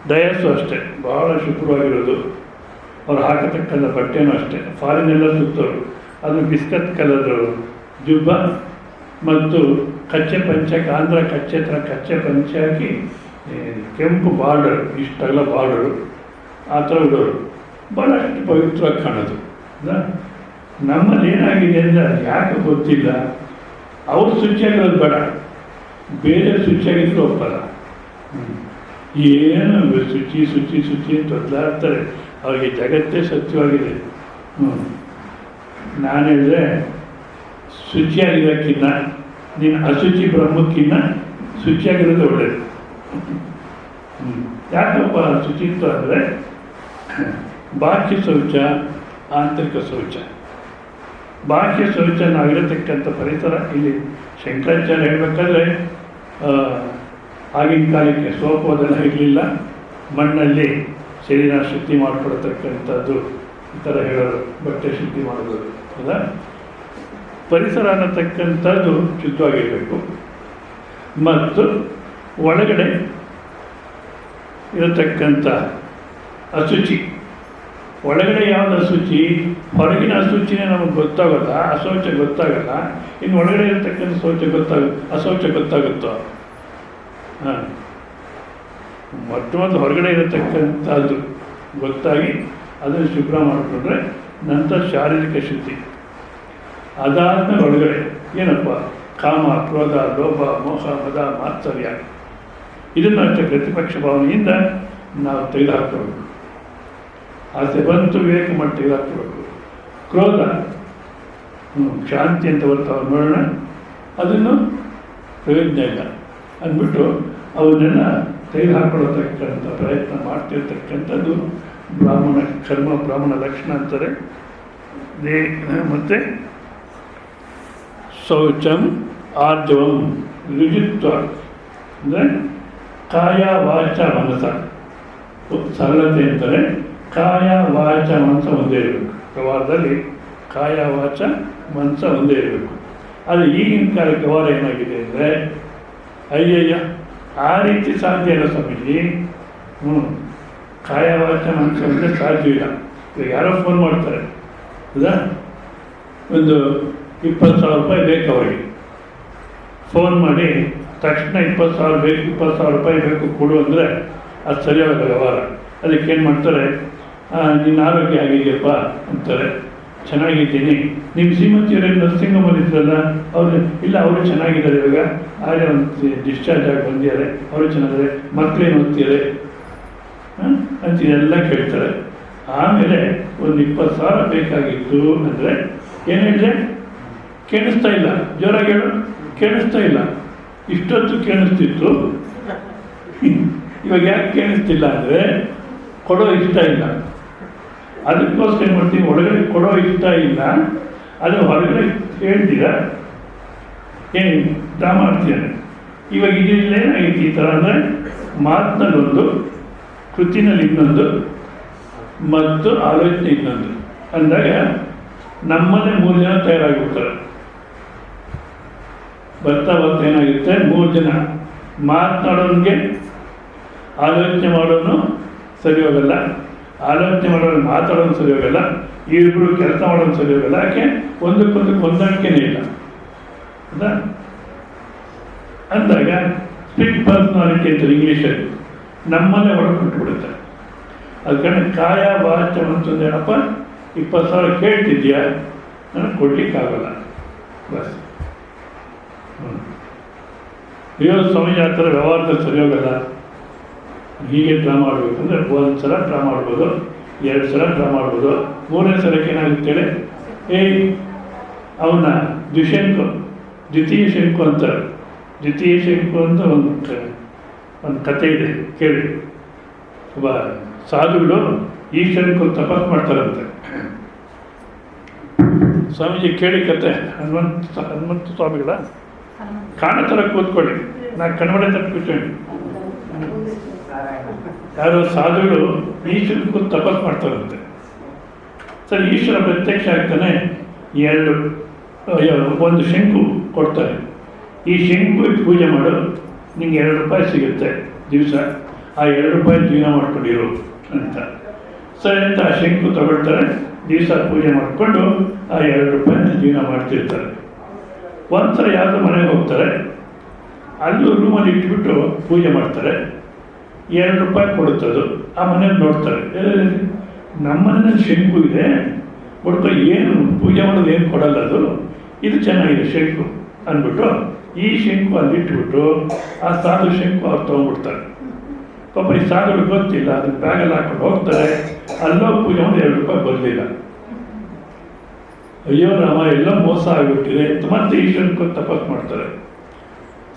ಡಯಸ್ಸು ಅಷ್ಟೇ ಭಾಳ ಶುಭ್ರವಾಗಿರೋದು. ಅವ್ರು ಹಾಕತಕ್ಕಂಥ ಬಟ್ಟೆನೂ ಅಷ್ಟೇ ಫಾರಿನೆಲ್ಲ ಸುತ್ತೋರು. ಅದು ಬಿಸ್ಕತ್ ಕಲರ್ ಜುಬ್ಬ ಮತ್ತು ಕಚ್ಚೆ ಪಂಚಾಕಿ, ಆಂಧ್ರ ಕಚ್ಚೆ ಥರ ಕಚ್ಚೆ ಪಂಚೆ ಹಾಕಿ ಕೆಂಪು ಬಾರ್ಡರ್, ಇಷ್ಟೆಲ್ಲ ಬಾರ್ಡರು ಆ ಥರ ಉಡೋರು. ಭಾಳಷ್ಟು ಪವಿತ್ರವಾಗಿ ಕಾಣೋದು. ನಮ್ಮಲ್ಲಿ ಏನಾಗಿದೆ ಅಂದರೆ ಯಾಕೆ ಗೊತ್ತಿಲ್ಲ. ಅವ್ರು ಶುಚಿಯಾಗಿರೋದು ಬೇಡ, ಬೇರೆ ಶುಚಿಯಾಗಿದ್ರು ಒಪ್ಪಲ್ಲ. ಏನು ಶುಚಿ ಶುಚಿ ಶುಚಿ ಅಂತ ಒದ್ದಾಡ್ತಾರೆ. ಅವರಿಗೆ ಜಗತ್ತೇ ಸತ್ಯವಾಗಿದೆ. ನಾನು ಹೇಳಿದ್ರೆ ಶುಚಿಯಾಗಿರೋಕ್ಕಿನ್ನ ನೀನು ಅಶುಚಿ ಬ್ರಹ್ಮಕ್ಕಿನ್ನ ಶುಚಿಯಾಗಿರೋದು ಒಳ್ಳೆಯದು. ಯಾಕಪ್ಪ ಶುಚಿತ್ವ ಅಂದರೆ ಬಾಹ್ಯ ಶೌಚ, ಆಂತರಿಕ ಶೌಚ. ಬಾಹ್ಯ ಶೌಚ ನಾವಿರತಕ್ಕಂಥ ಪರಿಸರ ಇಲ್ಲಿ ಶಂಕರಾಚಾರ್ಯ ಹೇಳಬೇಕಾದ್ರೆ ಆಗಿನ ಕಾಲಕ್ಕೆ ಸೋಪು ಅದೆಲ್ಲ ಇರಲಿಲ್ಲ, ಮಣ್ಣಲ್ಲಿ ಶರೀರ ಶುದ್ಧಿ ಮಾಡಿಕೊಡ್ತಕ್ಕಂಥದ್ದು ಈ ಥರ ಹೇಳೋರು, ಬಟ್ಟೆ ಶುದ್ಧಿ ಮಾಡೋದು. ಹೌದಾ? ಪರಿಸರ ಅನ್ನತಕ್ಕಂಥದ್ದು ಶುದ್ಧವಾಗಿರಬೇಕು. ಮತ್ತು ಒಳಗಡೆ ಇರತಕ್ಕಂಥ ಅಶುಚಿ, ಒಳಗಡೆ ಯಾವುದು ಅಶುಚಿ, ಹೊರಗಿನ ಅಶುಚಿನೇ ನಮಗೆ ಗೊತ್ತಾಗಲ್ಲ, ಅಶೌಚ ಗೊತ್ತಾಗಲ್ಲ. ಇನ್ನು ಒಳಗಡೆ ಇರತಕ್ಕಂಥ ಅಶೌಚ ಗೊತ್ತಾಗುತ್ತೋ? ಹಾಂ, ಮೊಟ್ಟಮೊದಲು ಹೊರಗಡೆ ಇರತಕ್ಕಂಥದ್ದು ಗೊತ್ತಾಗಿ ಅದನ್ನು ಶುಭ್ರ ಮಾಡಿಕೊಂಡ್ರೆ ನಂತರ ಶಾರೀರಿಕ ಶುದ್ಧಿ. ಅದಾದಮೇಲೆ ಒಳಗಡೆ ಏನಪ್ಪ ಕಾಮ, ಕ್ರೋಧ, ಲೋಭ, ಮೋಹ, ಮದ, ಮಾತ್ಸರ್ಯ ಇದನ್ನು ಅಷ್ಟೇ ಪ್ರತಿಪಕ್ಷ ಭಾವನೆಯಿಂದ ನಾವು ತೆಗೆದುಹಾಕಬೇಕು. ಆಸೆ ಬಂತು ವಿವೇಕ ಮಾಡಿ ತೆಗೆದುಹಾಕಬೇಕು. ಕ್ರೋಧ ಶಾಂತಿ ಅಂತ ಬರ್ತಾವೆ ನೋಡೋಣ, ಅದನ್ನು ಪ್ರಯೋಜನ ಇಲ್ಲ ಅಂದ್ಬಿಟ್ಟು ಅವನ್ನೆಲ್ಲ ತೆಗೆದುಹಾಕೊಳ್ಳತಕ್ಕಂಥ ಪ್ರಯತ್ನ ಮಾಡ್ತಿರ್ತಕ್ಕಂಥದ್ದು ಬ್ರಾಹ್ಮಣ ಕರ್ಮ, ಬ್ರಾಹ್ಮಣ ಲಕ್ಷಣ ಅಂತಾರೆ. ಮತ್ತು ಶೌಚಂ ಆರ್ಜವಂ ರುಜುತ್ವ ಅಂದರೆ ಕಾಯ ವಾಚ ಮನಸ. ಸರಳತೆ ಅಂತಾರೆ. ಕಾಯ ವಾಚ ಮನಸ ಒಂದೇ ಇರಬೇಕು. ವ್ಯವಹಾರದಲ್ಲಿ ಕಾಯ ವಾಚ ಮನಸ ಒಂದೇ ಇರಬೇಕು. ಆದರೆ ಈಗಿನ ಕಾಲ ವ್ಯವಹಾರ ಏನಾಗಿದೆ ಅಂದರೆ ಅಯ್ಯಯ್ಯ ಆ ರೀತಿ ಸಾಧ್ಯ ಇಲ್ಲ ಸ್ವಾಮೀಜಿ. ಕಾಯ ವಾಚ ಮನಸ ಒಂದೇ ಸಾಧ್ಯವಿಲ್ಲ. ಇವಾಗ ಯಾರೋ ಫೋನ್ ಮಾಡ್ತಾರೆ, ಹೌದಾ, ಒಂದು 20,000 ರೂಪಾಯಿ ಬೇಕು ಅವರಿಗೆ. ಫೋನ್ ಮಾಡಿ ತಕ್ಷಣ 20,000 ಬೇಕು, 20,000 ರೂಪಾಯಿ ಬೇಕು ಕೊಡು ಅಂದರೆ ಅದು ಸರಿಯಾದ ವ್ಯವಹಾರ. ಅದಕ್ಕೆ ಏನು ಮಾಡ್ತಾರೆ, ನಿನ್ನ ಆರೋಗ್ಯ ಆಗಿದೆಯಪ್ಪ ಅಂತಾರೆ. ಚೆನ್ನಾಗಿದ್ದೀನಿ. ನಿಮ್ಮ ಶ್ರೀಮಂತಿಯವರೇ ನರ್ಸಿಂಗ್ ಹೋಮ್ ಇದ್ರಲ್ಲ ಅವರು, ಇಲ್ಲ ಅವರು ಚೆನ್ನಾಗಿದ್ದಾರೆ, ಇವಾಗ ಆಗಲೇ ಒಂದು ಡಿಸ್ಚಾರ್ಜ್ ಆಗಿ ಬಂದಿದ್ದಾರೆ, ಅವರು ಚೆನ್ನಾಗಿದ್ದಾರೆ, ಮಕ್ಕಳೇನು ಓದ್ತಿದ್ದಾರೆ ಅಂತ ಇದೆಲ್ಲ ಕೇಳ್ತಾರೆ. ಆಮೇಲೆ ಒಂದು 20,000 ಬೇಕಾಗಿತ್ತು ಅಂದರೆ ಏನು ಹೇಳಿದೆ, ಕೇಳಿಸ್ತಾ ಇಲ್ಲ, ಜೋರಾಗಿ ಹೇಳು, ಕೇಳಿಸ್ತಾ ಇಲ್ಲ. ಇಷ್ಟೊತ್ತು ಕೇಳಿಸ್ತಿತ್ತು, ಇವಾಗ ಯಾಕೆ ಕೇಳಿಸ್ತಿಲ್ಲ ಅಂದರೆ ಕೊಡೋ ಇಷ್ಟ ಇಲ್ಲ. ಅದಕ್ಕೋಸ್ಕರ ಏನು ಮಾಡ್ತೀವಿ, ಒಳಗಡೆ ಕೊಡೋ ಇಷ್ಟ ಇಲ್ಲ, ಅದು ಹೊರಗಡೆ ಹೇಳ್ತೀರ ಏನು ಡ್ರಾ ಮಾಡ್ತೀಯಾನೆ. ಇವಾಗ ಇದೇನಾಗಿತ್ತು ಈ ಥರ ಅಂದರೆ ಮಾತಿನಲ್ಲೊಂದು, ಕೃತಿನಲ್ಲಿ ಇನ್ನೊಂದು ಮತ್ತು ಆಲೋಚನೆ ಇನ್ನೊಂದು ಅಂದಾಗ ನಮ್ಮಲ್ಲೇ 3 ಜನ ತಯಾರಾಗಿಬಿಡ್ತಾರೆ. ಬರ್ತಾ ಬರ್ತಾ ಏನಾಗುತ್ತೆ, 3 ಜನ ಮಾತನಾಡೋನಿಗೆ ಆಲೋಚನೆ ಮಾಡೋನು ಸರಿ ಹೋಗಲ್ಲ, ಆಲೋಚನೆ ಮಾಡೋನು ಮಾತಾಡೋನು ಸರಿ ಹೋಗಲ್ಲ, ಇಬ್ಬರು ಕೆಲಸ ಮಾಡೋನು ಸರಿ ಹೋಗಲ್ಲ. ಯಾಕೆ ಒಂದಕ್ಕೊಂದು ಹೊಂದಾಣಿಕೆನೇ ಇಲ್ಲ. ಹೌದಾ? ಅಂದಾಗ ಸ್ಪಿಟ್ ಪರ್ಸನಾಲಿಟಿ ಅಂತಾರೆ ಇಂಗ್ಲೀಷಲ್ಲಿ, ನಮ್ಮಲ್ಲೇ ಒಳಗೊಂಡ್ಬಿಡುತ್ತೆ. ಅದು ಕಡೆ ಕಾಯ ವಾಚ ಅಂತಂದು ಏನಪ್ಪ, 20,000 ಕೇಳ್ತಿದ್ಯಾ, ನನಗೆ ಕೊಡ್ಲಿಕ್ಕಾಗಲ್ಲ ಬಸ್. ಅಯ್ಯೋ ಸ್ವಾಮೀಜಿ ಆ ಥರ ವ್ಯವಹಾರದಲ್ಲಿ ಸರಿ ಹೋಗಲ್ಲ, ಹೀಗೆ ಡ್ರಾ ಮಾಡಬೇಕಂದ್ರೆ 1 ಸಲ ಡ್ರಾ ಮಾಡ್ಬೋದು, 2 ಸಲ ಡ್ರಾ ಮಾಡ್ಬೋದು, 3ನೇ ಸಲಕ್ಕೆ ಏನಾಗುತ್ತೇಳಿ, ಅವನ ದ್ವಿತೀಯ ಶಂಕು ಅಂತಾರೆ. ದ್ವಿತೀಯ ಶಂಕು ಅಂತ ಒಂದು ಕಥೆ ಇದೆ ಕೇಳಿ. ಒಬ್ಬ ಸಾಧುಗಳು ಈಶ್ವರಕ್ಕೆ ತಪಸ್ ಮಾಡ್ತಾರಂತೆ. ಸ್ವಾಮೀಜಿ ಕೇಳಿ ಕತೆ, ಹನುಮಂತ ಸ್ವಾಮಿಗಳ ಕಾಣತರ ಕೂತ್ಕೊಳ್ಳಿ, ನಾ ಕನ್ನಡ ತಪ್ಪು ಕೂತ್ಕೊಳ್ಳಿ. ಯಾರೋ ಸಾಧುಗಳು ಈಶ್ವರಕ್ಕೂ ತಪಸ್ ಮಾಡ್ತಾರಂತೆ. ಸರಿ, ಈಶ್ವರ ಪ್ರತ್ಯಕ್ಷ ಆಗ್ತಾನೆ, 1 ಶಂಕು ಕೊಡ್ತಾರೆ. ಈ ಶಂಕು ಇಟ್ಟು ಪೂಜೆ ಮಾಡು, ನಿಂಗೆ 2 ರೂಪಾಯಿ ಸಿಗುತ್ತೆ ದಿವಸ, ಆ 2 ರೂಪಾಯಿ ಜೀವನ ಮಾಡ್ಕೊಂಡಿರು ಅಂತ. ಸರಿ ಅಂತ ಆ ಶಂಕು ತಗೊಳ್ತಾರೆ, ದಿವಸ ಪೂಜೆ ಮಾಡಿಕೊಂಡು ಆ 2 ರೂಪಾಯಿನ ಜೀವನ ಮಾಡ್ತಿರ್ತಾರೆ. ಒಂದ್ಸಲ ಯಾವುದೋ ಮನೆಗೆ ಹೋಗ್ತಾರೆ, ಅಲ್ಲೂ ರೂಮಲ್ಲಿ ಇಟ್ಬಿಟ್ಟು ಪೂಜೆ ಮಾಡ್ತಾರೆ. 2 ರೂಪಾಯಿ ಕೊಡುತ್ತದು. ಆ ಮನೇಲಿ ನೋಡ್ತಾರೆ, ನಮ್ಮ ಮನೇಲಿ ಶಂಕು ಇದೆ, ಕೊಡ್ತಾ ಏನು ಪೂಜೆ ಮಾಡೋದು ಏನು ಕೊಡಲ್ಲ, ಅದು ಇದು ಚೆನ್ನಾಗಿದೆ ಶಂಕು ಅಂದ್ಬಿಟ್ಟು ಈ ಶಂಕು ಅಲ್ಲಿ ಇಟ್ಬಿಟ್ಟು ಆ ಸಾಧು ಶಂಕು ಅವ್ರು ತೊಗೊಂಡ್ಬಿಡ್ತಾರೆ. ಪಾಪ ಈ ಸಾಧುಗಳು ಗೊತ್ತಿಲ್ಲ, ಅದನ್ನ ಬ್ಯಾಗಲ್ಲಿ ಹಾಕೊಂಡು ಹೋಗ್ತಾರೆ. ಅಲ್ಲೋ ಪೂಜೆ ಮಾಡಿ 2 ರೂಪಾಯಿ ಬರಲಿಲ್ಲ. ಅಯ್ಯೋ ರಾಮ, ಎಲ್ಲೋ ಮೋಸ ಆಗಿಬಿಟ್ಟಿದೆ ಅಂತ ಮತ್ತೆ ಈಶ್ವರಕ್ಕೆ ತಪಸ್ ಮಾಡ್ತಾರೆ.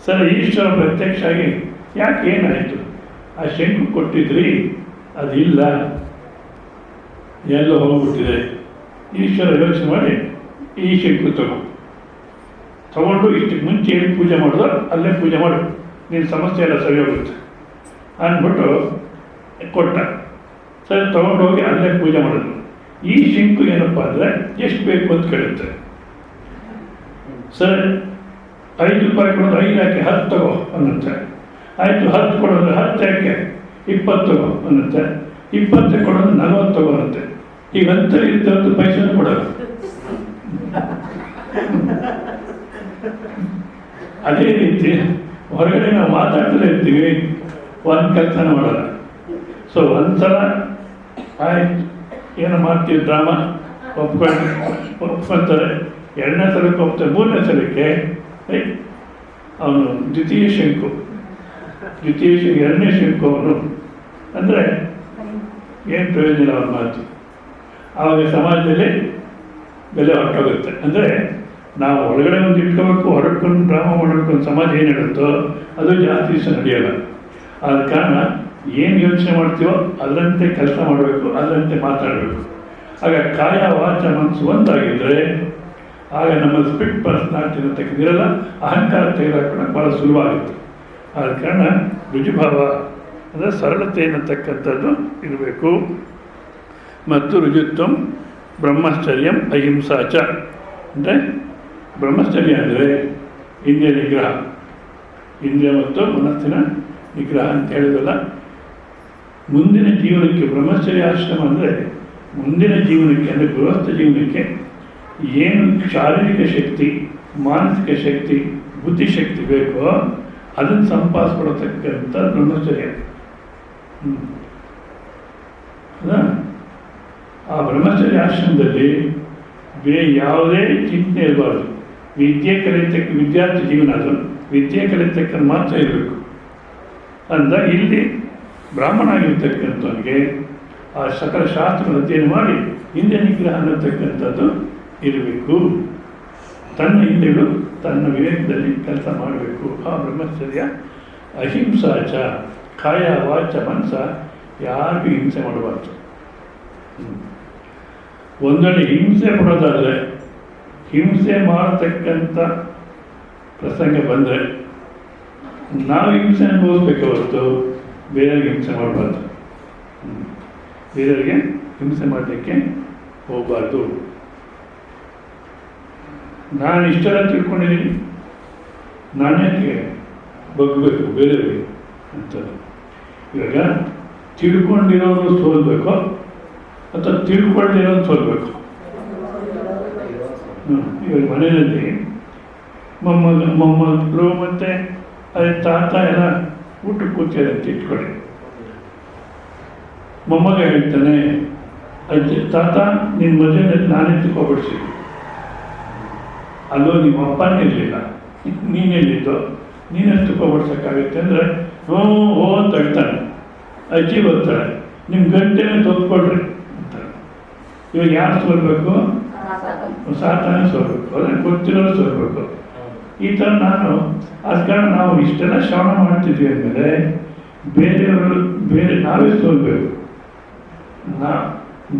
ಸರಿ, ಈಶ್ವರ ಪ್ರತ್ಯಕ್ಷ ಆಗಿ ಯಾಕೆ ಏನಾಯಿತು, ಆ ಶಂಕು ಕೊಟ್ಟಿದ್ರಿ ಅದಿಲ್ಲ, ಎಲ್ಲೋ ಹೋಗ್ಬಿಟ್ಟಿದೆ. ಈಶ್ವರ ಯೋಚನೆ ಮಾಡಿ ಈ ಶಂಕು ತಗೊಂಡು ಇಷ್ಟಕ್ಕೆ ಮುಂಚೆ ಏನು ಪೂಜೆ ಮಾಡಿದೋ ಅಲ್ಲೇ ಪೂಜೆ ಮಾಡು, ನಿನ್ನ ಸಮಸ್ಯೆ ಎಲ್ಲ ಸರಿ ಹೋಗುತ್ತೆ ಅಂದ್ಬಿಟ್ಟು ಕೊಟ್ಟ. ಸರಿ, ತೊಗೊಂಡೋಗಿ ಅಲ್ಲೇ ಪೂಜೆ ಮಾಡಿದ್ರು. ಈ ಶಂಕು ಏನಪ್ಪ ಅಂದರೆ ಎಷ್ಟು ಬೇಕು ಅಂತ ಕೇಳುತ್ತೆ. ಸರಿ, 5 ರೂಪಾಯಿ ಕೊಡೋದು 5 ಯಾಕೆ 10 ತಗೋ ಅನ್ನುತ್ತೆ. ಆಯಿತು, 10 ಕೊಡೋದು 10 ಯಾಕೆ 20 ತಗೋ ಅನ್ನುತ್ತೆ. 20 ಕೊಡೋದು 40 ತಗೋ ಅನ್ನುತ್ತೆ. ಈಗ 10 ಪೈಸೆನೂ ಕೊಡೋದು. ಅದೇ ರೀತಿ ಹೊರಗಡೆ ನಾವು ಮಾತಾಡ್ತಲೇ ಇರ್ತೀವಿ, ಒಂದು ಕೆಲಸನ ಮಾಡಲ್ಲ. ಸೊ ಒಂದ್ಸಲ ಆಯ್ತು ಏನೋ ಮಾಡ್ತೀವಿ, ಡ್ರಾಮಾ ಒಪ್ಕೊಳ್ತಾರೆ. 2ನೇ ಸಲಕ್ಕೆ ಒಪ್ತಾರೆ. 3ನೇ ಸಲಕ್ಕೆ ಅವನು ದ್ವಿತೀಯ ಶಂಕು 2ನೇ ಶಂಕು ಅವನು ಅಂದರೆ ಏನು ಪ್ರಯೋಜನ ಇಲ್ಲ ಅವನ ಮಾತು. ಆವಾಗ ಸಮಾಜದಲ್ಲಿ ಬೆಲೆ ಹೊರಟೋಗುತ್ತೆ. ಅಂದರೆ ನಾವು ಒಳಗಡೆ ಒಂದು ಇಟ್ಕೋಬೇಕು, ಹೊರಡ್ಕೊಂಡು ಡ್ರಾಮಾ ಮಾಡಬೇಕು ಅಂತ ಸಮಾಜ ಏನು ಹೇಳುತ್ತೋ ಅದು ಜಾಸ್ತಿ ದಿವಸ ನಡೆಯೋಲ್ಲ. ಆದ ಕಾರಣ ಏನು ಯೋಚನೆ ಮಾಡ್ತೀವೋ ಅದರಂತೆ ಕೆಲಸ ಮಾಡಬೇಕು, ಅದರಂತೆ ಮಾತಾಡಬೇಕು. ಆಗ ಕಾಯ ವಾಚ ಮನಸ್ಸು ಒಂದಾಗಿದ್ದರೆ ಆಗ ನಮ್ಮ ಸ್ಪಿಟ್ ಪರ್ಸನಾಲಿಟಿ ತೆಗೆದಿರಲ್ಲ, ಅಹಂಕಾರ ತೆಗೆದುಹಾಕೋಣ ಭಾಳ ಸುಲಭವಾಗುತ್ತೆ. ಆದ ಕಾರಣ ರುಜುಭಾವ ಅಂದರೆ ಸರಳತೆ ಅನ್ನತಕ್ಕಂಥದ್ದು ಇರಬೇಕು. ಮತ್ತು ರುಜುತ್ವಂ ಬ್ರಹ್ಮಚರ್ಯಂ ಅಹಿಂಸಾಚ ಅಂದರೆ ಬ್ರಹ್ಮಚರ್ಯ ಅಂದರೆ ಇಂದ್ರಿಯ ನಿಗ್ರಹ, ಇಂದ್ರಿಯ ಮತ್ತು ಮನಸ್ಸಿನ ನಿಗ್ರಹ ಅಂತ ಹೇಳಿದಲ್ಲ. ಮುಂದಿನ ಜೀವನಕ್ಕೆ ಬ್ರಹ್ಮಚರ್ಯ ಆಶ್ರಮ ಅಂದರೆ ಮುಂದಿನ ಜೀವನಕ್ಕೆ ಅಂದರೆ ಗೃಹಸ್ಥ ಜೀವನಕ್ಕೆ ಏನು ಶಾರೀರಿಕ ಶಕ್ತಿ, ಮಾನಸಿಕ ಶಕ್ತಿ, ಬುದ್ಧಿಶಕ್ತಿ ಬೇಕೋ ಅದನ್ನು ಸಂಪಾದಿಸ್ಕೊಡತಕ್ಕಂಥ ಬ್ರಹ್ಮಚರ್ಯ. ಆ ಬ್ರಹ್ಮಚರ್ಯ ಆಶ್ರಮದಲ್ಲಿ ಬೇರೆ ಯಾವುದೇ ಚಿಂತನೆ ಇರಬಾರ್ದು. ವಿದ್ಯೆ ಕಲಿತಕ್ಕ ವಿದ್ಯಾರ್ಥಿ ಜೀವನ ಅದು ವಿದ್ಯೆ ಕಲಿತಕ್ಕಂಥ ಮಾತ್ರ ಇರಬೇಕು. ಅಂದ ಇಲ್ಲಿ ಬ್ರಾಹ್ಮಣ ಆಗಿರ್ತಕ್ಕಂಥವನಿಗೆ ಆ ಸಕಲ ಶಾಸ್ತ್ರ ಅಧ್ಯಯನ ಮಾಡಿ ಇಂದ್ರಿಯ ನಿಗ್ರಹ ಅನ್ನತಕ್ಕಂಥದ್ದು ಇರಬೇಕು. ತನ್ನ ಇಂದ್ರಿಯಗಳು ತನ್ನ ವಿವೇಕದಲ್ಲಿ ಕೆಲಸ ಮಾಡಬೇಕು. ಆ ಬ್ರಹ್ಮಚರ್ಯ ಅಹಿಂಸಾಚ, ಕಾಯ ವಾಚ ಮನಸ ಯಾರಿಗೂ ಹಿಂಸೆ ಮಾಡಬಾರ್ದು. ಒಂದೊಳ್ಳೆ ಹಿಂಸೆ ಪಡೋದಾದರೆ, ಹಿಂಸೆ ಮಾಡತಕ್ಕಂಥ ಪ್ರಸಂಗ ಬಂದರೆ ನಾವು ಹಿಂಸೆ ಅನುಭವಿಸ್ಬೇಕು ಹೊರತು ಬೇರೆಯವ್ರಿಗೆ ಹಿಂಸೆ ಮಾಡಬಾರ್ದು. ಬೇರೆಯವರಿಗೆ ಹಿಂಸೆ ಮಾಡಲಿಕ್ಕೆ ಹೋಗಬಾರ್ದು. ನಾನು ಇಷ್ಟೆಲ್ಲ ತಿಳ್ಕೊಂಡಿದ್ದೀನಿ, ನಾನೇಕೆ ಬಗ್ಗಬೇಕು ಬೇರೆಯವರಿಗೆ ಅಂತ. ಇವಾಗ ತಿಳ್ಕೊಂಡಿರೋರು ಸೋಲ್ಬೇಕು ಅಥವಾ ತಿಳ್ಕೊಳ್ಳಿರೋದು ಸೋಲ್ಬೇಕು. ಇವಾಗ ಮನೆಯಲ್ಲಿ ಮೊಮ್ಮಕ್ಕಳು ಮತ್ತು ಅದೇ ತಾತ ಎಲ್ಲ ಊಟಕ್ಕೆ ಕೂತಿದ್ದಾರೆ ಅಂತ ಇಟ್ಕೊಳ್ಳಿ. ಮೊಮ್ಮಗ ಹೇಳ್ತಾನೆ, ಅಜ್ಜಿ ತಾತ ನಿನ್ನ ಮದುವೆನಲ್ಲಿ ನಾನೇ ತಿಳ್ಕೊಬಿಡ್ಸಿ. ಅಲ್ಲೋ ನಿಮ್ಮ ಅಪ್ಪನೇ ಇರಲಿಲ್ಲ, ನೀನೆಲ್ಲಿದ್ದೋ, ನೀನೇ ತುಪ್ಪಬಡ್ಸೋಕ್ಕಾಗುತ್ತೆ ಅಂದರೆ ಹೋ ಅಂತ ಹೇಳ್ತಾನೆ. ಅಜ್ಜಿ ಬರ್ತಾಳೆ, ನಿಮ್ಮ ಗಂಟೆನೇ ತೊತ್ಕೊಳ್ರಿ ಅಂತಾರೆ. ಇವಾಗ ಯಾರು ಸೋಲ್ಬೇಕು? ಸಾತಾನೆ ಸೋಲ್ಬೇಕು, ಅದನ್ನು ಗೊತ್ತಿರೋರು ಸೋಲ್ಬೇಕು. ಈ ಥರ ನಾನು ಆದ ಕಾರಣ ನಾವು ಇಷ್ಟೆಲ್ಲ ಶ್ರವಣ ಮಾಡ್ತಿದ್ವಿ ಅಂದಮೇಲೆ ಬೇರೆಯವರು ನಾವೇ ಸೋಲ್ಬೇಕು.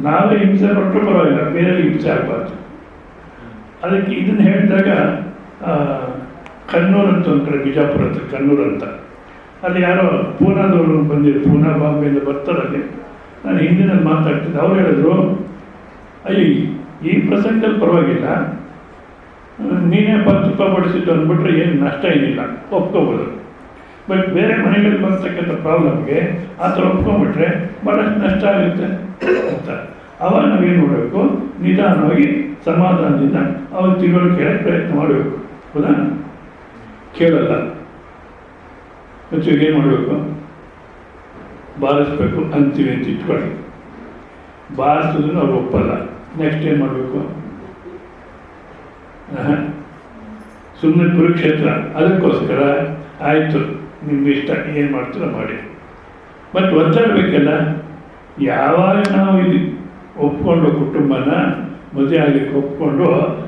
ನಾವೇ ಹಿಂಸೆ ಪಟ್ಟರು ಪರವಾಗಿಲ್ಲ, ಬೇರೆಯವ್ರಿಗೆ ಹಿಂಸೆ ಆಗಬಾರ್ದು. ಅದಕ್ಕೆ ಇದನ್ನು ಹೇಳಿದಾಗ ಕಣ್ಣೂರು ಅಂತ ಒಂದು ಕಡೆ, ಬಿಜಾಪುರ ಅಂತ ಕಣ್ಣೂರು ಅಂತ, ಅಲ್ಲಿ ಯಾರೋ ಪೂನಾದವರು ಬಂದಿದ್ರು, ಪೂನಾ ಬಾಂಬೆಯಿಂದ ಬರ್ತಾರಲ್ಲಿ. ನಾನು ಹಿಂದಿನಲ್ಲಿ ಮಾತಾಡ್ತಿದ್ದೆ. ಅವ್ರು ಹೇಳಿದ್ರು, ಅಯ್ಯೋ ಈ ಪ್ರಸಂಗದಲ್ಲಿ ಪರವಾಗಿಲ್ಲ, ನೀನೇ 10 ರೂಪಾಯಿ ಬಡಿಸಿದ್ದು ಅಂದ್ಬಿಟ್ರೆ ಏನು ನಷ್ಟ ಏನಿಲ್ಲ, ಒಪ್ಕೋಬೋದು. ಬಟ್ ಬೇರೆ ಮನೆಗಳಲ್ಲಿ ಬರ್ತಕ್ಕಂಥ ಪ್ರಾಬ್ಲಮ್ಗೆ ಆ ಥರ ಒಪ್ಕೊಂಡ್ಬಿಟ್ರೆ ಭಾಳಷ್ಟು ನಷ್ಟ ಆಗುತ್ತೆ ಅಂತ. ಅವಾಗ ನಾವೇನು ಮಾಡಬೇಕು, ನಿಧಾನವಾಗಿ ಸಮಾಧಾನದಿಂದ ಅವ್ರು ತಿಳುವಳಿಕೆ ಕೇಳೋಕ್ಕೆ ಪ್ರಯತ್ನ ಮಾಡಬೇಕು. ಹೌದಾ? ಕೇಳಲ್ಲ ಏನು ಮಾಡಬೇಕು, ಬಾರಿಸ್ಬೇಕು ಅಂತೀವಿ ಅಂತ ಇಟ್ಕೊಳ್ಳಿ. ಬಾರಿಸಿದ್ರು ಅವ್ರು ಒಪ್ಪಲ್ಲ. ನೆಕ್ಸ್ಟ್ ಏನು ಮಾಡಬೇಕು, ಸುಮ್ಮನೆ ಕುರುಕ್ಷೇತ್ರ. ಅದಕ್ಕೋಸ್ಕರ ಆಯಿತು ನಿಮ್ಗೆ ಇಷ್ಟ, ಏನು ಮಾಡ್ತೀರೋ ಮಾಡಿ. ಬಟ್ ಒತ್ತಾಡಬೇಕಲ್ಲ. ಯಾವಾಗ ನಾವು ಇದು ಒಪ್ಕೊಂಡು ಕುಟುಂಬನ ಮದುವೆ ಆಗಲಿಕ್ಕೆ ಒಪ್ಕೊಂಡು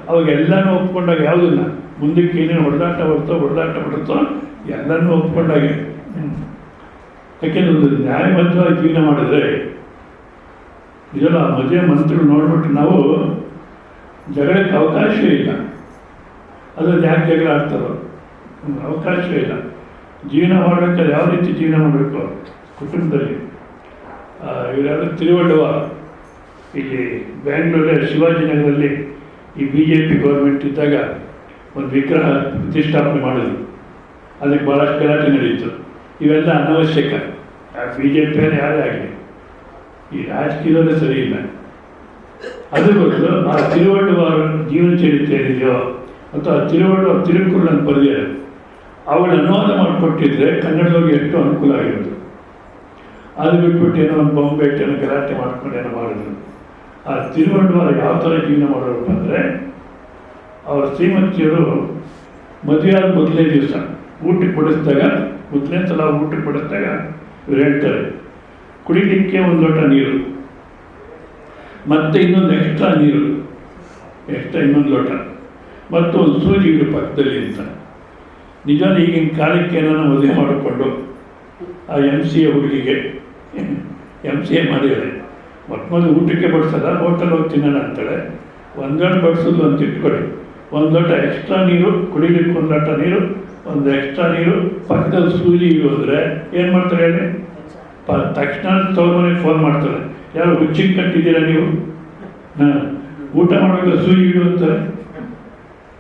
ಅವಾಗೆಲ್ಲನೂ ಒಪ್ಕೊಂಡಾಗ ಯಾವುದಿಲ್ಲ, ಮುಂದಕ್ಕೆ ಏನೇನು ಹೊಡೆದಾಟ ಬರುತ್ತೋ ಎಲ್ಲನೂ ಒಪ್ಕೊಂಡಾಗೆ. ಯಾಕೆಂದ್ರೆ ಒಂದು ನ್ಯಾಯಬದ್ಧವಾಗಿ ಜೀವನ ಮಾಡಿದ್ರೆ ಇದೆಲ್ಲ ಮದುವೆ ಮಂತ್ರಗಳು ನೋಡ್ಬಿಟ್ಟು ನಾವು ಜಗಳಕ್ಕೆ ಅವಕಾಶವೇ ಇಲ್ಲ. ಅದ್ರಲ್ಲಿ ಯಾಕೆ ಜಗಳ ಆಡ್ತಾರೋ ಅವಕಾಶವೇ ಇಲ್ಲ. ಜೀವನ ಮಾಡಬೇಕಾದ್ರೆ ಯಾವ ರೀತಿ ಜೀವನ ಮಾಡಬೇಕು ಕುಟುಂಬದಲ್ಲಿ. ಇವರೆಲ್ಲ ತಿರುವಳ್ಳುವ ಇಲ್ಲಿ ಬ್ಯಾಂಗ್ಳೂರಲ್ಲಿ ಶಿವಾಜಿನಗರದಲ್ಲಿ ಈ BJP ಗೌರ್ಮೆಂಟ್ ಇದ್ದಾಗ ಒಂದು ವಿಗ್ರಹ ಪ್ರತಿಷ್ಠಾಪನೆ ಮಾಡಿದ್ರು. ಅದಕ್ಕೆ ಭಾಳಷ್ಟು ಗಲಾಟೆ ನಡೆಯಿತು. ಇವೆಲ್ಲ ಅನವಶ್ಯಕ. BJPಯಲ್ಲಿ ಯಾರೇ ಆಗಲಿ ಈ ರಾಜಕೀಯದಲ್ಲೇ ಸರಿ ಇಲ್ಲ. ಅದ್ರ ಬದಲು ಆ ತಿರುವಳ್ಳುವರ ಜೀವನ ಚರಿತ್ರೆ ಏನಿದೆಯೋ ಅಥವಾ ತಿರುವಳ್ಳುವ ತಿರುಕುರುಳನ್ನು ಬರೆದಿದ್ದಾರೆ, ಅವಳ ಅನುವಾದ ಮಾಡಿಕೊಟ್ಟಿದ್ರೆ ಕನ್ನಡದವ್ರಿಗೆ ಎಷ್ಟು ಅನುಕೂಲ ಆಗಿರೋದು. ಅದು ಬಿಟ್ಬಿಟ್ಟು ಏನೋ ಒಂದು ಬೊಂಬೆಟ್ಟೇನೋ ಗಲಾಟೆ ಮಾಡ್ಕೊಂಡು ಏನೋ ಮಾಡಿದ್ರು. ಆ ತಿರುವಳ್ಳುವರ ಯಾವ ಥರ ಜೀವನ ಮಾಡೋರು ಅಂದರೆ, ಅವ್ರ ಶ್ರೀಮಂತಿಯರು ಮದುವೆ ಆದ ಮೊದಲನೇ ದಿವಸ ಊಟಕ್ಕೆ ಬಡಿಸಿದಾಗ, ಮೊದಲನೇ ಸಲ ಊಟಕ್ಕೆ ಬಡಿಸಿದಾಗ ಇವ್ರು ಹೇಳ್ತಾರೆ, ಕುಡಿಲಿಕ್ಕೆ 1 ಲೋಟ ನೀರು, ಮತ್ತೆ ಇನ್ನೊಂದು ಎಕ್ಸ್ಟ್ರಾ ನೀರು, ಇನ್ನೊಂದು ಲೋಟ, ಮತ್ತು ಒಂದು ಸೂಜಿ ಇಡು ಪಕ್ಕದಲ್ಲಿ ಅಂತ. ನಿಜವಾದ ಈಗಿನ ಕಾಲಕ್ಕೆ ಏನೋ ಮದುವೆ ಮಾಡಿಕೊಂಡು ಆ MCA ಹುಡುಗಿಗೆ MCA ಮಾಡಿದರೆ ಮೊದಲು ಊಟಕ್ಕೆ ಬಡಿಸಲ್ಲ, ಹೋಟೆಲ್ ಹೋಗಿ ತಿನ್ನೋಣ ಅಂತಾಳೆ. 1 ಲೋಟ ಬಡಿಸೋದು ಅಂತ ಇಟ್ಕೊಳ್ಳಿ, 1 ಲೋಟ ಎಕ್ಸ್ಟ್ರಾ ನೀರು, ಕುಡಿಲಿಕ್ಕೆ 1 ಲೋಟ ನೀರು, ಒಂದು ಎಕ್ಸ್ಟ್ರಾ ನೀರು, ಪಕ್ಕದಲ್ಲಿ ಸೂಜಿ ಇಡು ಅಂದರೆ ಏನು ಮಾಡ್ತಾರೆ ಹೇಳಿ? ತಕ್ಷಣ ತವ್ರ ಮನೆಗೆ ಫೋನ್ ಮಾಡ್ತಾರೆ, ಯಾರು ಹುಚ್ಚಿಗೆ ಕಟ್ಟಿದ್ದೀರಾ ನೀವು, ಊಟ ಮಾಡಬೇಕು ಸೂಜಿ ಇಡು ಅಂತಾರೆ.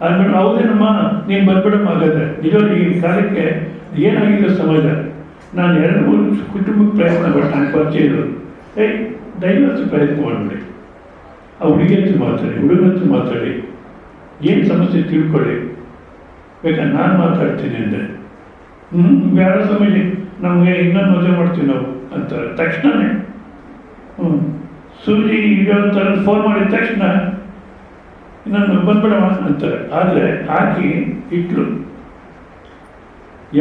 ಅಂದ್ಬಿಟ್ಟು ಹೌದೇನಮ್ಮ ನೀನು ಬಂದ್ಬಿಡಮ್ಮ. ಹಾಗಾದ್ರೆ ನಿಜವಾಗಿ ಈಗಿನ ಕಾಲಕ್ಕೆ ಏನಾಗಿದೆ ಸಮಾಜ. ನಾನು 2-3 ಕುಟುಂಬಕ್ಕೆ ಪ್ರಯತ್ನ ಪಟ್ಟು ನಾನು ಪರಿಚಯ ಇರೋದು, ಡೈವರ್ಸ್ ಪ್ರಯತ್ನ ಮಾಡಿಬಿಡಿ. ಆ ಹುಡುಗಿ ಹತ್ರ ಮಾತಾಡಿ, ಹುಡುಗನ ಹತ್ರ ಮಾತಾಡಿ, ಏನು ಸಮಸ್ಯೆ ತಿಳ್ಕೊಳ್ಳಿ. ಬೇಕಾದ್ರೆ ನಾನು ಮಾತಾಡ್ತೀನಿ ಅಂದರೆ ಬೇಡ ಸಮಯ ನಮಗೆ ಇನ್ನೊಂದು ಮದುವೆ ಮಾಡ್ತೀವಿ ನಾವು ಅಂತಾರೆ. ತಕ್ಷಣವೇ ಸೂಜಿ ಇಡೋ ಅಂತಾರೆ, ಫೋನ್ ಮಾಡಿದ ತಕ್ಷಣ ಇನ್ನೊಂದು ಬಂದ್ಬಿಡಮ್ಮ ಅಂತಾರೆ. ಆದರೆ ಹಾಕಿ ಇಟ್ಲು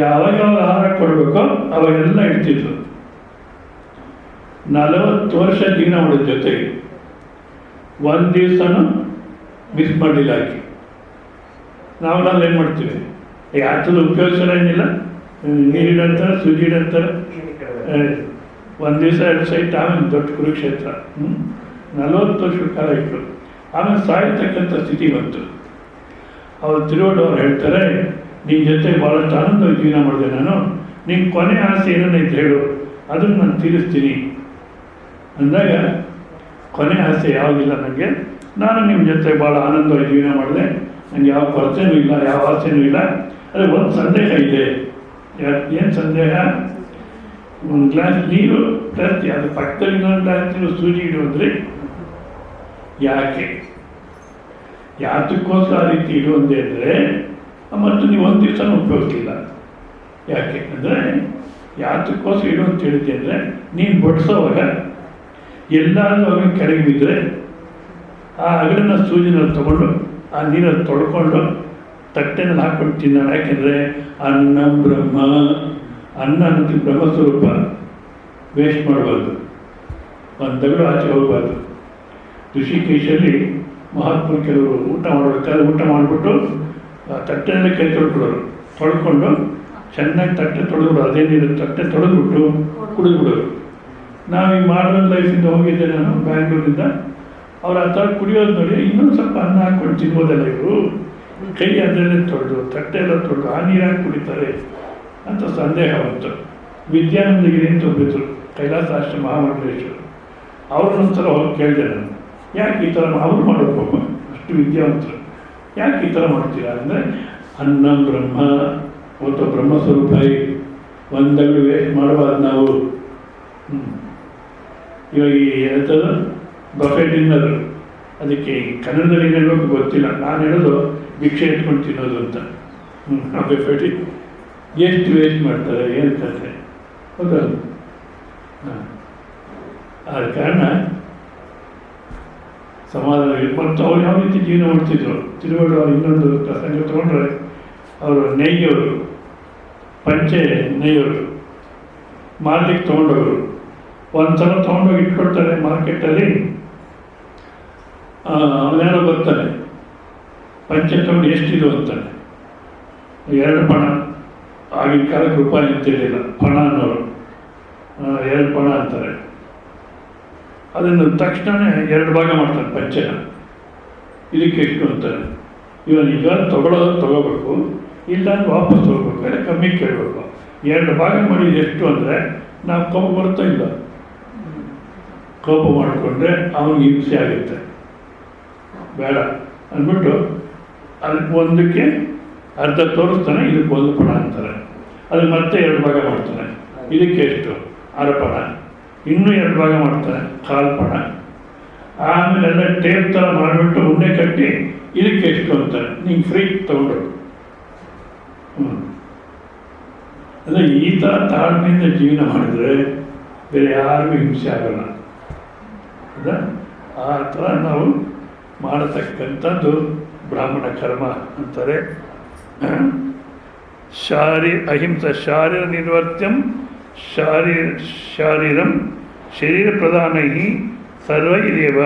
ಯಾವಾಗ ಆಹಾರ ಕೊಡಬೇಕೋ ಅವಾಗೆಲ್ಲ ಇಡ್ತಿದ್ರು. 40 ವರ್ಷ ಜೀವನ ಮಾಡೋದ್ರ ಜೊತೆಗೆ 1 ದಿವಸನೂ ಮಿಸ್ ಮಾಡಲಿಲ್ಲ ಆಕಿ. ನಾವು ಏನು ಮಾಡ್ತೀವಿ, ಯಾತದ ಉಪಯೋಗಿಸೋಂಗಿಲ್ಲ, ನೀರಿಡಂತಾರೆ, ಸೂಜಿ ಇಡಂತಾರೆ, 1 ದಿವಸ 2 ಸೈಟ್, ಆಮೇಲೆ ದೊಡ್ಡ ಕುರುಕ್ಷೇತ್ರ. 40 ವರ್ಷದ ಕಾಲ ಇಟ್ಟು ಆಮೇಲೆ ಸಾಯತಕ್ಕಂಥ ಸ್ಥಿತಿ ಬಂತು. ಅವ್ರು ತಿರುವಳ್ಳುವರು ಹೇಳ್ತಾರೆ, ನಿನ್ನ ಜೊತೆ ಭಾಳಷ್ಟು ಆನಂದವಾಗಿ ಜೀವನ ಮಾಡಿದೆ ನಾನು, ನಿನ್ನ ಕೊನೆ ಆಸೆ ಏನನ್ನ ಇದ್ದು ಹೇಳು, ಅದನ್ನು ನಾನು ತೀರಿಸ್ತೀನಿ ಅಂದಾಗ, ಕೊನೆ ಆಸೆ ಯಾವುದಿಲ್ಲ ನನಗೆ, ನಾನು ನಿಮ್ಮ ಜೊತೆ ಭಾಳ ಆನಂದವಾಗಿ ಜೀವನ ಮಾಡಿದೆ, ನನಗೆ ಯಾವ ಕೊರತೆನೂ ಇಲ್ಲ, ಯಾವ ಆಸೆನೂ ಇಲ್ಲ. ಆದರೆ ಒಂದು ಸಂದೇಹ ಇದೆ. ಏನು ಸಂದೇಹ? 1 ಗ್ಲಾಸ್ ನೀರು ಪ್ಲಸ್ ಅದು ಪಕ್ಕದಲ್ಲಿ ಇನ್ನೊಂದು ಗ್ಲಾಸ್ ನೀರು ಸೂಜಿ ಇಡು ಅಂದರೆ ಯಾತಕ್ಕೋಸ್ಕರ ಆ ರೀತಿ ಇಡು ಅಂದೆ ಅಂದರೆ, ಮತ್ತು ನೀವು 1 ದಿವಸ ಉಪಯೋಗಿಸಲಿಲ್ಲ. ಯಾಕೆ ಅಂದರೆ ಯಾತಕ್ಕೋಸ್ಕರ ಇಡು ಅಂತ ಹೇಳಿದ್ದೆ ಅಂದರೆ, ನೀನು ಬಡಿಸೋವಾಗ ಎಲ್ಲಾದರೂ ಅವಾಗ ಕೆಳಗೆ ಬಿದ್ದರೆ ಆ ಅಗಲನ್ನ ಸೂಜಿನಲ್ಲಿ ತೊಗೊಂಡು ಆ ನೀರಲ್ಲಿ ತೊಳ್ಕೊಂಡು ತಟ್ಟೆನಲ್ಲಿ ಹಾಕ್ಕೊಂಡು ತಿನ್ನೋಣ. ಯಾಕೆಂದರೆ ಅನ್ನ ಬ್ರಹ್ಮ, ಅನ್ನ ಅನ್ನೋದು ಬ್ರಹ್ಮಸ್ವರೂಪ, ವೇಸ್ಟ್ ಮಾಡಬಾರ್ದು, ಒಂದು ತಗಡು ಆಚೆ ಹೋಗಬಾರ್ದು. ಋಷಿಕೇಶಲ್ಲಿ ಮಹಾತ್ಮರು ಕೆಲವರು ಊಟ ಮಾಡಬೇಕಾದ್ರೆ ಊಟ ಮಾಡಿಬಿಟ್ಟು ತಟ್ಟೆಯಲ್ಲೇ ಕೈ ತೊಳ್ಕೊಡೋರು, ತೊಳ್ಕೊಂಡು ಚೆನ್ನಾಗಿ ತಟ್ಟೆ ತೊಳೆದ್ಬಿಡೋರು, ಅದೇನಿದೆ ತಟ್ಟೆ ತೊಳೆದ್ಬಿಟ್ಟು ಕುಡಿದ್ಬಿಡೋರು. ನಾವು ಈ ಮಾಡರ್ನ್ ಲೈಫಿಂದ ಹೋಗಿದ್ದೆ ನಾನು ಬ್ಯಾಂಗ್ಳೂರಿಂದ. ಅವ್ರು ಆ ಥರ ಕುಡಿಯೋದು ನೋಡಿ, ಇನ್ನೊಂದು ಸ್ವಲ್ಪ ಅನ್ನ ಹಾಕ್ಕೊಂಡು ತಿನ್ಬೋದಲ್ಲ ಇವರು, ಕೈ ಅದರಲ್ಲೇ ತೊಳೆದು ತಟ್ಟೆ ಎಲ್ಲ ತೊಳೆದು ಆ ನೀರಾಗಿ ಕುಡಿತಾರೆ ಅಂತ ಸಂದೇಹ ಬಂತು. ವಿದ್ಯಾನಂದಗಿರಿ ಅಂತ ಒಬ್ಬಿದ್ರು, ಕೈಲಾಸಾಶ್ರಮ ಮಹಾಮಂಡಲೇಶ್ವರು. ಅವ್ರನ್ನೊಂದ್ಸಲ ಹೋಗಿ ಕೇಳಿದೆ ನಾನು, ಯಾಕೆ ಈ ಥರ ಅವ್ರು ಮಾಡೋದು ಪಾಪ, ಅಷ್ಟು ವಿದ್ಯಾವಂತರು, ಯಾಕೆ ಈ ಥರ ಮಾಡ್ತೀರಾ ಅಂದರೆ ಅನ್ನಂ ಬ್ರಹ್ಮ ಮತ್ತು ಬ್ರಹ್ಮಸ್ವರೂಪ ಒಂದಗಳು ವೇಸ್ಟ್ ಮಾಡಬಾರ್ದು ನಾವು. ಇವಾಗ ಈ ಎಂಥದ್ದು ಬಫೆ ಡಿನ್ನರ್, ಅದಕ್ಕೆ ಕನ್ನಡದಲ್ಲಿ ಏನು ಹೇಳಬೇಕು ಗೊತ್ತಿಲ್ಲ, ನಾನು ಹೇಳೋದು ಭಿಕ್ಷೆ ಎತ್ಕೊಂಡು ತಿನ್ನೋದು ಅಂತ. ಬಫೆಟಿ ಎಷ್ಟು ವೇಸ್ಟ್ ಮಾಡ್ತಾರೆ ಏನು ಕತೆ ಹೌದಲ್ಲ. ಆದ ಕಾರಣ ಸಮಾಧಾನ. ಮತ್ತು ಅವ್ರು ಯಾವ ರೀತಿ ಜೀವನ ಮಾಡ್ತಿದ್ರು ತಿರುವಳ್ಳು. ಅವ್ರು ಇನ್ನೊಂದು ಪ್ರಸಂಗ ತೊಗೊಂಡ್ರೆ, ಅವರು ನೇಯ್ಯವರು, ಪಂಚೆ ನೇಯ್ಯವರು ಮಾರ್ಲಿಕ್ಕೆ ತೊಗೊಂಡವರು ಒಂದು ಸಲ ತೊಗೊಂಡೋಗಿ ಇಟ್ಕೊಳ್ತಾರೆ ಮಾರ್ಕೆಟಲ್ಲಿ. ಅವನೇನೋ ಬರ್ತಾನೆ, ಪಂಚೆ ತೊಗೊಂಡು ಎಷ್ಟಿದು ಅಂತಾನೆ. 2 ಪಣ, ಆಗಿನ ಕಾಲಕ್ಕೆ ರೂಪಾಯಿ ಅಂತಿರಲಿಲ್ಲ, ಪಣ ಅನ್ನೋರು 2 ಪಣ ಅಂತಾರೆ. ಅದನ್ನು ತಕ್ಷಣ 2 ಭಾಗ ಮಾಡ್ತಾನೆ ಪಂಚೆನ. ಇದಕ್ಕೆ ಎಷ್ಟು ಅಂತಾರೆ. ಇವಾಗ ನಿಜವಾದ ತೊಗೋಬೇಕು, ಇಲ್ಲ ಅಂದ್ರೆ ವಾಪಸ್ ತೊಗೋಬೇಕು, ಇಲ್ಲ ಕಮ್ಮಿ ಕೇಳಬೇಕು. 2 ಭಾಗ ಮಾಡಿದ್ದು ಎಷ್ಟು ಅಂದರೆ ನಾವು ಕೋಪ ಬರ್ತಾ ಇಲ್ಲ. ಕೋಪ ಮಾಡಿಕೊಂಡ್ರೆ ಅವನಿಗೆ ಹಿಂಸೆ ಆಗುತ್ತೆ, ಬೇಡ ಅಂದ್ಬಿಟ್ಟು ಅದಕ್ಕೆ ಒಂದಕ್ಕೆ ಅರ್ಧ ತೋರಿಸ್ತಾನೆ, ಇದಕ್ಕೆ 1 ಪಣ ಅಂತಾರೆ. ಅದಕ್ಕೆ ಮತ್ತೆ 2 ಭಾಗ ಮಾಡ್ತಾನೆ. ಇದಕ್ಕೆ ಎಷ್ಟು? 1/2 ಪಣ. ಇನ್ನೂ 2 ಭಾಗ ಮಾಡ್ತಾನೆ, 1/4 ಪಣ. ಆಮೇಲೆ ಎಲ್ಲ ಟೇಪ್ ಥರ ಮಾಡಿಬಿಟ್ಟು ಉಂಡೆ ಕಟ್ಟಿ ಇದಕ್ಕೆ ಎಷ್ಟು ಅಂತಾನೆ, ನೀನು ಫ್ರೀ ತೊಗೊಂಡು. ಅಂದರೆ ಈ ಥರ ತಾಳ್ಮೆಯಿಂದ ಜೀವನ ಮಾಡಿದರೆ ಬೇರೆ ಯಾರಿಗೂ ಹಿಂಸೆ ಆಗಲ್ಲ. ಹೌದಾ? ಆ ಥರ ನಾವು ಮಾಡತಕ್ಕಂಥದ್ದು ಬ್ರಾಹ್ಮಣ ಕರ್ಮ ಅಂತಾರೆ. ಅಹಿಂಸ ಶಾರೀರ ನಿರ್ವರ್ತ್ಯಂ ಶಾರೀರಂ ಶರೀರ ಪ್ರಧಾನೈ ಸರ್ವೈರೇವ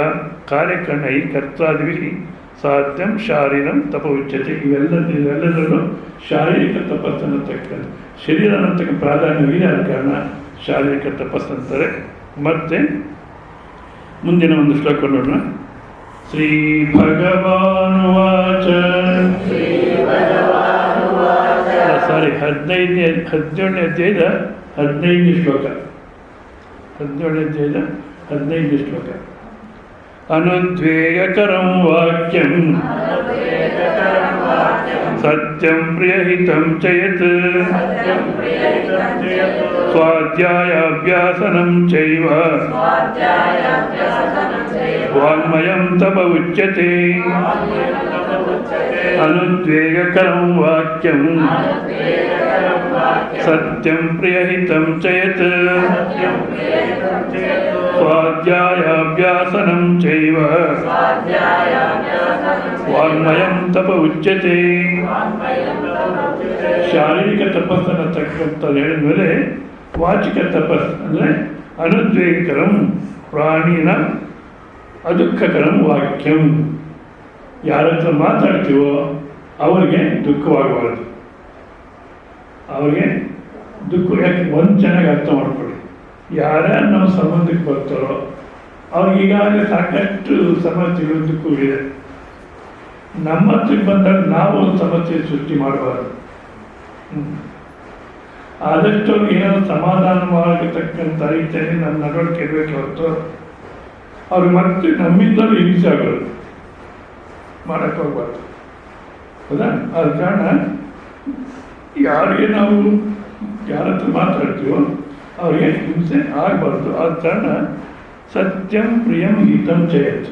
ಕಾರ್ಯಕರಣೈ ಕರ್ತಾದಿಭಿ ಸಾಧ್ಯಂ ಶಾರೀರಂ ತಪ ಉಚ್ಯತೆ. ಇವೆಲ್ಲದರಲ್ಲೂ ಶಾರೀರಿಕ ತಪಸ್ಸನ್ನು ತಕ್ಕಂಥ ಶರೀರ ಅನ್ನತಕ್ಕ ಪ್ರಾಧಾನ್ಯವಿದೆ. ಆದ ಕಾರಣ ಶಾರೀರಿಕ ತಪಸ್ಸು ಅಂತಾರೆ. ಮತ್ತು ಮುಂದಿನ ಒಂದು ಶ್ಲೋಕ ನೋಡೋಣ. ಶ್ರೀ ಭಗವಾನುವಾಚ. 17ನೇ ಅಧ್ಯಾಯದ 15ನೇ ಶ್ಲೋಕ. 17ನೇ ಅಧ್ಯಾಯದ 15ನೇ ಶ್ಲೋಕ. ಅನುದ್ವೇಗಕರಂ ವಾಕ್ಯಂ ಸತ್ಯಂ ಪ್ರಿಯಹಿತಂ ಚಯತ್ ಸ್ವಾಧ್ಯಾಯಾಭ್ಯಾಸನಂ ಚೈವ ವಾಂಗ್ಮಯಂ ತಪ ಉಚ್ಯತೆ. ಅನುದ್ವೇಗಕರಂ ವಾಕ್ಯಂ ಸತ್ಯಂ ಪ್ರಿಯಹಿತಂ ಚಯತ್ ಸ್ವಾಧ್ಯಾಯಾಭ್ಯಾಸನಂ ಚೈವ ವಾಂಗ್ಮಯಂ ತಪ ಉಚ್ಯತೆ. ಶಾರೀರಿಕ ತಪಸ್ಸನ್ನು ತಕ್ಕಂತ ಹೇಳಿದ ಮೇಲೆ ವಾಚಿಕ ತಪಸ್ಸು ಅಂದರೆ ಅನುದ್ವೇಗಕರಂ ಪ್ರಾಣಿನ ಅದುಃಖಕರಂ ವಾಕ್ಯಂ. ಯಾರ ಹತ್ರ ಮಾತಾಡ್ತೀವೋ ಅವರಿಗೆ ದುಃಖವಾಗಬಾರ್ದು. ಅವ್ರಿಗೆ ದುಃಖ ಯಾಕೆ ಒಂದು ಚೆನ್ನಾಗಿ ಅರ್ಥ ಮಾಡ್ಕೊಳ್ಳಿ. ಯಾರ್ಯಾರು ನಾವು ಸಂಬಂಧಕ್ಕೆ ಬರ್ತಾರೋ ಅವ್ರಿಗೆ ಈಗಾಗಲೇ ಸಾಕಷ್ಟು ಸಮಸ್ಯೆಗಳು ದುಃಖವಿದೆ. ನಮ್ಮ ಹತ್ರಕ್ಕೆ ಬಂದಾಗ ನಾವು ಒಂದು ಸಮಸ್ಯೆ ಸೃಷ್ಟಿ ಮಾಡಬಾರ್ದು. ಆದಷ್ಟು ಅವ್ರಿಗೆ ಏನಾದ್ರು ಸಮಾಧಾನವಾಗಿರ್ತಕ್ಕಂಥ ರೀತಿಯಲ್ಲಿ ನಮ್ಮ ನಡವಳಿಕೆ ಇರಬೇಕು ಹೊರತು ಅವ್ರಿಗೆ ಮತ್ತೆ ನಮ್ಮಿಂದಲೂ ಹಿಂಸೆ ಆಗೋದು ಮಾಡೋಕ್ಕೆ ಹೋಗ್ಬಾರ್ದು. ಹೌದಾ? ಆದ ಕಾರಣ ಯಾರಿಗೆ ನಾವು ಯಾರ ಹತ್ರ ಮಾತಾಡ್ತೀವೋ ಅವ್ರಿಗೆ ಹಿಂಸೆ ಆಗಬಾರ್ದು. ಆದ ಕಾರಣ ಸತ್ಯಂ ಪ್ರಿಯಂ ಹಿತಂ ಜಯತ್,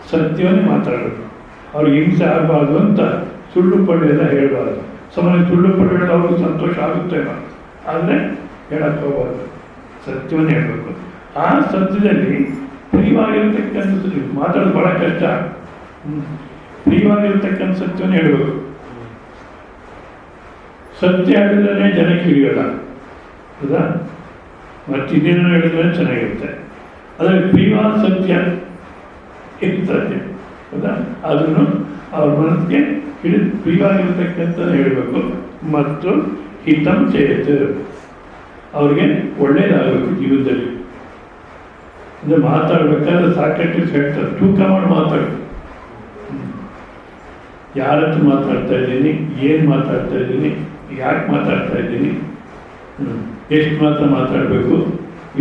ಸತ್ಯವನ್ನೇ ಮಾತಾಡೋದು. ಅವ್ರಿಗೆ ಹಿಂಸೆ ಆಗಬಾರ್ದು ಅಂತ ಸುಳ್ಳು ಪಳ್ಳು ಎಲ್ಲ ಹೇಳಬಾರ್ದು. ಸುಮ್ಮನೆ ಸುಳ್ಳು ಪಳ್ಳು ಹೇಳೋದು ಅವ್ರಿಗೆ ಸಂತೋಷ ಆಗುತ್ತೇನೋ, ಆದರೆ ಹೇಳಕ್ಕೆ ಹೋಗ್ಬಾರ್ದು, ಸತ್ಯವನ್ನೇ ಹೇಳಬೇಕು. ಆ ಸತ್ಯದಲ್ಲಿ ಪ್ರಿಯವಾಗಿರ್ತಕ್ಕಂಥದ್ದು ಮಾತಾಡೋದು ಭಾಳ ಕಷ್ಟ. ಪ್ರಿಯವಾಗಿರ್ತಕ್ಕಂಥ ಸತ್ಯವನ್ನೇ ಹೇಳಬೇಕು. ಸತ್ಯ ಹೇಳಿದ್ರೆ ಜನಕ್ಕೆ ಹಿಡಿಯೋಲ್ಲ. ಹೌದಾ? ಮತ್ತು ಇನ್ನೇನು ಹೇಳಿದ್ರೆ ಚೆನ್ನಾಗಿರುತ್ತೆ. ಆದರೆ ಪ್ರಿಯವಾದ ಸತ್ಯ ಇರ್ತದೆ. ಹೌದಾ? ಅದನ್ನು ಅವ್ರ ಮನಸ್ಸಿಗೆ ಹಿಡಿದು ಪ್ರಿಯವಾಗಿರ್ತಕ್ಕಂಥದ್ದು ಹೇಳಬೇಕು. ಮತ್ತು ಹಿತಂ ಚೇತ್, ಅವ್ರಿಗೆ ಒಳ್ಳೇದಾಗಬೇಕು ಜೀವನದಲ್ಲಿ. ಅಂದರೆ ಮಾತಾಡಬೇಕಾದ್ರೆ ಸಾಕಷ್ಟು ಹೇಳ್ತಾರೆ, ತೂಕ ಮಾಡಿ ಮಾತಾಡು. ಯಾರ ಹತ್ರ ಮಾತಾಡ್ತಾ ಇದ್ದೀನಿ, ಏನು ಮಾತಾಡ್ತಾ ಇದ್ದೀನಿ, ಯಾಕೆ ಮಾತಾಡ್ತಾ ಇದ್ದೀನಿ, ಎಷ್ಟು ಮಾತ್ರ ಮಾತಾಡಬೇಕು,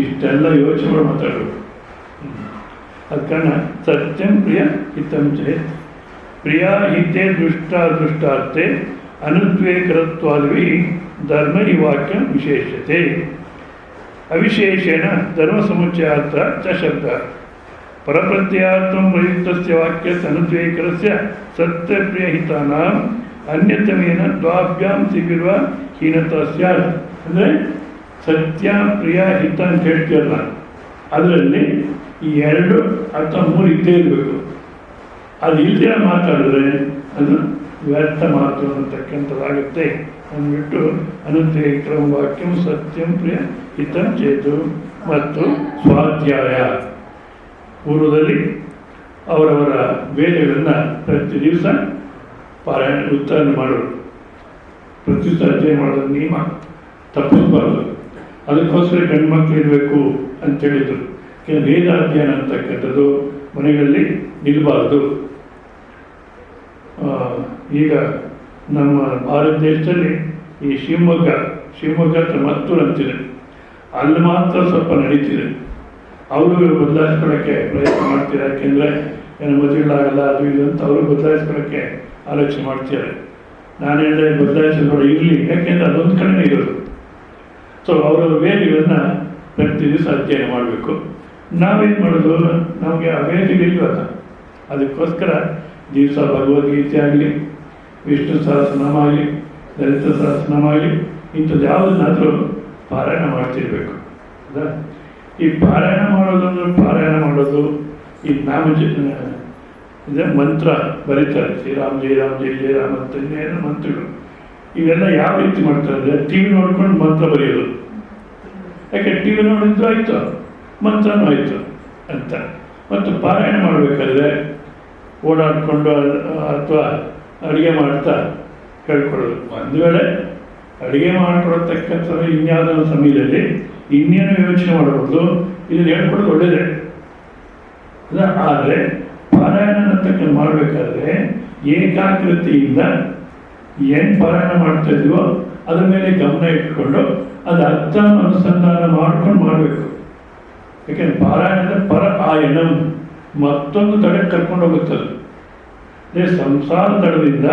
ಇಷ್ಟೆಲ್ಲ ಯೋಚನೆ ಮಾಡಿ ಮಾತಾಡಬೇಕು. ಅದ ಕಾರಣ ಸತ್ಯಂ ಪ್ರಿಯ ಹಿತಂ ಚೇತ್ ಪ್ರಿಯಾ ಹಿತೆ ದೃಷ್ಟಾರ್ಥೆ ಅನುದ್ವೇಕರತ್ವಾದ್ವಿ ಧರ್ಮ ಈ ವಾಕ್ಯ ವಿಶೇಷತೆ ಅವಿಶೇಷೇಣ ಧರ್ಮ ಸಮುಚ್ಚಯಾರ್ಥ ಚ ಶಬ್ದ ಪರಪ್ರತ್ಯಯಾರ್ಥಂ ಪ್ರಯುಕ್ತಸ್ಯ ವಾಕ್ಯಸ್ಯ ಅನುದ್ವೇಕರಸ್ಯ ಸತ್ಯಪ್ರಿಯಹಿತಾನಾಂ ಅನ್ಯತಮೇನ ದ್ವಾಭ್ಯಾಂ ಸಿಗಿರುವ ಹೀನತಾ ಸ್ಯಾತ್. ಅಂದರೆ ಸತ್ಯ ಪ್ರಿಯ ಹಿತ ಅಂತ ಹೇಳ್ತೀರಲ್ಲ, ಅದರಲ್ಲಿ ಈ 2 ಅಥವಾ 3 ಇದ್ದೇ ಇರಬೇಕು. ಅದು ಇಲ್ಲದೆ ಮಾತಾಡಿದ್ರೆ ಅದು ವ್ಯರ್ಥ ಮಾತು ಅನ್ನತಕ್ಕಂಥದ್ದಾಗುತ್ತೆ ಅಂದ್ಬಿಟ್ಟು ಅನುದ್ವೇಕರ ವಾಕ್ಯಂ ಸತ್ಯಂ ಪ್ರಿಯ ಹಿತಂ ಚೇತು. ಮತ್ತು ಸ್ವಾಧ್ಯಾಯ ಪೂರ್ವದಲ್ಲಿ ಅವರವರ ವೇದಗಳನ್ನು ಪ್ರತಿ ದಿವಸ ಪಾರಾಯಣ ಉಚ್ಚಾರಣೆ ಮಾಡೋರು. ಪ್ರತಿ ದಿವಸ ಅಧ್ಯಯನ ಮಾಡೋದು ನಿಯಮ, ತಪ್ಪಿಸಬಾರ್ದು. ಅದಕ್ಕೋಸ್ಕರ ಗಂಡು ಮಕ್ಕಳು ಇರಬೇಕು ಅಂತೇಳಿದರು. ವೇದ ಅಧ್ಯಯನ ಅಂತಕ್ಕಂಥದ್ದು ಮನೆಗಳಲ್ಲಿ ನಿಲ್ಲಬಾರ್ದು. ಈಗ ನಮ್ಮ ಭಾರತ ದೇಶದಲ್ಲಿ ಈ ಶಿವಮೊಗ್ಗ ಮತ್ತೂರು ಅಂತಿದೆ, ಅಲ್ಲಿ ಮಾತ್ರ ಸ್ವಲ್ಪ ನಡೀತಿದೆ. ಅವರು ಬದಲಾಯಿಸ್ಕೊಳ್ಳೋಕ್ಕೆ ಪ್ರಯತ್ನ ಮಾಡ್ತಾರೆ. ಯಾಕೆಂದರೆ ಏನು ಮದುವೆಗಳಾಗಲ್ಲ ಅದು ಇದು ಅಂತ ಅವರು ಬದಲಾಯಿಸ್ಕೊಳ್ಳೋಕ್ಕೆ ಆಲೋಚನೆ ಮಾಡ್ತಾರೆ. ನಾನು ಹೇಳಿದೆ ಬದಲಾಯಿಸೋದು ಇರಲಿ, ಯಾಕೆಂದರೆ ಅದೊಂದು ಕಡೆನೇ ಇರೋದು. ಸೊ ಅವರವ್ರ ವೇದಗಳನ್ನು ಪ್ರತಿ ದಿವಸ ಅಧ್ಯಯನ ಮಾಡಬೇಕು. ನಾವೇನು ಮಾಡೋದು, ನಮಗೆ ಆ ವೇದಗಳಿಲ್ವಲ್ಲ, ಅದಕ್ಕೋಸ್ಕರ ದಿವಸ ಭಗವದ್ಗೀತೆ ಆಗಲಿ, ವಿಷ್ಣು ಸಹಸ್ರನಾಮ ಆಗಲಿ, ಲಲಿತ ಸಹಸ್ರನಾಮ ಆಗಲಿ, ಇಂಥದ್ದು ಯಾವುದನ್ನಾದರೂ ಪಾರಾಯಣ ಮಾಡ್ತಿರ್ಬೇಕು. ಹೌದಾ? ಈ ಪಾರಾಯಣ ಮಾಡೋದು ಈ ಇದೆ ಮಂತ್ರ ಬರೀತಾರೆ, ಶ್ರೀರಾಮ್ ಜೈ ರಾಮ್ ಜೈ ಜೈ ರಾಮ್ ಅಂತ ಇನ್ನೇನು ಮಂತ್ರಗಳು. ಇವೆಲ್ಲ ಯಾವ ರೀತಿ ಮಾಡ್ತಾರೆ ಅಂದರೆ ಟಿ ವಿ ನೋಡ್ಕೊಂಡು ಮಂತ್ರ ಬರೆಯೋದು. ಯಾಕೆ ಟಿ ವಿ ನೋಡಿದ್ದು ಆಯಿತು, ಮಂತ್ರನೂ ಆಯಿತು ಅಂತ. ಮತ್ತು ಪಾರಾಯಣ ಮಾಡಬೇಕಾದ್ರೆ ಓಡಾಡಿಕೊಂಡು ಅಥವಾ ಅಡುಗೆ ಮಾಡ್ತಾ ಹೇಳ್ಕೊಳ್ಳೋದು. ಒಂದು ವೇಳೆ ಅಡುಗೆ ಮಾಡ್ಕೊಳತಕ್ಕಂಥ ಇನ್ಯಾವುದೋ ಸಮಯದಲ್ಲಿ ಇನ್ನೇನು ಯೋಚನೆ ಮಾಡಬಹುದು, ಇದನ್ನು ಹೇಳ್ಕೊಡೋದು ಒಳ್ಳೆಯದೇ. ಆದರೆ ಪಾರಾಯಣ ಅಂತಕ್ಕ ಮಾಡಬೇಕಾದ್ರೆ ಏಕಾಗ್ರತೆಯಿಂದ ಏನು ಪಾರಾಯಣ ಮಾಡ್ತಾ ಇದ್ದೀವೋ ಅದ್ರ ಮೇಲೆ ಗಮನ ಇಟ್ಕೊಂಡು ಅದು ಅರ್ಥ ಅನುಸಂಧಾನ ಮಾಡ್ಕೊಂಡು ಮಾಡಬೇಕು. ಯಾಕೆಂದರೆ ಪಾರಾಯಣದ ಪರ ಆಯನಂ ಮತ್ತೊಂದು ತಡೆಗೆ ಕರ್ಕೊಂಡು ಹೋಗುತ್ತದೆ. ಅದೇ ಸಂಸಾರ ತಡದಿಂದ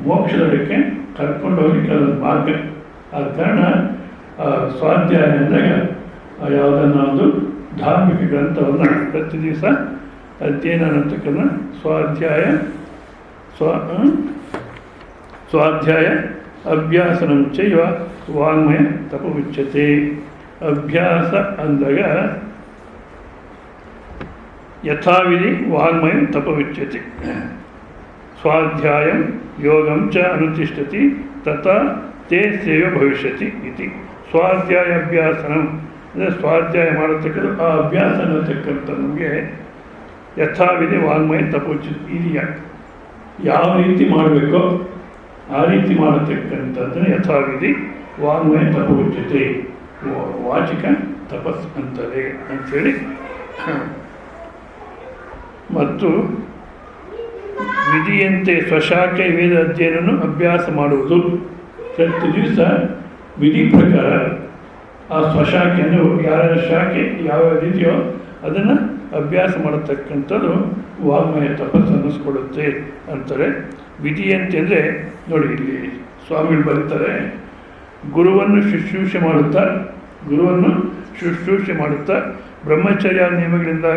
ಮೋಕ್ಷ ತಡಕ್ಕೆ ಕರ್ಕೊಂಡು ಹೋಗ್ಲಿಕ್ಕೆ ಅದೊಂದು ಮಾರ್ಗ. ಆದ ಕಾರಣ ಸ್ವಾಧ್ಯಾಯ ಅಂದಾಗ ಯಾವುದನ್ನ ಒಂದು ಧಾರ್ಮಿಕ ಗ್ರಂಥವನ್ನು ಪ್ರತಿ ದಿವಸ ಅಧ್ಯಯನ ಅಂತಕ್ಕಂಥ ಸ್ವಾಧ್ಯಾಯ ಅಭ್ಯಾಸನಂ ಚೈವ ವಾಂಗ್ಮಯ ತಪೋಚ್ಯತೆ. ಅಭ್ಯಾಸ ಅಂದಾಗ ಯಥಾವಿಧಿ ವಾಂಗ್ಮಯ ತಪೋಚ್ಯತೆ. ಸ್ವಾಧ್ಯಾಯಂ ಯೋಗಂ ಚ ಅನುತಿಷ್ಠತಿ ತಥಾ ತೇ ಸೇವ ಭವಿಷ್ಯತಿ ಇತಿ. ಸ್ವಾಧ್ಯಾಯ ಅಭ್ಯಾಸನಂ ಅಂದರೆ ಸ್ವಾಧ್ಯಾಯ ಮಾಡತಕ್ಕದ್ದು, ಆ ಅಭ್ಯಾಸ ಅನ್ನತಕ್ಕಂಥ ನಮಗೆ ಯಥಾವಿಧಿ ವಾಂಗ್ಮಯ ತಪೋಚ್ಯತೆ. ಇದೆಯಾ ಯಾವ ರೀತಿ ಮಾಡಬೇಕೋ ಆ ರೀತಿ ಮಾಡತಕ್ಕಂಥದ್ದನ್ನು ಯಥಾವಿಧಿ ವಾಂಗ್ಮಯ ತಪೋಚ್ಯತೆ, ವಾಚಿಕ ತಪಸ್ ಅಂತಾರೆ ಅಂಥೇಳಿ. ಮತ್ತು ವಿಧಿಯಂತೆ ಸ್ವಶಾಖೆ ವೇದ ಅಧ್ಯಯನವನ್ನು ಅಭ್ಯಾಸ ಮಾಡುವುದು. ಪ್ರತಿ ದಿವಸ ವಿಧಿ ಪ್ರಕಾರ ಆ ಸ್ವಶಾಖೆಯನ್ನು ಯಾರ ಶಾಖೆ ಯಾವುದಿದೆಯೋ ಅದನ್ನು ಅಭ್ಯಾಸ ಮಾಡತಕ್ಕಂಥದ್ದು ವಾಗ್ಮಯ ತಪಸ್ಸು ಅನ್ನಿಸ್ಕೊಡುತ್ತೆ ಅಂತಾರೆ. ವಿಧಿಯಂತೆ ಅಂದರೆ ನೋಡಿ, ಇಲ್ಲಿ ಸ್ವಾಮಿಗಳು ಬರೀತಾರೆ, ಗುರುವನ್ನು ಶುಶ್ರೂಷೆ ಮಾಡುತ್ತಾ ಬ್ರಹ್ಮಚರ್ಯ ನಿಯಮಗಳಿಂದ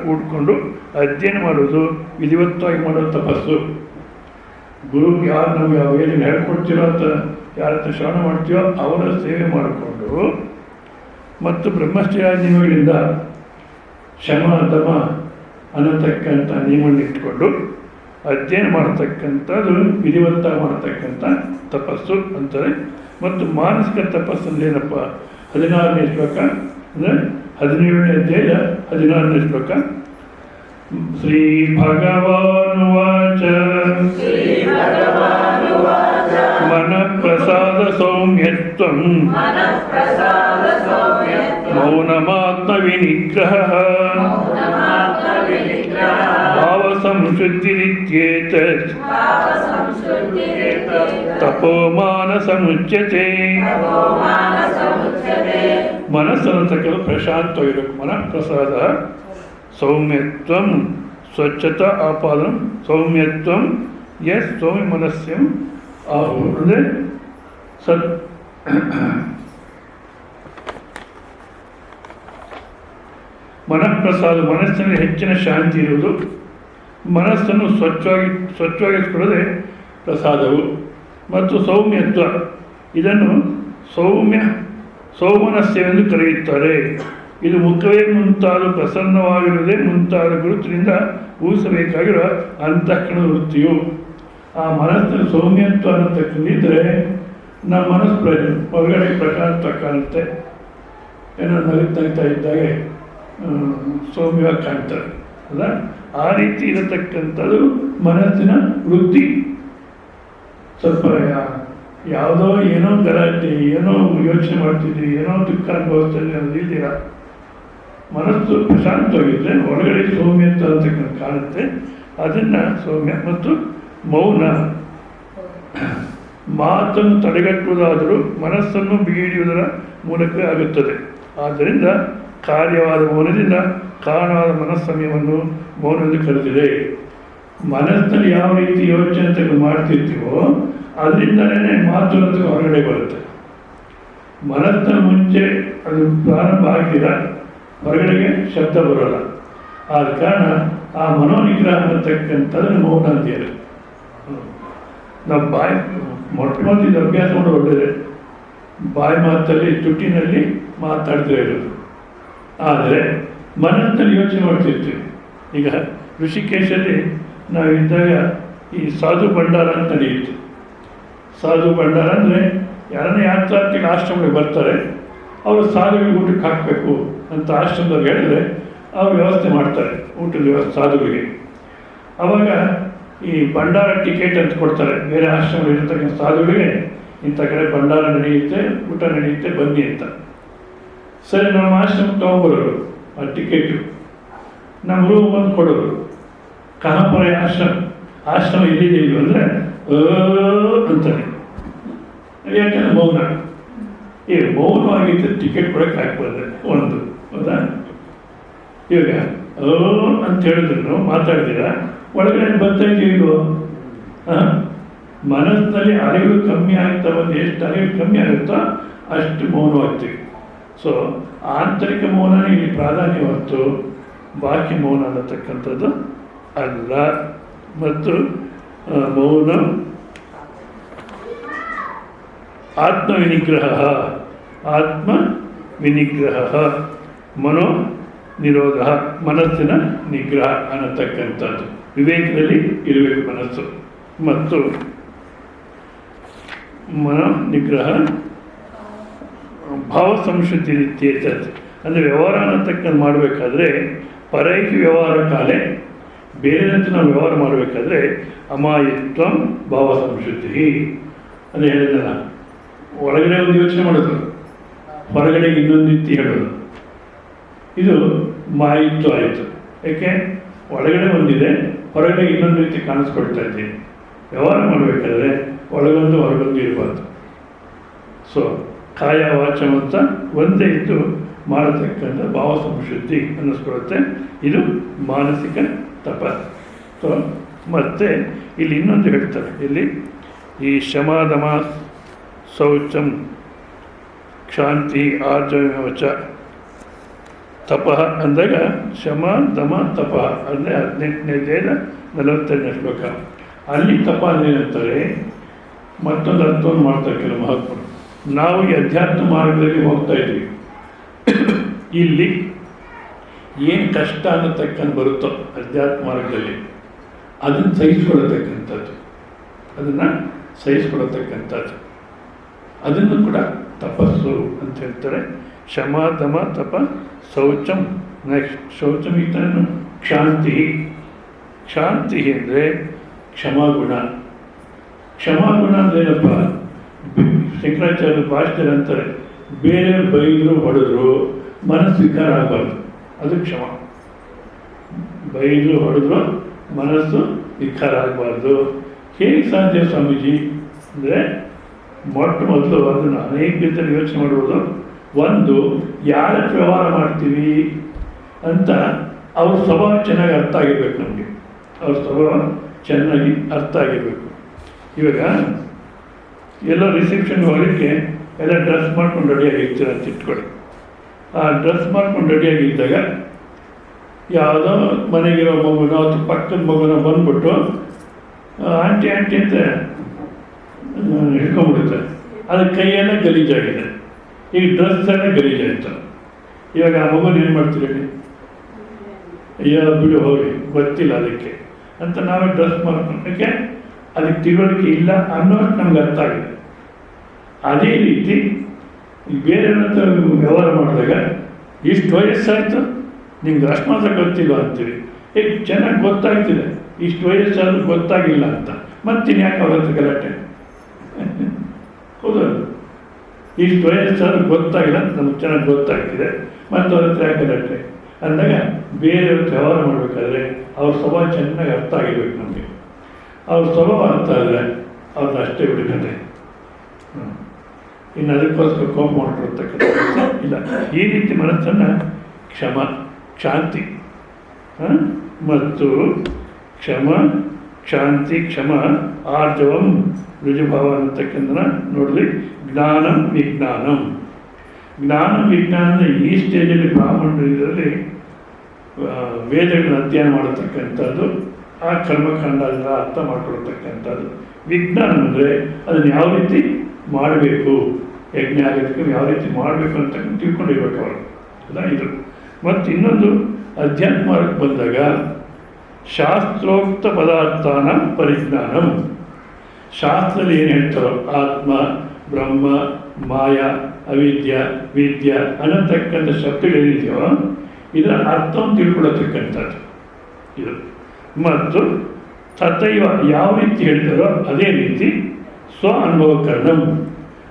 ಕೂಡಿಕೊಂಡು ಅಧ್ಯಯನ ಮಾಡುವುದು ವಿಧಿವತ್ತವಾಗಿ ಮಾಡೋ ತಪಸ್ಸು. ಗುರು ಯಾರು ನಮಗೆ ಯಾವ ವೇದಿಕೆ ಹೇಳ್ಕೊಡ್ತೀರೋ ಅಂತ ಯಾರ ಹತ್ರ ಶ್ರವಣ ಮಾಡ್ತೀವೋ ಅವರ ಸೇವೆ ಮಾಡಿಕೊಂಡು ಮತ್ತು ಬ್ರಹ್ಮಚರ್ಯ ನಿಯಮಗಳಿಂದ ಶಮ ದಮ ಅನ್ನತಕ್ಕಂಥ ನಿಯಮಗಳನ್ನ ಇಟ್ಕೊಂಡು ಅಧ್ಯಯನ ಮಾಡತಕ್ಕಂಥದ್ದು ವಿಧಿವತ್ತ ಮಾಡತಕ್ಕಂಥ ತಪಸ್ಸು ಅಂತಾರೆ. ಮತ್ತು ಮಾನಸಿಕ ತಪಸ್ಸಲ್ಲಿ ಏನಪ್ಪ, 16ನೇ ಶ್ಲೋಕ ಅಂದರೆ 17ನೇ ಅಧ್ಯಾಯ 16ನೇ ಶ್ಲೋಕ. ಶ್ರೀ ಭಗವಾನುವಾಚ ಮನಃಪ್ರಸಾದ ಸೌಮ್ಯತ್ವಂ ಮೌನಮಾತ್ಮ ವಿನಿಗ್ರಹ ಭಾವ ಸಂಶುದ್ಧಿರಿತ್ಯೇತತ್ ತಪೋಮಾನಸಮುಚ್ಯತೆ. ಮನಸ್ಸನ್ನು ತಕ್ಕಲು ಪ್ರಶಾಂತವಾಗಿರಬೇಕು. ಮನಃಪ್ರಸಾದ ಸೌಮ್ಯತ್ವಂ ಸ್ವಚ್ಛತಾ ಆಪಾದನ ಸೌಮ್ಯತ್ವಂ ಎಸ್ ಸೌಮ್ಯ ಮನಸ್ಸಂ ಅಂದರೆ ಮನಃಪ್ರಸಾದ, ಮನಸ್ಸಿನಲ್ಲಿ ಹೆಚ್ಚಿನ ಶಾಂತಿ ಇರುವುದು. ಮನಸ್ಸನ್ನು ಸ್ವಚ್ಛವಾಗಿಸಿಕೊಳ್ಳದೆ ಪ್ರಸಾದವು. ಮತ್ತು ಸೌಮ್ಯತ್ವ, ಇದನ್ನು ಸೌಮನಸ್ಯವೆಂದು ಕರೆಯುತ್ತಾರೆ. ಇದು ಮುಖವೇ ಮುಂತಾದ ಪ್ರಸನ್ನವಾಗಿರುವುದೇ ಮುಂತಾದ ಗುರುತಿನಿಂದ ಊಹಿಸಬೇಕಾಗಿರುವ ಅಂತಃಕರಣದ ವೃತ್ತಿಯು. ಆ ಮನಸ್ಸಿನ ಸೌಮ್ಯತ್ವ ಅನ್ನತಕ್ಕಂದಿದ್ದರೆ ನಮ್ಮ ಮನಸ್ಸು ಹೊರಗಡೆ ಪ್ರಕಾಶ ಕಾಣುತ್ತೆ. ಏನೋ ನಗುತ್ತಾ ಇದ್ದಾಗೆ ಸೌಮ್ಯವಾಗಿ ಕಾಣ್ತಾರೆ ಅಲ್ಲ. ಆ ರೀತಿ ಇರತಕ್ಕಂಥದ್ದು ಮನಸ್ಸಿನ ವೃತ್ತಿ. ಸ್ವಲ್ಪ ಯಾವುದೋ ಏನೋ ಗಲಾಟೆ, ಏನೋ ಯೋಚನೆ ಮಾಡ್ತಿದ್ವಿ, ಏನೋ ದುಃಖ ಅನುಭವಿಸ್ತಿದ್ವಿ ಅನ್ನೋದಿದ್ದೀರ. ಮನಸ್ಸು ಪ್ರಶಾಂತವಾಗಿದ್ದರೆ ಒಳಗಡೆ ಸೌಮ್ಯತ್ವ ಅಂತಕ್ಕಂಥ ಕಾಣುತ್ತೆ. ಅದನ್ನು ಸೌಮ್ಯ. ಮತ್ತು ಮೌನ, ಮಾತನ್ನು ತಡೆಗಟ್ಟುವುದಾದರೂ ಮನಸ್ಸನ್ನು ಬಿಗಿಹಿಡಿಯುವುದರ ಮೂಲಕವೇ ಆಗುತ್ತದೆ. ಆದ್ದರಿಂದ ಕಾರ್ಯವಾದ ಮೌನದಿಂದ ಕಾರಣವಾದ ಮನಸ್ಸಮಯವನ್ನು ಮೌನವೆಂದು ಕರೆದಿದೆ. ಮನಸ್ಸಿನಲ್ಲಿ ಯಾವ ರೀತಿ ಯೋಚನೆ ಮಾಡ್ತಿರ್ತೀವೋ ಅದರಿಂದಲೇ ಮಾತು ಅಂತ ಹೊರಗಡೆ ಬರುತ್ತೆ. ಮನಸ್ಸಿನ ಮುಂಚೆ ಅದು ಪ್ರಾರಂಭ ಆಗಿರ ಹೊರಗಡೆಗೆ ಶಬ್ದ ಬರೋಲ್ಲ. ಆದ ಕಾರಣ ಆ ಮನೋನಿಗ್ರಹ ಅನ್ನತಕ್ಕಂಥದ್ದನ್ನು ಮೌನ ಅಂತೀರ. ನಾವು ಬಾಯಿ ಮೊಟ್ಟಮೊದಲಿಂದ ಅಭ್ಯಾಸ ಮಾಡೋದು ಒಳ್ಳೆಯದೇ. ಬಾಯಿ ಮಾತಲ್ಲಿ ತುಟಿನಲ್ಲಿ ಮಾತಾಡ್ತಾ ಇರೋದು. ಆದರೆ ಮನಸ್ಸಿನಲ್ಲಿ ಯೋಚನೆ ಮಾಡ್ತಿರ್ತೀವಿ. ಈಗ ಋಷಿಕೇಶಲ್ಲಿ ನಾವಿದ್ದಾಗ ಈ ಸಾಧು ಭಂಡಾರ ಅಂತ ನಡೆಯಿತು. ಸಾಧು ಭಂಡಾರ ಅಂದರೆ ಯಾರನ್ನೇ ಯಾತ್ರಾರ್ಥಿಗಳು ಆಶ್ರಮಗಳಿಗೆ ಬರ್ತಾರೆ, ಅವರು ಸಾಧುಗಳಿಗೆ ಊಟಕ್ಕೆ ಹಾಕಬೇಕು ಅಂತ ಆಶ್ರಮದವ್ರಿಗೆ ಹೇಳಿದ್ರೆ ಅವ್ರು ವ್ಯವಸ್ಥೆ ಮಾಡ್ತಾರೆ, ಊಟದ ವ್ಯವಸ್ಥೆ ಸಾಧುಗಳಿಗೆ. ಆವಾಗ ಈ ಭಂಡಾರ ಟಿಕೆಟ್ ಅಂತ ಕೊಡ್ತಾರೆ. ಬೇರೆ ಆಶ್ರಮಗಳಿರ್ತಕ್ಕಂಥ ಸಾಧುಗಳಿಗೆ ಇಂಥ ಕಡೆ ಭಂಡಾರ ನಡೆಯುತ್ತೆ, ಊಟ ನಡೆಯುತ್ತೆ, ಬನ್ನಿ ಅಂತ. ಸರಿ, ನಮ್ಮ ಆಶ್ರಮಕ್ಕೆ ತೊಗೊಂಬರೋರು ಆ ಟಿಕೆಟು, ನಮ್ಮ ರೂಮ್ ಬಂದು ಕೊಡೋರು. ಕಹಾಪುರ ಆಶ್ರಮ ಎಲ್ಲಿದೆ ಇಲ್ವ ಅಂದರೆ ಅಂತಾನೆ. ಯಾಕಂದ್ರೆ ಮೌನ. ಈ ಮೌನವಾಗಿದ್ದ ಟಿಕೆಟ್ ಕೊಡೋಕ್ಕೆ ಹಾಕ್ಬಾರ್ದು ಒಂದು, ಹೌದಾ? ಇವಾಗ ಅಂತ ಹೇಳಿದ್ರು ಮಾತಾಡ್ತೀರ, ಒಳಗಡೆ ಬರ್ತಾ ಇದೆಯೋ ಮನಸ್ಸಿನಲ್ಲಿ ಅರಿವು ಕಮ್ಮಿ ಆಗ್ತಾ ಬಂದು ಎಷ್ಟು ಅರಿವು ಕಮ್ಮಿ ಆಗುತ್ತೋ ಅಷ್ಟು ಮೌನವಾಗ್ತೀವಿ. ಸೊ ಆಂತರಿಕ ಮೌನನೇ ಇಲ್ಲಿ ಪ್ರಾಧಾನ್ಯ ಹೊತ್ತು ಬಾಕಿ ಮೌನ ಅನ್ನತಕ್ಕಂಥದ್ದು ಅಲ್ಲ. ಮತ್ತು ಮೌನ ಆತ್ಮವಿನಿಗ್ರಹ, ಮನೋ ನಿರೋಧ, ಮನಸ್ಸಿನ ನಿಗ್ರಹ ಅನ್ನತಕ್ಕಂಥದ್ದು. ವಿವೇಕದಲ್ಲಿ ಇರಬೇಕು ಮನಸ್ಸು. ಮತ್ತು ಮನೋ ನಿಗ್ರಹ ಭಾವ ಸಂಸ್ಕೃತಿ ರೀತಿಯ ಅಂದರೆ ವ್ಯವಹಾರ ಅನ್ನತಕ್ಕಂಥ ಮಾಡಬೇಕಾದ್ರೆ ಪರೈಕಿ ವ್ಯವಹಾರ ಕಾಲೇ ಬೇರೆದಂತೆ ನಾವು ವ್ಯವಹಾರ ಮಾಡಬೇಕಾದ್ರೆ ಅಮಾಯಿತ್ವ ಭಾವ ಸಂಸ್ಕೃತಿ ಅಂದರೆ ಹೇಳಿದಲ್ಲ. ಒಳಗಡೆ ಒಂದು ಯೋಚನೆ ಮಾಡೋದು, ಹೊರಗಡೆಗೆ ಇನ್ನೊಂದು ರೀತಿ ಹೇಳೋದು, ಇದು ಮಾಯಿತ್ವ ಆಯಿತು. ಯಾಕೆ ಒಳಗಡೆ ಒಂದಿದೆ, ಹೊರಗಡೆ ಇನ್ನೊಂದು ರೀತಿ ಕಾಣಿಸ್ಕೊಳ್ತಾ ಇದ್ದೀನಿ. ವ್ಯವಹಾರ ಮಾಡಬೇಕಾದ್ರೆ ಒಳಗೊಂದು ಹೊರಗೊಂದು ಇರಬಾರ್ದು. ಸೊ ಕಾಯ ವಾಚ ಅಂತ ಒಂದೇ ಇದ್ದು ಮಾಡತಕ್ಕಂಥ ಭಾವ ಸಂಶುದ್ಧಿ ಅನ್ನಿಸ್ಕೊಳುತ್ತೆ. ಇದು ಮಾನಸಿಕ ತಪ. ಸೊ ಮತ್ತು ಇಲ್ಲಿ ಇನ್ನೊಂದು ಹೇಳ್ತಾರೆ, ಇಲ್ಲಿ ಈ ಶಮಾದಮ ಶೌಚಂ ಕ್ಷಾಂತಿ ಆರ್ಜವಚ ತಪ ಅಂದಾಗ ಶಮ ದಮ ತಪ ಅಂದರೆ 18ನೇ ಅಧ್ಯಾಯದ 42ನೇ ಶ್ಲೋಕ. ಅಲ್ಲಿ ತಪ ಅಂತಾರೆ. ಮತ್ತೊಂದು ಅರ್ಥವನ್ನು ಮಾಡ್ತಾರೆ ಕೆಲವು ಮಹಾತ್ಮರು. ನಾವು ಈ ಅಧ್ಯಾತ್ಮ ಮಾರ್ಗದಲ್ಲಿ ಹೋಗ್ತಾ ಇದ್ದೀವಿ. ಇಲ್ಲಿ ಏನು ಕಷ್ಟ ಅನ್ನತಕ್ಕಂಥ ಬರುತ್ತೋ ಅಧ್ಯಾತ್ಮ ಮಾರ್ಗದಲ್ಲಿ ಅದನ್ನು ಸಹಿಸ್ಕೊಳ್ತಕ್ಕಂಥದ್ದು, ಅದನ್ನು ಕೂಡ ತಪಸ್ಸು ಅಂತ ಹೇಳ್ತಾರೆ. ಶಮ ದಮ ತಪ ಶೌಚಂ. ನೆಕ್ಸ್ಟ್ ಶೌಚಂ ಈತನು ಕ್ಷಾಂತಿ. ಕ್ಷಾಂತಿ ಅಂದರೆ ಕ್ಷಮಾಗುಣ. ಕ್ಷಮಾಗುಣ ಅಂದ್ರೇನಪ್ಪ? ಶಂಕರಾಚಾರ್ಯ ಭಾಷೆಯಲ್ಲಿ ಅಂತಾರೆ, ಬೇರೆ ಬೈದರು ಹೊಡೆದ್ರು ಮನಸ್ಸು ವಿಕಾರ ಆಗಬಾರ್ದು, ಅದು ಕ್ಷಮ. ಬೈದರು ಹೊಡೆದ್ರು ಮನಸ್ಸು ವಿಕಾರ ಆಗಬಾರ್ದು. ಹೇಗೆ ಸಾಧ್ಯ ಸ್ವಾಮೀಜಿ ಅಂದರೆ ಮೊಟ್ಟ ಮೊದಲು ಅದನ್ನು ಅನೇಕ ರೀತಿಯಲ್ಲಿ ಯೋಚನೆ ಮಾಡುವುದು. ಒಂದು, ಯಾರ ವ್ಯವಹಾರ ಮಾಡ್ತೀವಿ ಅಂತ ಅವ್ರ ಸ್ವಭಾವ ಚೆನ್ನಾಗಿ ಅರ್ಥ ಆಗಿರ್ಬೇಕು ನಮಗೆ. ಅವ್ರ ಸ್ವಭಾವ ಚೆನ್ನಾಗಿ ಅರ್ಥ ಆಗಿರಬೇಕು. ಇವಾಗ ಎಲ್ಲೋ ರಿಸೆಪ್ಷನ್ ಹೋಗಲಿಕ್ಕೆ ಎಲ್ಲ ಡ್ರೆಸ್ ಮಾಡ್ಕೊಂಡು ರೆಡಿಯಾಗಿರ್ತೀರ ಅಂತ ಇಟ್ಕೊಳ್ಳಿ. ಆ ಡ್ರೆಸ್ ಮಾಡ್ಕೊಂಡು ರೆಡಿಯಾಗಿದ್ದಾಗ ಯಾವುದೋ ಮನೆಗಿರೋ ಮಗುನೋ ಅಥವಾ ಪಕ್ಕದ ಮಗುನೋ ಬಂದ್ಬಿಟ್ಟು ಆಂಟಿ ಆಂಟಿ ಅಂತ ಹಿಡ್ಕೊಂಡ್ಬಿಡುತ್ತೆ. ಅದು ಕೈಯೆಲ್ಲ ಗಲೀಜಾಗಿದೆ. ಈಗ ಡ್ರೆಸ್ ಎಲ್ಲ ಗಲೀಜಾಯಿತು. ಇವಾಗ ಆ ಮಗುನ ಏನು ಮಾಡ್ತೀರಿ? ಅಯ್ಯೋ ಬಿಡು ಹೋಗಿ ಗೊತ್ತಿಲ್ಲ ಅದಕ್ಕೆ ಅಂತ ನಾವೇ ಡ್ರೆಸ್ ಮಾಡ್ಕೊಂಡಕ್ಕೆ ಅದಕ್ಕೆ ತಿಳುವಳಿಕೆ ಇಲ್ಲ ಅನ್ನೋದು ನಮ್ಗೆ ಅರ್ಥ ಆಗಿದೆ. ಅದೇ ರೀತಿ ಬೇರೆಯವ್ರ ಹತ್ರ ವ್ಯವಹಾರ ಮಾಡಿದಾಗ ಇಷ್ಟು ವಯಸ್ಸಾಯಿತು ನಿಮ್ಗೆ ಅಷ್ಟು ಮಾತ್ರ ಗೊತ್ತಿಲ್ಲ ಅಂತೀವಿ. ಈಗ ಚೆನ್ನಾಗಿ ಗೊತ್ತಾಗ್ತಿದೆ, ಇಷ್ಟು ವಯಸ್ಸಾದ್ರೂ ಗೊತ್ತಾಗಿಲ್ಲ ಅಂತ ಮತ್ತಿನ್ ಯಾಕೆ ಅವ್ರ ಹತ್ರ ಗಲಾಟೆ? ಹೌದು, ಇಷ್ಟು ವಯಸ್ಸಾದ್ರೂ ಗೊತ್ತಾಗಿಲ್ಲ ಅಂತ ನಮ್ಗೆ ಚೆನ್ನಾಗಿ ಗೊತ್ತಾಗ್ತಿದೆ, ಮತ್ತು ಅವ್ರ ಹತ್ರ ಯಾಕೆ ಗಲಾಟೆ ಅಂದಾಗ ಬೇರೆಯವ್ರ ಹತ್ರ ವ್ಯವಹಾರ ಮಾಡಬೇಕಾದ್ರೆ ಅವ್ರ ಸ್ವಭಾವ ಚೆನ್ನಾಗಿ ಅರ್ಥ ಆಗಿರ್ಬೇಕು ನಮಗೆ. ಅವ್ರ ಸ್ವಭಾವ ಅರ್ಥ ಆದರೆ ಅವ್ರನ್ನ ಅಷ್ಟೇ ಬಿಡುತ್ತೆ. ಇನ್ನು ಅದಕ್ಕೋಸ್ಕರ ಕೋಪ ಮಾಡಿರ್ತಕ್ಕಂಥ ಇಲ್ಲ. ಈ ರೀತಿ ಮನಸ್ಸನ್ನು ಶಾಂತಿ ಮತ್ತು ಶಾಂತಿ ಕ್ಷಮ ಆರ್ಜವಂ ರುಜುಭಾವ ಅಂತಕ್ಕಂಥ ನೋಡಲಿ. ಜ್ಞಾನಂ ವಿಜ್ಞಾನಂ. ಜ್ಞಾನ ವಿಜ್ಞಾನ ಅಂದರೆ ಈ ಸ್ಟೇಜಲ್ಲಿ ಬ್ರಾಹ್ಮಣರು ಇದರಲ್ಲಿ ವೇದಗಳನ್ನ ಅಧ್ಯಯನ ಮಾಡತಕ್ಕಂಥದ್ದು, ಆ ಕರ್ಮಕಾಂಡ ಅರ್ಥ ಮಾಡಿಕೊಡ್ತಕ್ಕಂಥದ್ದು. ವಿಜ್ಞಾನ ಅಂದರೆ ಅದನ್ನು ಯಾವ ರೀತಿ ಮಾಡಬೇಕು, ಯಜ್ಞ ಆಗೋದಕ್ಕೆ ಯಾವ ರೀತಿ ಮಾಡಬೇಕು ಅಂತ ತಿಳ್ಕೊಂಡಿರ್ಬೇಕು ಅವರು. ಅಲ್ಲ ಇದು. ಮತ್ತು ಇನ್ನೊಂದು ಅಧ್ಯಾತ್ಮಕ್ಕೆ ಬಂದಾಗ ಶಾಸ್ತ್ರೋಕ್ತ ಪದಾರ್ಥಾನ ಪರಿಜ್ಞಾನಂ. ಶಾಸ್ತ್ರದಲ್ಲಿ ಏನು ಹೇಳ್ತಾರೋ ಆತ್ಮ, ಬ್ರಹ್ಮ, ಮಾಯ, ಅವಿದ್ಯ, ವಿದ್ಯ ಅನ್ನತಕ್ಕಂಥ ಶಬ್ದಗಳೇನಿದೆಯೋ ಇದರ ಅರ್ಥವನ್ನು ತಿಳ್ಕೊಳ್ಳತಕ್ಕಂಥದ್ದು ಇದು. ಮತ್ತು ತಥೈವ ಯಾವ ರೀತಿ ಹೇಳ್ತಾರೋ ಅದೇ ರೀತಿ ಸ್ವ ಅನುಭವಕರಣಂ,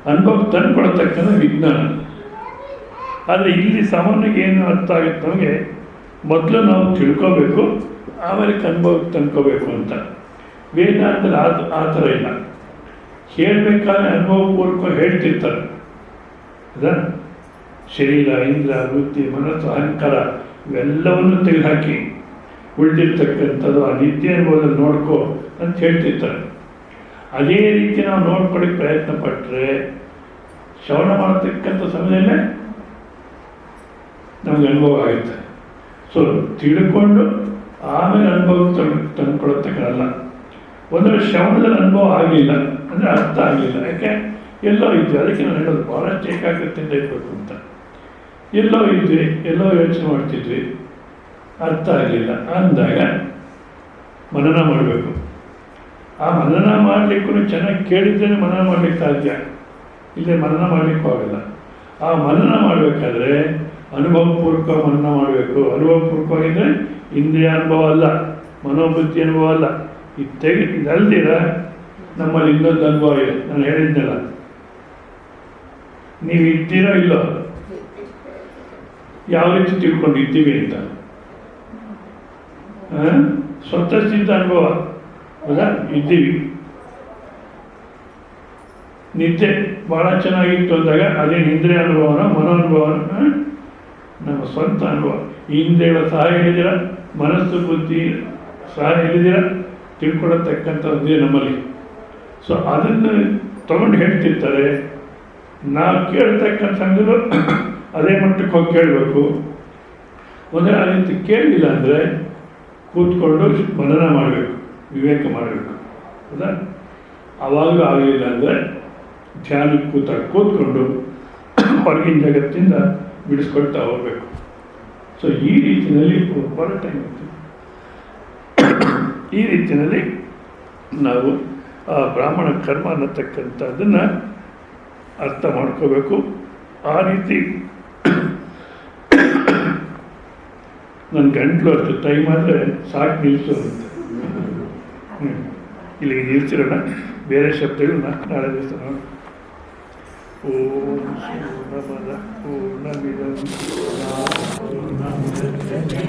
ಅನುಭವಕ್ಕೆ ತಂದುಕೊಡತಕ್ಕಂಥ ವಿಜ್ಞಾನ. ಆದರೆ ಇಲ್ಲಿ ಸಾಮಾನ್ಯವಾಗಿ ಏನು ಅರ್ಥ ಆಗುತ್ತೆ ನಮಗೆ, ಮೊದಲು ನಾವು ತಿಳ್ಕೋಬೇಕು, ಆಮೇಲೆ ಅನುಭವಕ್ಕೆ ತಂದ್ಕೋಬೇಕು ಅಂತ. ವೇದಾಂತದಲ್ಲಿ ಆ ಥರ ಇಲ್ಲ. ಹೇಳಬೇಕಾದ್ರೆ ಅನುಭವಪೂರ್ವಕ ಹೇಳ್ತಿರ್ತಾರೆ. ಅದಾ ಶರೀರ, ಇಂದ್ರ, ಬುದ್ಧಿ, ಮನಸ್ಸು, ಅಹಂಕಾರ ಇವೆಲ್ಲವನ್ನು ತೆಗೆದುಹಾಕಿ ಉಳಿದಿರ್ತಕ್ಕಂಥದ್ದು ಆ ನಿತ್ಯ ಅನುಭವದಲ್ಲಿ ನೋಡ್ಕೋ ಅಂತ ಹೇಳ್ತಿರ್ತಾರೆ. ಅದೇ ರೀತಿ ನಾವು ನೋಡ್ಕೊಳ್ಳಿಕ್ಕೆ ಪ್ರಯತ್ನ ಪಟ್ಟರೆ ಶ್ರವಣ ಮಾಡತಕ್ಕಂಥ ಸಮಯದಲ್ಲೇ ನಮಗೆ ಅನುಭವ ಆಗುತ್ತೆ. ಸೊ ತಿಳ್ಕೊಂಡು ಆಮೇಲೆ ಅನುಭವ ತಂದುಕೊಳತಕ್ಕಲ್ಲ. ಒಂದು ಶ್ರವಣದಲ್ಲಿ ಅನುಭವ ಆಗಲಿಲ್ಲ ಅಂದರೆ ಅರ್ಥ ಆಗಲಿಲ್ಲ, ಯಾಕೆ ಎಲ್ಲೋ ಇದ್ವಿ. ಅದಕ್ಕೆ ನಾನು ಹೇಳೋದು ಭಾಳಷ್ಟು ಏಕಾಗ್ರತೆಯಿಂದ ಇರಬೇಕು ಅಂತ. ಎಲ್ಲೋ ಇದ್ವಿ, ಎಲ್ಲೋ ಯೋಚನೆ ಮಾಡ್ತಿದ್ವಿ, ಅರ್ಥ ಆಗಲಿಲ್ಲ ಅಂದಾಗ ಮನನ ಮಾಡಬೇಕು. ಆ ಮನನ ಮಾಡಲಿಕ್ಕೂ ಚೆನ್ನಾಗಿ ಕೇಳಿದ್ರೇ ಮನನ ಮಾಡಲಿಕ್ಕೆ ಸಾಧ್ಯ, ಇಲ್ಲೇ ಮನನ ಮಾಡಲಿಕ್ಕೂ ಆಗಲ್ಲ. ಆ ಮನನ ಮಾಡಬೇಕಾದ್ರೆ ಅನುಭವಪೂರ್ವಕ ಮನನ ಮಾಡಬೇಕು. ಅನುಭವಪೂರ್ವಕವಾಗಿದ್ದರೆ ಇಂದ್ರಿಯ ಅನುಭವ ಅಲ್ಲ, ಮನೋಬುದ್ಧಿ ಅನುಭವ ಅಲ್ಲ. ಇದಲ್ದಿರ ನಮ್ಮಲ್ಲಿ ಇನ್ನೊಂದು ಅನುಭವ ಇದೆ. ನಾನು ಹೇಳಿದ್ನಲ್ಲ, ನೀವು ಇದ್ದೀರೋ ಇಲ್ಲೋ, ಯಾವ ರೀತಿ ತಿಳ್ಕೊಂಡಿದ್ದೀವಿ ಅಂತ ಸ್ವತಃ ಸಿದ್ಧ ಅನುಭವ. ಹೌದಾ? ಇದ್ದೀವಿ. ನಿದ್ದೆ ಭಾಳ ಚೆನ್ನಾಗಿತ್ತು ಅಂದಾಗ ಅದೇನು ಇಂದ್ರಿಯ ಅನುಭವನ ಮನೋನುಭವನ ನಮ್ಮ ಸ್ವಂತ ಅನುಭವ. ಇಂದ್ರಿಯಗಳ ಸಹಾಯ ಹೇಳಿದಿರ, ಮನಸ್ಸು ಬುದ್ಧಿ ಸಹಾಯ ಹೇಳಿದಿರ, ತಿಳ್ಕೊಳ್ಳತಕ್ಕಂಥದ್ದೇ ನಮ್ಮಲ್ಲಿ. ಸೊ ಅದನ್ನು ತಗೊಂಡು ಹೇಳ್ತಿರ್ತಾರೆ. ನಾವು ಕೇಳ್ತಕ್ಕಂಥ ಸಂಗರು ಅದೇ ಮಟ್ಟಕ್ಕೆ ಹೋಗಿ ಕೇಳಬೇಕು. ಒಂದೇ ಆ ರೀತಿ ಕೇಳಲಿಲ್ಲ ಅಂದರೆ ಕೂತ್ಕೊಂಡು ಮನನ ಮಾಡಬೇಕು, ವಿವೇಕ ಮಾಡಬೇಕು. ಹೌದಾ? ಆವಾಗಲೂ ಆಗಲಿಲ್ಲ ಅಂದರೆ ಧ್ಯಾನಕ್ಕೆ ಕೂತ್ಕೊಂಡು ಹೊರಗಿನ ಜಗತ್ತಿಂದ ಬಿಡಿಸ್ಕೊಳ್ತಾ ಹೋಗಬೇಕು. ಸೊ ಈ ರೀತಿಯಲ್ಲಿ ಭಾಳ ಟೈಮ್ ಇತ್ತು. ಈ ರೀತಿಯಲ್ಲಿ ನಾವು ಆ ಬ್ರಾಹ್ಮಣ ಕರ್ಮ ಅನ್ನತಕ್ಕಂಥದ್ದನ್ನು ಅರ್ಥ ಮಾಡ್ಕೋಬೇಕು. ಆ ರೀತಿ ನನ್ನ ಗಂಟ್ಲು ಅಷ್ಟು ಟೈಮ್ ಆದರೆ ಸಾಕು ನಿಲ್ಲಿಸು ಅಂತ. ಇಲ್ಲಿಗೆ ನಿಲ್ಲಿಸಿರೋಣ. ಬೇರೆ ಶಬ್ದಗಳನ್ನ ನಾಳೆ ದಿವಸ ನೋಡಿ. ಓಂ ಪೂರ್ಣಮದ ಪೂರ್ಣಮಿದಂ ಪೂರ್ಣಮುದಚ್ಯತೆ